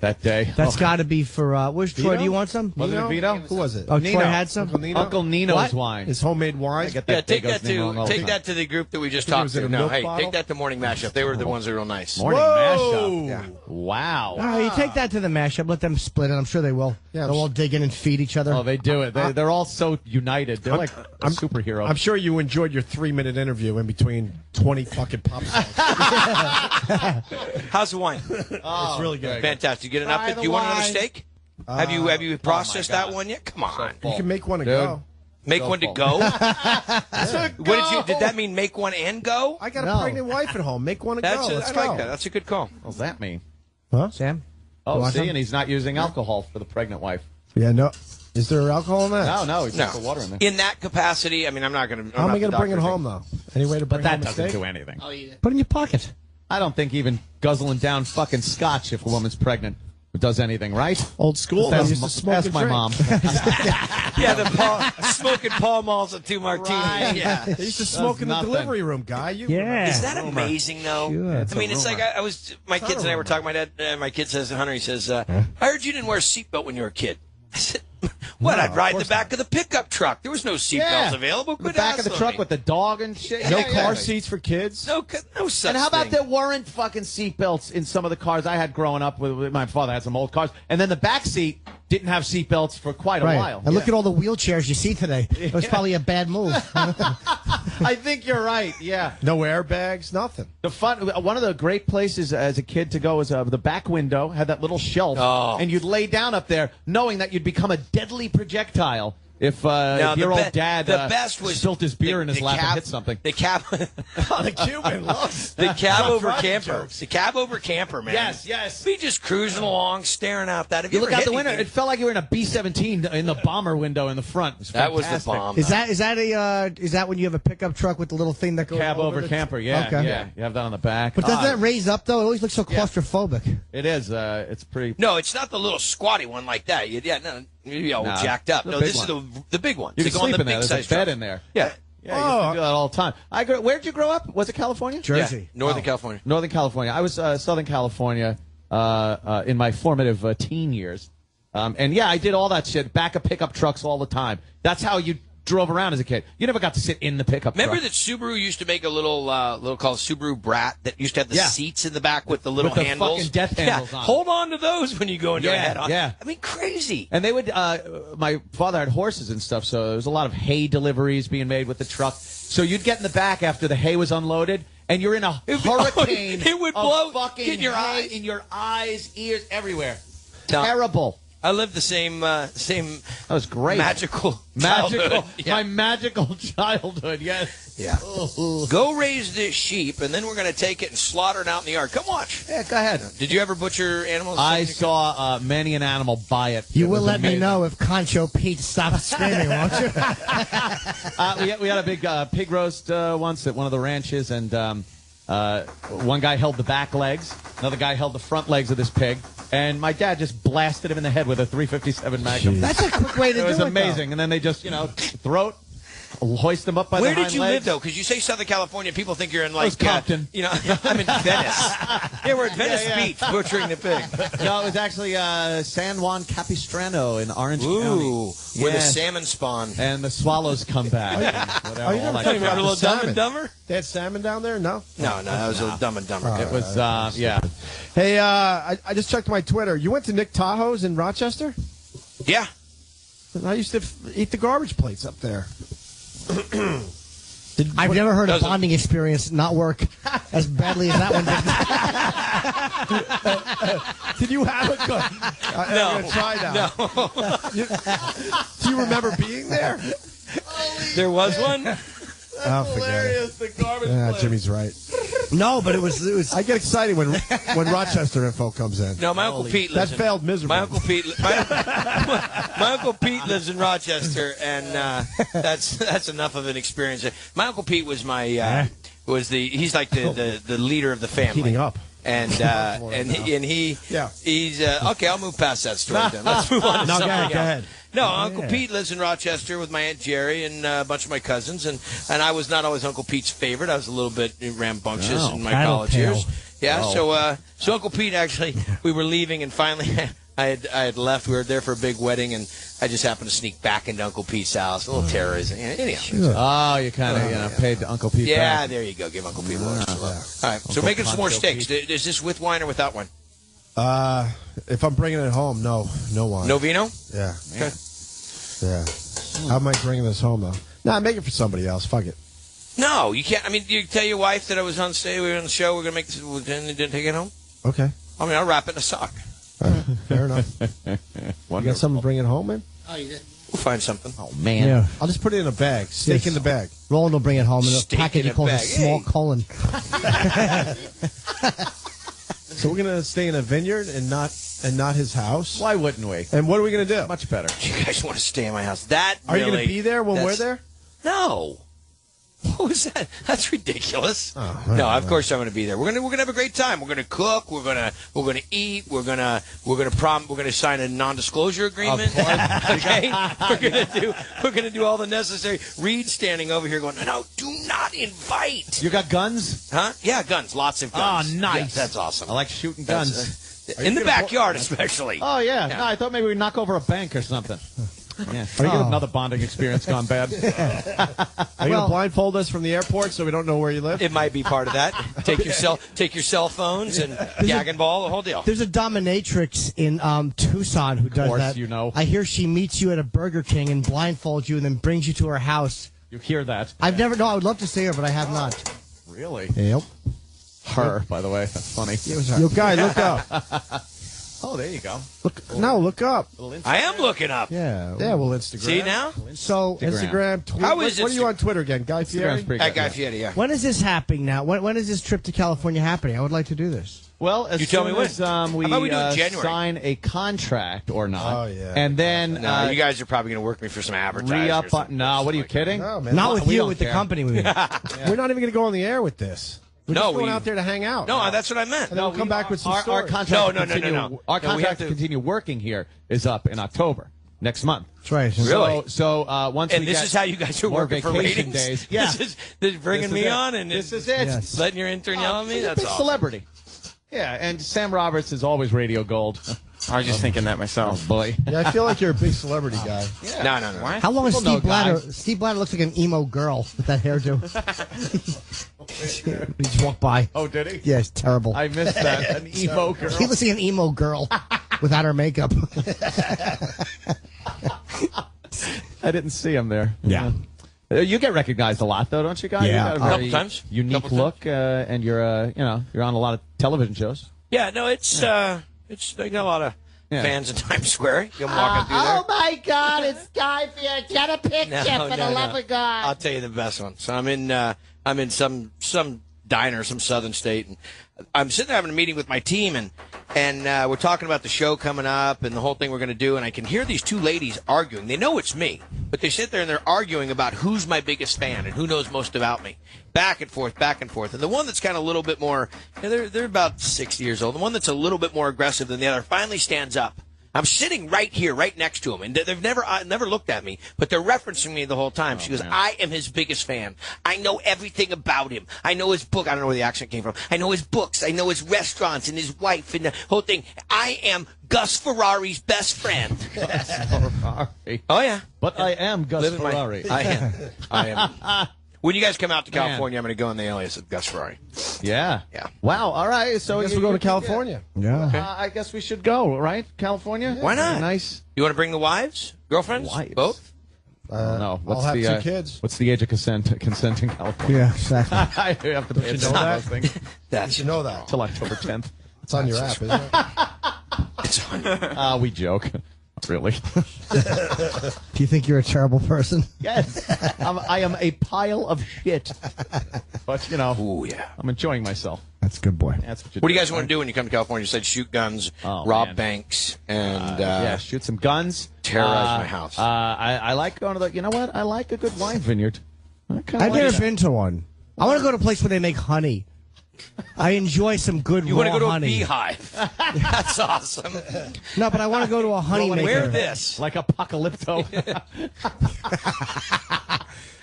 that day. That's got to be for. Where's Troy? Vito? Do you want some? Was it Vito? Who was it? Oh, Nino. Troy had some. Uncle Nino's What? wine. His homemade wine. I get Yeah, that take Dago's that name wrong all to the take time. that to the group that we just I think it talked was in to. a No, milk hey, bottle? take that to Morning Mashup. They were the ones that were real nice. Morning Whoa! mashup. Wow. You take that to the mashup. Let them split it. I'm sure they will. Yeah, They'll all dig in and feed each other. Oh, they do it. They're all so united. They're like a superhero. I'm sure you enjoyed your 3-minute interview in between 20 fucking pop songs. How's the wine? It's really good. Fantastic. You get enough. Try Do the you want another wine. steak? Have you processed that one yet? Come on. You can make one and Dude. go. Make So one to full. go? Did that mean make one and go? I got a No. pregnant wife at home. Make one and That's go. I Let's like go. that. That's a good call. What does that mean? Huh? Sam? Oh, want see, some? and he's not using alcohol for the pregnant wife. Yeah, no. Is there alcohol in that? No, he No. puts the water in there. In that capacity, I mean, I'm not going to. How am I going to bring it home, though? Any way to bring But that home a doesn't steak? do anything. Put it in your pocket. I don't think even guzzling down fucking scotch if a woman's pregnant does anything, right? Old school. That's, They used to smoke that's and my drink. mom. Yeah, the smoking Pall Malls and 2 martinis. Right. Yeah. They used to smoke in the nothing. delivery room, Guy. You Yeah. Is that amazing, though? Sure. I mean, it's like I was. My kids and I were talking. My dad, my kid says, Hunter, he says, I heard you didn't wear a seatbelt when you were a kid. I said, what? No, I'd ride of the course back of the pickup truck. There was no seatbelts Yeah. available. The Quit back of the hassling truck me. with the dog and shit. No Yeah, car yeah. seats for kids. No such And how about thing. there weren't fucking seatbelts in some of the cars I had growing up with my father had some old cars, and then the back seat didn't have seatbelts for quite a while. And look at all the wheelchairs you see today. It was probably a bad move. I think you're right. Yeah. No airbags, nothing. The one of the great places as a kid to go was the back window had that little shelf, and you'd lay down up there, knowing that you'd become a deadly projectile if your old dad best was spilt his beer in his lap and hit something. The cab, The Cuban loves the cab over driving camper, jokes. the cab over camper, man. Yes. We just cruising along, staring out that. Have You you look ever out the hit window. anything? It felt like you were in a B-17 in the bomber window in the front. It was That was the fantastic. bomb. Is that when you have a pickup truck with the little thing that goes Cab over the camper? Yeah, Okay. yeah. You have that on the back. But doesn't that raise up though? It always looks so claustrophobic. It is. It's pretty. No, it's not the little squatty one like that. You'd be all No, jacked up. the No, big this one. is the big one. You To can go on sleep the in there. big There's a size bed truck. in there. Yeah. Yeah, you used to do that all the time. Where'd you grow up? Was it California? Jersey. Yeah, Northern California. Northern California. I was Southern California in my formative teen years. And yeah, I did all that shit. Back of pickup trucks all the time. That's how you drove around as a kid. You never got to sit in the pickup Remember truck. that Subaru used to make a little called Subaru Brat that used to have the Yeah. seats in the back with the little With the handles? fucking death handles on. Hold on to those when you go into a head-on. Yeah. I mean, crazy. And they would, my father had horses and stuff, so there was a lot of hay deliveries being made with the truck. So you'd get in the back after the hay was unloaded, and you're in a hurricane It would of blow fucking in your hay eyes. in your eyes, ears, everywhere. No. Terrible. I lived the same That was great. magical Magical. childhood. Yeah. My magical childhood, yes. Yeah. Go raise this sheep, and then we're going to take it and slaughter it out in the yard. Come watch. Yeah, go ahead. Did you ever butcher animals? I saw many an animal buy it. You It will was let me amazing. know if Concho Pete stops screaming, won't you? We had a big pig roast once at one of the ranches, and one guy held the back legs, another guy held the front legs of this pig, and my dad just blasted him in the head with a .357 Magnum. That's a quick way to It do was it. amazing, and then they just, throat, hoist them up by Where the did hind you legs. live, though? Because you say Southern California, people think you're in, was like, Compton. I'm in Venice. Yeah, we're at Venice Yeah. Beach butchering the pig. No, it was actually San Juan Capistrano in Orange County. Ooh, where the Yes. salmon spawn. And the swallows come back. and whatever, Oh, you all never that told me crap. about Little the Dumb salmon. and Dumber? They had salmon down there? No? No, that was a Dumb and Dumber. It was, yeah. Hey, I just checked my Twitter. You went to Nick Tahoe's in Rochester? Yeah. I used to eat the garbage plates up there. I've never heard a Doesn't- bonding experience not work as badly as that one did. Did you have a good? I'm going to try that. No. Do you remember being there? There was one? Oh, forget it. The garbage Yeah, plate. Jimmy's right. No, but it was. I get excited when Rochester info comes in. No, my Uncle Pete That lives in... failed miserably. My Uncle Pete, my Uncle Pete lives in Rochester, and that's enough of an experience. My Uncle Pete was he's like the leader of the family. Heating up. And he's okay. I'll move past that story then. Let's move on to No, something go else. ahead. No, Uncle Pete lives in Rochester with my Aunt Jerry and a bunch of my cousins, and I was not always Uncle Pete's favorite. I was a little bit rambunctious in my college years. Yeah, so Uncle Pete, actually, we were leaving, and finally I had left. We were there for a big wedding, and I just happened to sneak back into Uncle Pete's house. A little terrorism. Anyhow. Sure. Oh, you kind of paid Uncle Pete back. Yeah, there you go. Give Uncle Pete a little extra love. All right, so making some more steaks. Is this with wine or without wine? If I'm bringing it home, no wine. No vino? Yeah. Okay. Yeah. How am I bringing this home, though? Nah, make it for somebody else. Fuck it. No, you can't. I mean, you tell your wife that I was on stage, we were on the show, we're going to make this, and didn't take it home? Okay. I mean, I'll wrap it in a sock. Fair enough. You got something to bring it home in? Oh, you did? We'll find something. Oh, man. Yeah. I'll just put it in a bag. Steak in the bag. Roland will bring it home in a Steak package in he calls a a bag. small Hey. colon. So we're gonna stay in a vineyard and not his house. Why wouldn't we? And what are we gonna do? Much better. You guys want to stay in my house? That Are you really, gonna be there when we're there? No. What was that? That's ridiculous. Oh, No, of course I'm going to be there. We're going to have a great time. We're going to cook. We're going to eat. We're going to sign a non-disclosure agreement. Okay. We're going to do all the necessary. Reed's standing over here going, no, do not invite. You got guns? Huh? Yeah, guns. Lots of guns. Oh, nice. Yes, that's awesome. I like shooting guns. In the backyard, especially. Oh, yeah. No, I thought maybe we'd knock over a bank or something. Yeah. Another bonding experience gone bad. Are you going to blindfold us from the airport so we don't know where you live? It might be part of that. Take your cell phones and gag and ball, the whole deal. There's a dominatrix in Tucson who does that. You know. I hear she meets you at a Burger King and blindfolds you and then brings you to her house. You hear that? I've never. No, I would love to see her, but I have not. Really? Yep. Her, by the way. That's funny. It was her. Yo, Guy, look up. Oh, there you go. Look up. I am looking up. Yeah, well, Instagram. See now? So Instagram. How is what are you on Twitter again? Guy Fieri? At Guy Fieri, yeah. When is this happening now? When is this trip to California happening? I would like to do this. Well, as You tell me soon as we, How about we do it in January? sign a contract or not. Oh, yeah. And then No, you guys are probably going to work me for some advertising. re-up on... No, what are you kidding? No, man. Not with we you, don't with care. the company. We're not even going to go on the air with this. We're just going out there to hang out. No, that's what I meant. And then we'll come back with some our stories. contract No. Our No, we contract have to to- continue working here is up in October, next month. That's right. Really? So once And we this get is how you guys are more working for vacation ratings? days. Yeah. This is bringing This is me it. on and This is it. Yes. letting your intern yell at me? He's a That's big awesome. celebrity. Yeah, and Sam Roberts is always radio gold. I was just thinking that myself. Oh, boy. Yeah, I feel like you're a big celebrity guy. No. How long is People know Steve Blatter? Guy. Steve Blatter looks like an emo girl with that hairdo. He just walked by. Oh, did he? Yeah, it's terrible. I missed that. An emo girl. He looks like an emo girl without her makeup. I didn't see him there. Yeah. You get recognized a lot, though, don't you, guys? Yeah. You got a very Couple times. unique Couple look, and you're you're on a lot of television shows. Yeah, no, it's they got a lot of fans in Times Square. You come walking through there. Oh my God, it's Guy Fieri. Get a picture for the love of God. I'll tell you the best one. So I'm in some diner, some southern state, and I'm sitting there having a meeting with my team, and we're talking about the show coming up and the whole thing we're going to do, and I can hear these two ladies arguing. They know it's me, but they sit there and they're arguing about who's my biggest fan and who knows most about me. Back and forth. And the one that's kind of a little bit more, they're about 60 years old. The one that's a little bit more aggressive than the other finally stands up. I'm sitting right here, right next to him, and they've never looked at me, but they're referencing me the whole time. She goes, I am his biggest fan. I know everything about him. I know his book. I don't know where the accent came from. I know his books. I know his restaurants and his wife and the whole thing. I am Gus Ferrari's best friend. Ferrari. Oh, yeah. But I am Gus Ferrari. I am. When you guys come out to California, I'm going to go in the alias of Gus Ferrari. Yeah. Yeah. Wow. All right. So I guess we'll go to California. Yeah. I guess we should go, right? California? Why not? Nice. You want to bring the wives? Girlfriends? Wives? Both? No. I'll have 2 kids. What's the age of consent in California? Yeah, exactly. I have to pay attention to those things. You should know that. Till October 10th. It's on your app, isn't it? It's on. We joke. Really? Do you think you're a terrible person? Yes. I am a pile of shit. But, Ooh, yeah. I'm enjoying myself. That's a good boy. That's What do you guys want to do when you come to California? You said shoot guns, rob banks, and shoot some guns. Terrorize my house. I like going to the. You know what? I like a good wine vineyard. I've never been to one. I want to go to a place where they make honey. I enjoy some good You raw want to go to honey. a beehive? That's awesome. No, but I want to go to a honey maker. Wear this. Like Apocalypto.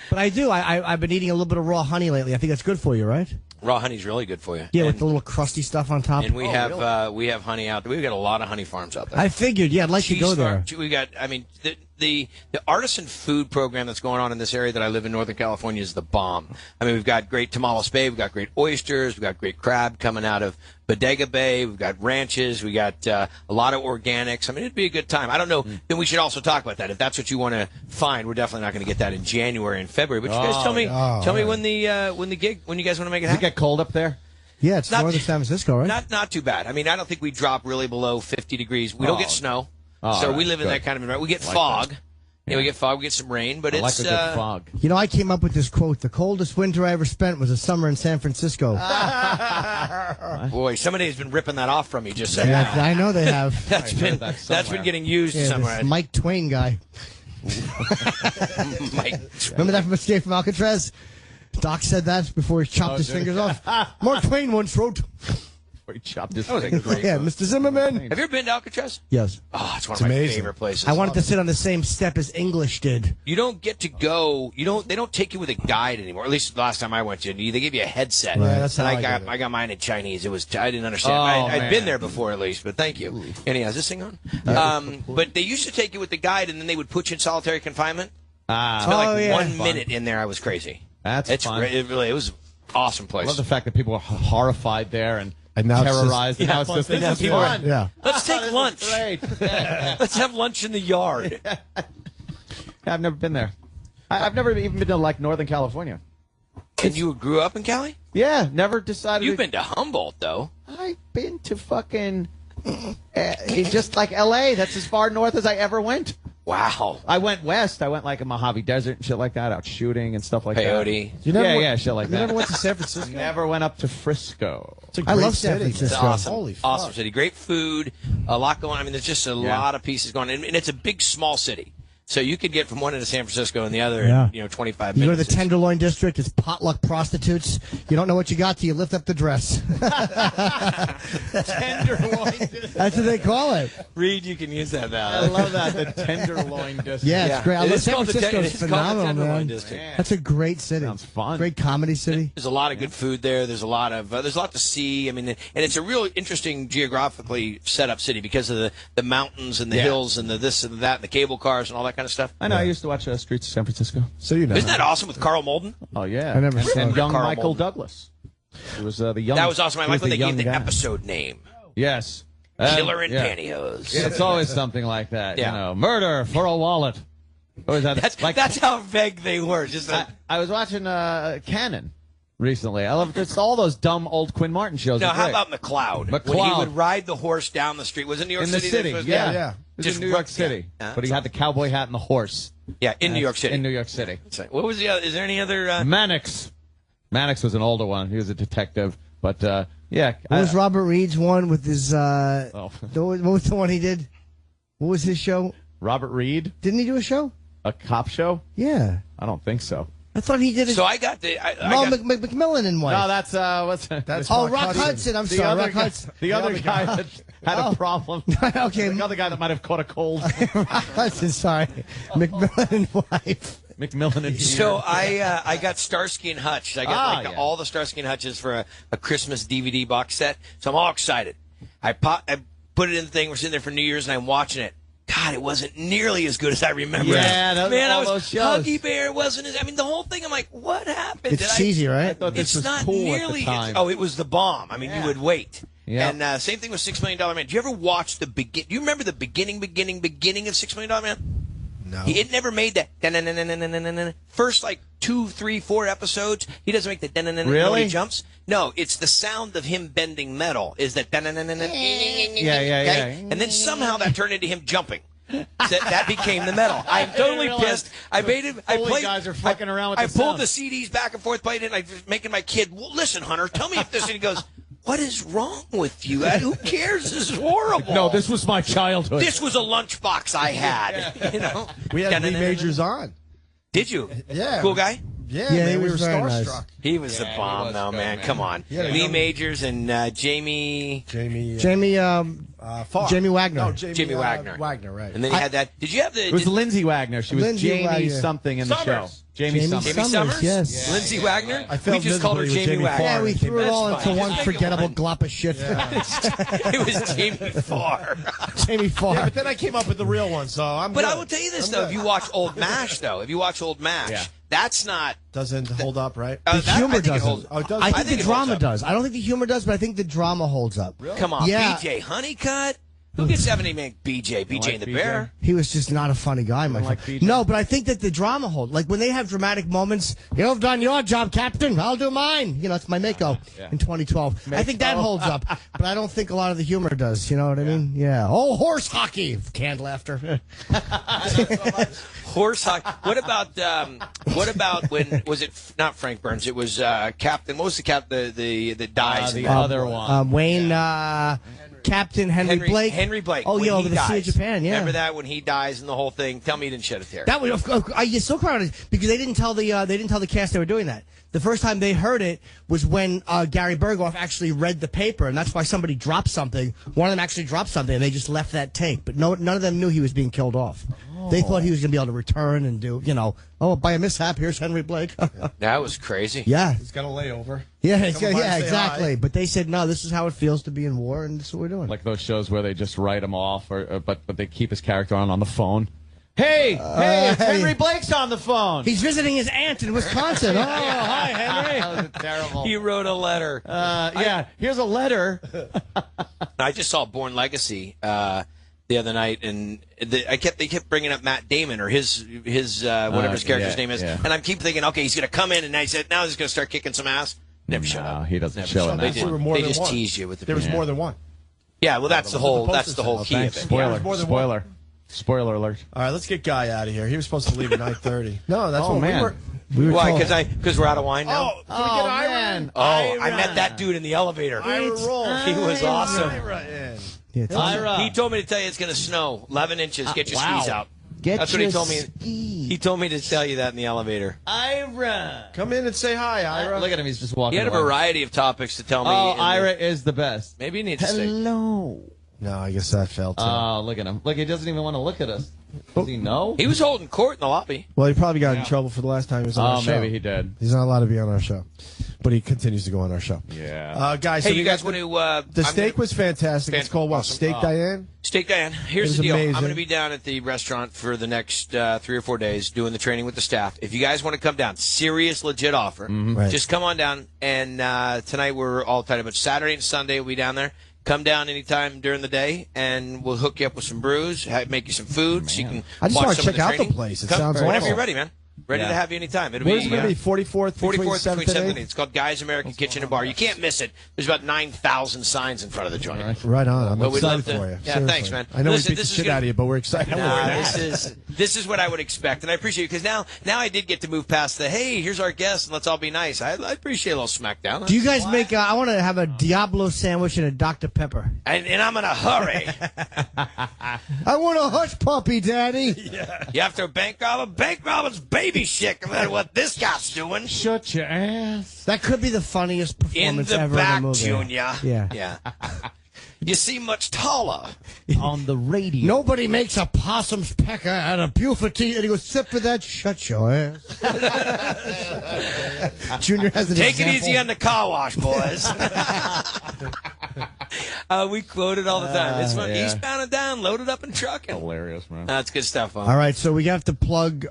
But I do. I've been eating a little bit of raw honey lately. I think that's good for you, right? Raw honey's really good for you. Yeah, with the little crusty stuff on top. And we have honey out there. We've got a lot of honey farms out there. I figured. Yeah, I'd like to go there. We got. I mean, the artisan food program that's going on in this area that I live in, Northern California, is the bomb. I mean, we've got great Tamales Bay, we've got great oysters, we've got great crab coming out of Bodega Bay, we've got ranches, we got a lot of organics. I mean, it'd be a good time. I don't know. Then we should also talk about that. If that's what you want to find, we're definitely not going to get that in January and February. But you guys tell me when you guys want to make it happen. Does it get cold up there? Yeah, it's northern San Francisco, right? Not too bad. I mean, I don't think we drop really below 50 degrees. We don't get snow, so we live in that kind of environment. We get fog. Yeah, we get fog, we get some rain, but it's... like a good fog. You know, I came up with this quote, the coldest winter I ever spent was a summer in San Francisco. Boy, somebody has been ripping that off from me just saying. Yeah, I know they have. That's been getting used somewhere. This Mike Twain guy. Remember that from Escape from Alcatraz? Doc said that before he chopped his fingers off. Mark Twain once wrote... He chopped his fingers. Yeah, Mr. Zimmerman. Have you ever been to Alcatraz? Yes. Oh, it's one of my favorite places. I wanted to sit on the same step as English did. You don't get to go. They don't take you with a guide anymore. At least the last time I went to, they give you a headset. Right, that's how I got mine in Chinese. I didn't understand. I'd been there before at least, but thank you. Anyhow, is this thing on? But they used to take you with the guide, and then they would put you in solitary confinement. Spent 1 minute in there. I was crazy. That's fun. It was an awesome place. I love the fact that people were horrified there and now terrorized. It's just, now it's just, this is fun. Yeah. Let's take lunch. Great. Let's have lunch in the yard. Yeah, I've never been there. I've never even been to, like, Northern California. And you grew up in Cali? Yeah, never decided. You've been to Humboldt, though. I've been to fucking... just like L.A. That's as far north as I ever went. Wow. I went west. I went like a Mojave Desert and shit like that, out shooting and stuff like Peyote. that. Shit like that. You never went to San Francisco? Never went up to Frisco. I love San Francisco. It's awesome. Holy fuck. Awesome city. Great food. A lot going on. I mean, there's just a lot of pieces going on. And it's a big, small city. So you could get from one end of San Francisco and the other in 25 minutes. You go to the Tenderloin District, it's potluck prostitutes. You don't know what you got till you lift up the dress. Tenderloin District. That's what they call it. Reed, you can use that now. I love that, the Tenderloin District. Yeah, it's great. I love San Francisco. It's It's called the phenomenal, Tenderloin man. District. That's a great city. Sounds fun. Great comedy city. There's a lot of good food there. There's a lot to see. I mean, and it's a real interesting geographically set up city because of the mountains and the hills and the this and that and the cable cars and all that kind of stuff. I know. I used to watch Streets of San Francisco. So you know. Isn't that awesome with Carl Malden? Oh, yeah. I never saw And it. young Carl Michael Malden. Douglas. It was the young. That was awesome. I he like was when they gave the young guy. episode name. Yes. Killer in Pantyhose. Yeah, it's always something like that. Yeah. You know, murder for a wallet. Or is that That's how vague they were. Just I was watching Cannon recently. I love just all those dumb old Quinn Martin shows. Now, are how great. about McCloud? McCloud. When he would ride the horse down the street. Was it New York in the City? city? Yeah. It was Just in New York City. Yeah. But he had the cowboy hat and the horse. Yeah, in New York City. In New York City. What was the other? Is there any other? Mannix. Mannix was an older one. He was a detective. But, yeah. What was Robert Reed's one with his, what was the one he did? What was his show? Robert Reed? Didn't he do a show? A cop show? Yeah. I don't think so. I thought he did it. So I got the... McMillan and wife. No, that's, what's That's Oh, Rock Rock Hudson. I'm the sorry, other Rock guy, Hudson. the other guy that had a problem. Okay. The other guy that might have caught a cold. Rock Hudson, sorry. McMillan and wife. McMillan and So I got Starsky and Hutch. I got yeah. all the Starsky and Hutches for a Christmas DVD box set. So I'm all excited. I put it in the thing. We're sitting there for New Year's, and I'm watching it. God, it wasn't nearly as good as I remember. Yeah, man, all I was those shows. Huggy Bear wasn't as. I mean, the whole thing. I'm like, what happened? It's cheesy, right? I thought this It's was not cool nearly. at the time. Oh, it was the bomb. I mean, you would wait. Yeah. And same thing with $6 Million Man. Do you ever watch the begin? Do you remember the beginning of $6 Million Man? No. It never made that first like 2, 3, 4 episodes. He doesn't make the Really? He jumps. No, it's the sound of him bending metal. Is that Yeah. And then somehow that turned into him jumping. That became the metal. I'm totally pissed. I made it. I played. Guys are fucking around with I the pulled sound. the CDs back and forth, played it. And I was making my kid. Well, listen, Hunter, tell me if this. And he goes, "What is wrong with you? Who cares? This is horrible." No, this was my childhood. This was a lunchbox I had. You know, We had Lee Majors on. Did you? Yeah. Cool guy. Yeah, he man, we were was very nice. starstruck. He was the bomb, though, man. Come on. Lee Majors and Jamie Wagner. No, Jamie Wagner. Wagner, right. And then he had that. Did you have the? It was Lindsay Wagner. She was Lindsay Jamie Wagner. something in the show. Jamie Summers, yes. Lindsay Wagner? I felt We just called her miserably with Jamie Wagner. Yeah, we threw it all That's into fine. one Just make it forgettable one. glop of shit. It was Jamie Farr. Jamie Farr. Yeah, but then I came up with the real one, so I'm But good. I will tell you this, though. If you watch Old MASH, that's not... Doesn't hold up, right? The humor I think it doesn't. holds- Oh, it does. I I think think the it holds drama up. does. I don't think the humor does, but I think the drama holds up. Come on, Yeah. BJ Honeycutt? Who gets 70 man BJ? BJ and the Bear? He was just not a funny guy, my friend. BJ? No, but I think that the drama holds. Like when they have dramatic moments, you've done your job, Captain. I'll do mine. You know, it's my Mako in 2012. I think that holds up, but I don't think a lot of the humor does. You know what I mean? Yeah. Oh, horse hockey. Canned laughter. Horse hockey. What about when was it not Frank Burns? It was Captain. What was the captain that dies? The other one. Wayne. Captain Henry Blake. Henry Blake. Oh, when yeah, he over the Sea of dies. Japan, yeah. Remember that when he dies and the whole thing? Tell me you didn't shed a tear. That was you still cry on it because they didn't tell the cast they were doing that. The first time they heard it was when Gary Berghoff actually read the paper, and that's why somebody dropped something. One of them actually dropped something, and they just left that take. But none of them knew he was being killed off. They thought he was going to be able to return and do, by a mishap, here's Henry Blake. That was crazy. Yeah. He's got a layover. Yeah, Come by and say exactly. hi. But they said, no, this is how it feels to be in war, and this is what we're doing. Like those shows where they just write him off, but they keep his character on the phone. Hey, it's Henry Blake's on the phone. He's visiting his aunt in Wisconsin. Oh, hi, Henry. That was terrible. He wrote a letter. Here's a letter. I just saw Born Legacy the other night, and they kept bringing up Matt Damon or his whatever his character's name is, and I keep thinking, okay, he's going to come in, and now he's going to start kicking some ass. Never showed up. He doesn't Never show showed in up. that They just teased you with the. There was more than one. Yeah, well, that's the whole key of it. Spoiler alert. All right, let's get Guy out of here. He was supposed to leave at 9:30. No, that's what man. we were. Why? Because we're out of wine now. Can we get Ira in? I met that dude in the elevator. Ira roll. He was awesome. Ira. He told me to tell you it's going to snow 11 inches. Get your skis out. That's what he told me. He told me to tell you that in the elevator. Ira. Come in and say hi, Ira. Look at him. He's just walking He had a away. variety of topics to tell me. Oh, Ira is the best. Maybe he needs to stay. Hello. No, I guess that fell too. Oh, look at him. Look, he doesn't even want to look at us. Does he know? He was holding court in the lobby. Well, he probably got in trouble for the last time he was on our show. Maybe he did. He's not allowed to be on our show, but he continues to go on our show. Yeah. Guys, Hey, so you we guys got want to... the steak was fantastic. It's called what? Awesome. Steak Diane? Steak Diane. Here's It was the deal. amazing. I'm going to be down at the restaurant for the next 3 or 4 days doing the training with the staff. If you guys want to come down, serious, legit offer, Right. just come on down. And tonight we're all tied up. But Saturday and Sunday we'll be down there. Come down anytime during the day, and we'll hook you up with some brews, make you some food, so you can I just watch want to some of check out training. the place. It Come sounds whenever awesome. you're ready, man. Ready to have you anytime. It'll Where's be it going to be? 44th between 44th 7th between 7th and and 8th. It's called Guy's American Kitchen and Bar. You can't miss it. There's about 9,000 signs in front of the joint. Right on. I'm Well, we'd excited love to- for you. Yeah, Seriously. thanks, man. I know Listen, we beat the this is shit gonna- out of you, but we're excited. Nah, this is what I would expect, and I appreciate it because now I did get to move past the hey, here's our guest, and let's all be nice. I appreciate a little smackdown. Do you guys make? I want to have a Diablo sandwich and a Dr. Pepper. And I'm in a hurry. I want a hush puppy, Daddy. You have to bank robber's baby shit. No matter what this guy's doing. Shut your ass. That could be the funniest In performance the ever back, in a movie. Junior. Yeah. You seem much taller. On the radio. Nobody makes a possum's pecker out of Buford and he goes, sip for that, shut your ass. Junior has an Take it example. easy on the car wash, boys. We quote it all the time. It's fun. Yeah. Eastbound and down, loaded up and trucking. Hilarious, man. That's good stuff. All right, so we have to plug.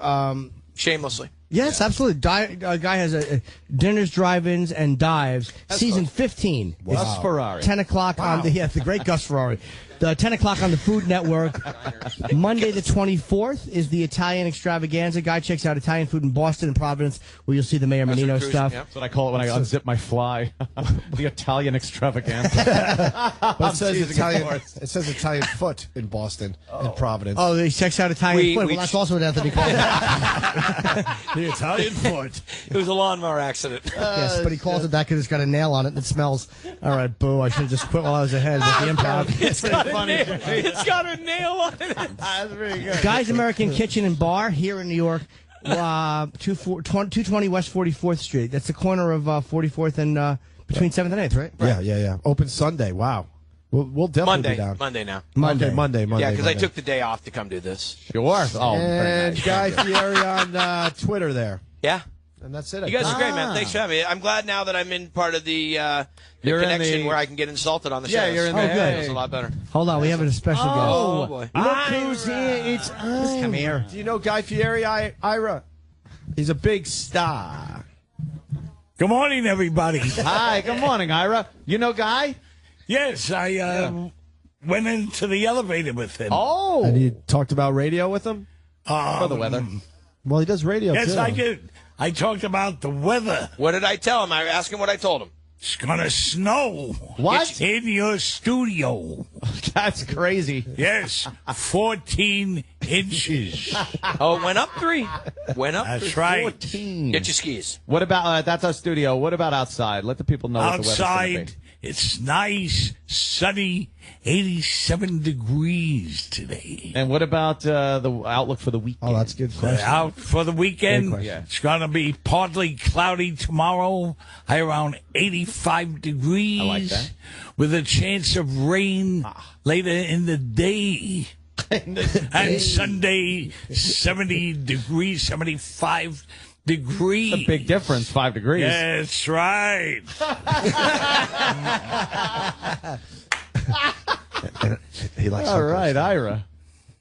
Shamelessly. Yes, absolutely. Guy has a Dinners, Drive-Ins, and Dives. Season 15. Gus Ferrari. 10 o'clock on the great Gus Ferrari. The 10 o'clock on the Food Network. Monday the 24th is the Italian extravaganza. Guy checks out Italian food in Boston and Providence, where you'll see the Mayor Menino stuff. That's what I call it when I unzip my fly. The Italian extravaganza. But it says Italian foot in Boston and Providence. Oh, he checks out Italian food. Well, that's also what Anthony calls it. The Italian foot. It was a lawnmower accident. Yes, but he calls it that because it's got a nail on it and it smells. All right, boo. I should have just quit while I was ahead with the improv. It's got a nail on it. That's pretty good. Guy's American Kitchen and Bar here in New York. 220 West 44th Street. That's the corner of 44th and between 7th and 8th, right? Yeah. Open Sunday. Wow. We'll definitely be down. Monday now. Monday. Yeah, because I Monday. took the day off to come do this. Sure. Oh, and Guy Fieri on Twitter there. Yeah. And that's it. You guys are great, man. Thanks for having me. I'm glad now that I'm in part of the connection where I can get insulted on the show. Yeah, you're in the good. It's a lot better. Hold on, we have a special guest. Oh, boy. Look who's here. It's Just come here. Do you know Guy Fieri, Ira? He's a big star. Good morning, everybody. Hi, good morning, Ira. You know Guy? Yes, I went into the elevator with him. Oh. And you talked about radio with him? For the weather. Well, he does radio, too. Yes, I did. I talked about the weather. What did I tell him? I asked him what I told him. It's going to snow. What? In your studio. That's crazy. Yes, 14 inches. Oh, it went up 3. Went up That's 3. right. 14. Get your skis. What about, that's our studio. What about outside? Let the people know what the weather's going to Outside, be. it's nice, sunny, 87 degrees today. And what about the outlook for the weekend? Oh, that's a good question. Out for the weekend, question. it's going to be partly cloudy tomorrow, high around 85 degrees. I like that. With a chance of rain later in the day. And Sunday, 70 degrees, 75 degrees. That's a big difference, 5 degrees. That's right. He likes All hookers. right, Ira.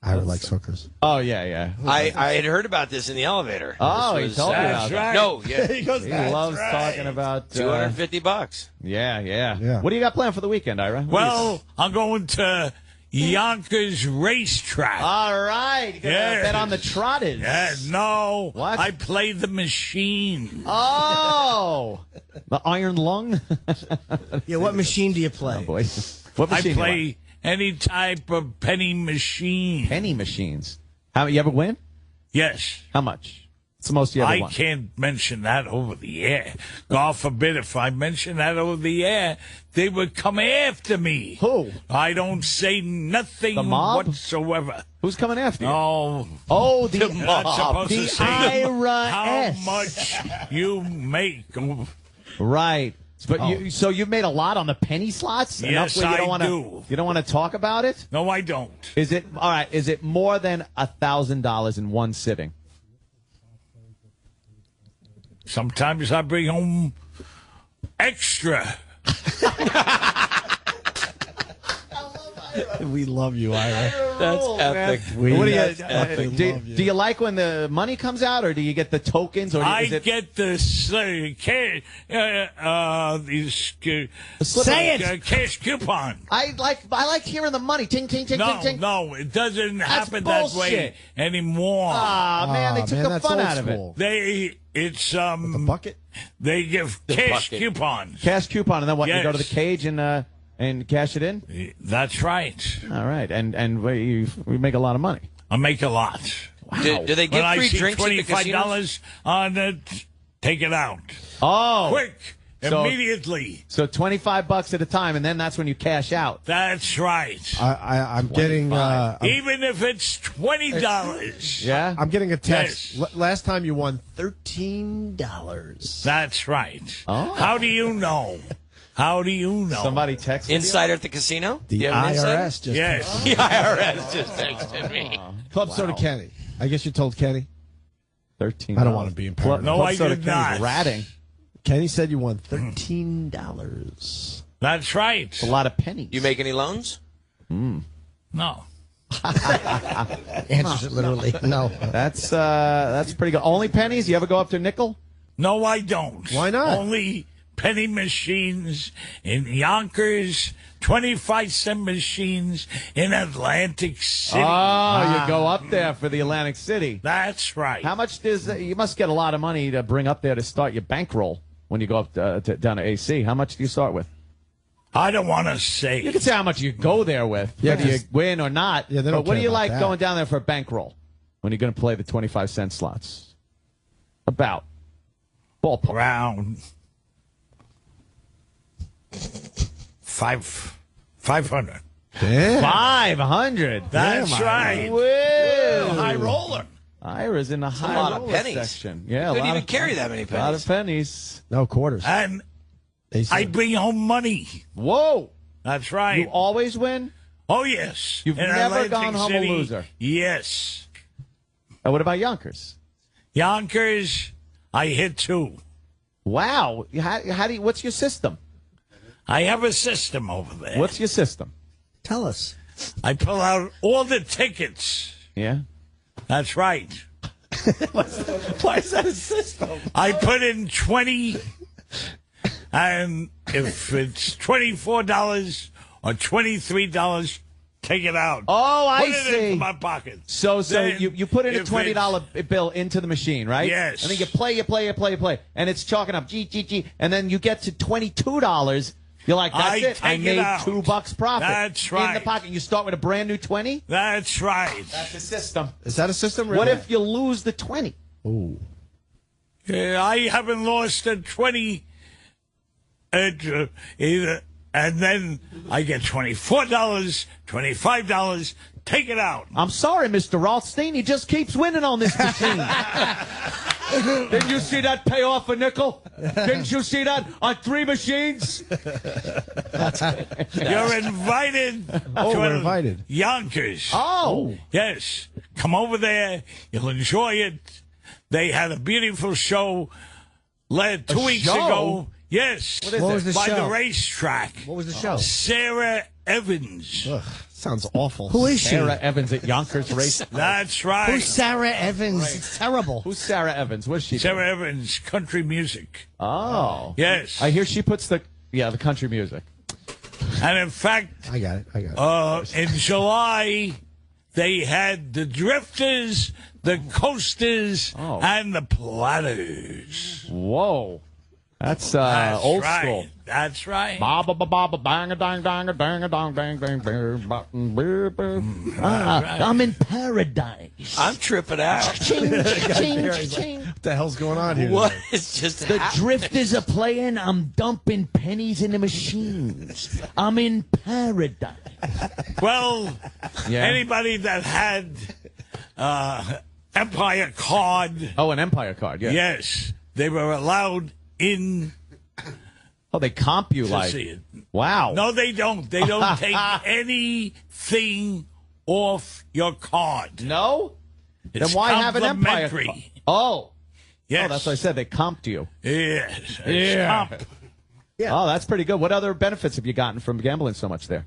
Ira likes hookers. Oh, yeah. I had heard about this in the elevator. Oh, This he was, told you about that. right. No, yeah. He goes, He "That's loves right." talking about... $250. Yeah. What do you got planned for the weekend, Ira? Well, I'm going to Yonkers Racetrack. All right. You're going to Yes. bet on the Trotters. No. What? I play the machine. Oh. The Iron Lung? Yeah, what machine do you play? Oh, boy. What I machine do you play like? any type of penny machine. Penny machines. How you ever win? Yes. How much? It's the most you ever I won. can't mention that over the air. God forbid if I mention that over the air, they would come after me. Who? I don't say nothing The mob? whatsoever. Who's coming after you? No. Oh, the I'm not supposed the to say Ira how S. much you make. Right. But so you've made a lot on the penny slots? Yes, Enough where I wanna, do. You don't want to talk about it? No, I don't. Is it all right? Is it more than $1,000 in one sitting? Sometimes I bring home extra. We love you, Ira. That's epic. What do you like when the money comes out, or do you get the tokens? Or I is it get the cash coupon. I like hearing the money. Ting, ting, ting, ting, ting. No, it doesn't That's happen that way bullshit. anymore. Ah, man, they took the that's fun old out of it. school. It's The bucket? they give cash bucket. coupons. Cash coupon, and then what? You go to the Yes. cage and cash it in. That's right. All right, and we make a lot of money. I make a lot. Do they give When I free see drinks at the casinos? $25 on it, take it out. Oh, Quick, So- immediately. So $25 at a time, and then that's when you cash out. That's right. I'm getting Even if it's $20. Yeah, I'm getting a text. Yes. Last time you won $13. That's right. Oh. How do you know? How do you know? somebody texted you? Insider at the casino? The You have an insider? IRS just Yes. The IRS just texted me. Club Soda Kenny. I guess you told Kenny. 13. I don't want to be in paradise. No, I Soda did Kenny's not. ratting. Kenny said you won $13. That's right. It's a lot of pennies. You make any loans? No. Answers it literally. No. That's pretty good. Only pennies? You ever go up to nickel? No, I don't. Why not? Only penny machines in Yonkers, 25-cent machines in Atlantic City. Oh, you go up there for the Atlantic City. That's right. How much does you must get a lot of money to bring up there to start your bankroll when you go up down to AC? How much do you start with? I don't want to say. You can say how much you go there with, Yeah, whether you 'cause- win or not. Yeah, they don't but what do care you about like that. going down there for a bankroll when you're going to play the 25-cent slots? About ballpark. Around 500. Damn. 500. That's Damn, right. Whoa. High roller. Ira's in the high lot of roller pennies. section. Yeah, Couldn't a lot even of, carry that many A lot of pennies. pennies. No quarters. And I bring home money. Whoa. That's right. You always win? Oh, yes. You've In never Atlantic gone home City, a loser? Yes. What about Yonkers? Yonkers, I hit 2. Wow. How do you, what's your system? I have a system over there. What's your system? Tell us. I pull out all the tickets. Yeah. That's right. Why is that a system? I put in 20, and if it's $24 or $23, take it out. Oh, I put it see. into my pocket. So Then, you put in a if $20 bill into the machine, right? Yes. And then you play, and it's chalking up, and then you get to $22. You're like, that's it. I take made it out. $2 profit. That's In right. the pocket. You start with a brand new 20. That's right. That's a system. Is that a system? Really? What if you lose the 20? Ooh. I haven't lost a 20 either. And then I get $24, $25. Take it out. I'm sorry, Mr. Rothstein. He just keeps winning on this machine. Didn't you see that pay off a nickel? Didn't you see that on 3 machines? You're invited. We're invited. Yonkers. Oh. Yes. Come over there. You'll enjoy it. They had a beautiful show 2 weeks show? ago. Yes. What was the by show? the racetrack. What was the show? Sarah Evans. Ugh, sounds awful. Who is she? Sarah Evans at Yonkers Race. That's right. Who's Sarah Evans? It's terrible. Who's Sarah Evans? What's she? Sarah Evans, country music. Oh. Yes. I hear she puts the country music. And in fact, I got it. in July, they had the Drifters, the Coasters, and the Platters. Whoa. That's That's old right. school. That's right. Ba ba ba ba ba bang a dang dang a dang a dong dang dang I'm in paradise. I'm tripping out. Ching, ching, ching. What the hell's going on here? What tonight? is just The happening? drifters are playing. I'm dumping pennies in the machines. I'm in paradise. Well, Yeah. anybody that had Empire card, Oh, an Empire card. Yeah. yes, they were allowed in Oh, they comp you to like. see it. Wow. No, they don't. They don't take anything off your card. No? It's Then why have an Empire complimentary. card? Oh. Yes. Oh, that's what I said. They comped you. Yes. It's Yeah. comp. Oh, that's pretty good. What other benefits have you gotten from gambling so much there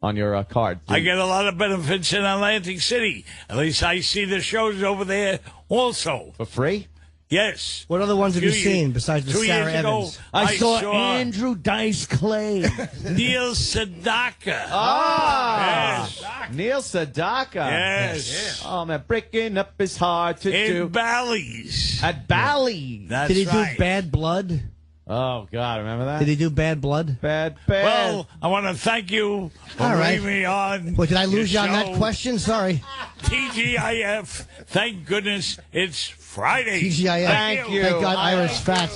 on your card? I get a lot of benefits in Atlantic City. At least I see the shows over there also. For free? Yes. What other ones have you Few seen years- besides the 2 Sarah years ago, Evans? I saw saw Andrew Dice Clay. Neil Sedaka. Ah. Yes. Neil Sedaka. Yes. Oh, man. Breaking up is hard to In do. Bally's. At Bally. That's Did he right. do Bad Blood? Oh, God. Remember that? Did he do Bad Blood? Bad. Well, I want to thank you for All right. bringing me on. Well, did I lose you your on that show. question? Sorry. TGIF. Thank goodness it's Friday. TGIF. Thank you. Thank God Ira's fat.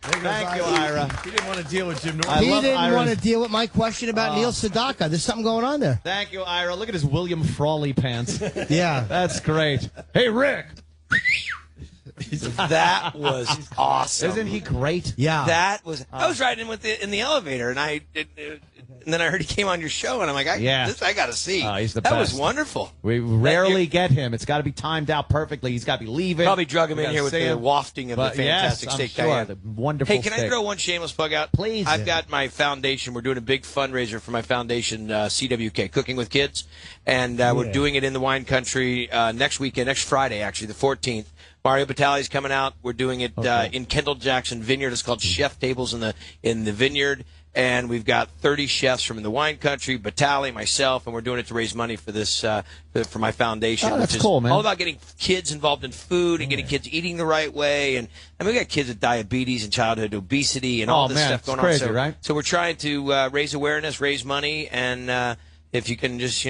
Thank you, Ira. He didn't want to deal with Jim Norton. I He love didn't Ira's- want to deal with my question about Neil Sedaka. There's something going on there. Thank you, Ira. Look at his William Frawley pants. Yeah. That's great. Hey, Rick. That was awesome. Isn't he great? Yeah. That was. I was riding with in the elevator, and and then I heard he came on your show, and I'm like, I got to see. He's the that best. was wonderful. We rarely get him. It's got to be timed out perfectly. He's got to be leaving. Probably drug him We in gotta here with see the him. wafting of But the fantastic yes, steak. I'm sure. Diane. The wonderful Hey, can I steak. throw one shameless plug out? Please. I've got my foundation. We're doing a big fundraiser for my foundation, CWK, Cooking with Kids. And we're doing it in the wine country next weekend, next Friday, actually, the 14th. Mario Batali's coming out. We're doing it in Kendall Jackson Vineyard. It's called Chef Tables in the Vineyard. And we've got 30 chefs from the wine country, Batali, myself, and we're doing it to raise money for this for my foundation. Oh, that's which is cool, man. all about getting kids involved in food and getting kids eating the right way. And we got kids with diabetes and childhood obesity and all this stuff going crazy, on. So, right? so we're trying to raise awareness, raise money, and if you can just,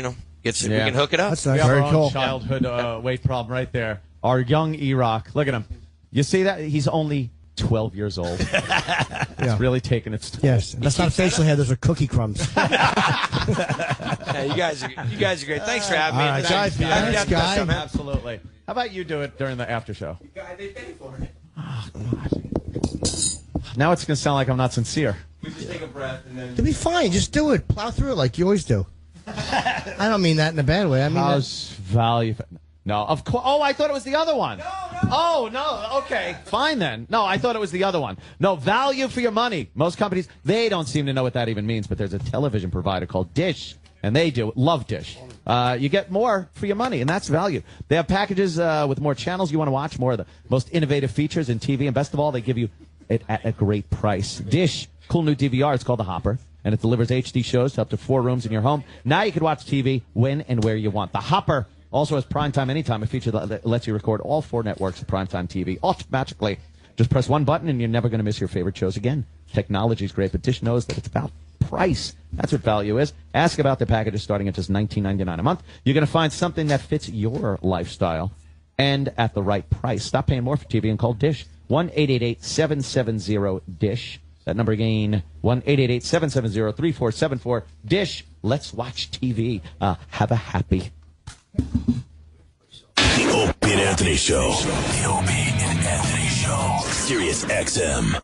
get some, we can hook it up. That's We nice. have Very our own cool. childhood weight problem right there. Our young Iraq. Look at him. You see that? He's only 12 years old. It's really taking its toll. Yes, that's not facial hair. Those are cookie crumbs. Yeah, you guys are great. Thanks for having me. All right, Thanks, Guy. Absolutely. How about you do it during the after show? Guy, they pay for it. Oh, God. Now it's going to sound like I'm not sincere. We just take a breath and then. You'll be fine. Just do it. Plow through it like you always do. I don't mean that in a bad way. I mean how's value? No, of course. Oh, I thought it was the other one. No. Oh, no. Okay, fine then. No, I thought it was the other one. No, value for your money. Most companies, they don't seem to know what that even means, but there's a television provider called Dish, and they do. Love Dish. You get more for your money, and that's value. They have packages with more channels you want to watch, more of the most innovative features in TV, and best of all, they give you it at a great price. Dish, cool new DVR. It's called the Hopper, and it delivers HD shows to up to 4 rooms in your home. Now you can watch TV when and where you want. The Hopper also has Primetime Anytime, a feature that lets you record all 4 networks of Primetime TV automatically. Just press one button, and you're never going to miss your favorite shows again. Technology's great, but Dish knows that it's about price. That's what value is. Ask about the packages starting at just $19.99 a month. You're going to find something that fits your lifestyle and at the right price. Stop paying more for TV and call Dish. 1-888-770-DISH. That number again, 1-888-770-3474. Dish, let's watch TV. Have a happy. The Opie and Anthony Show. The Opie and Anthony Show. Sirius XM.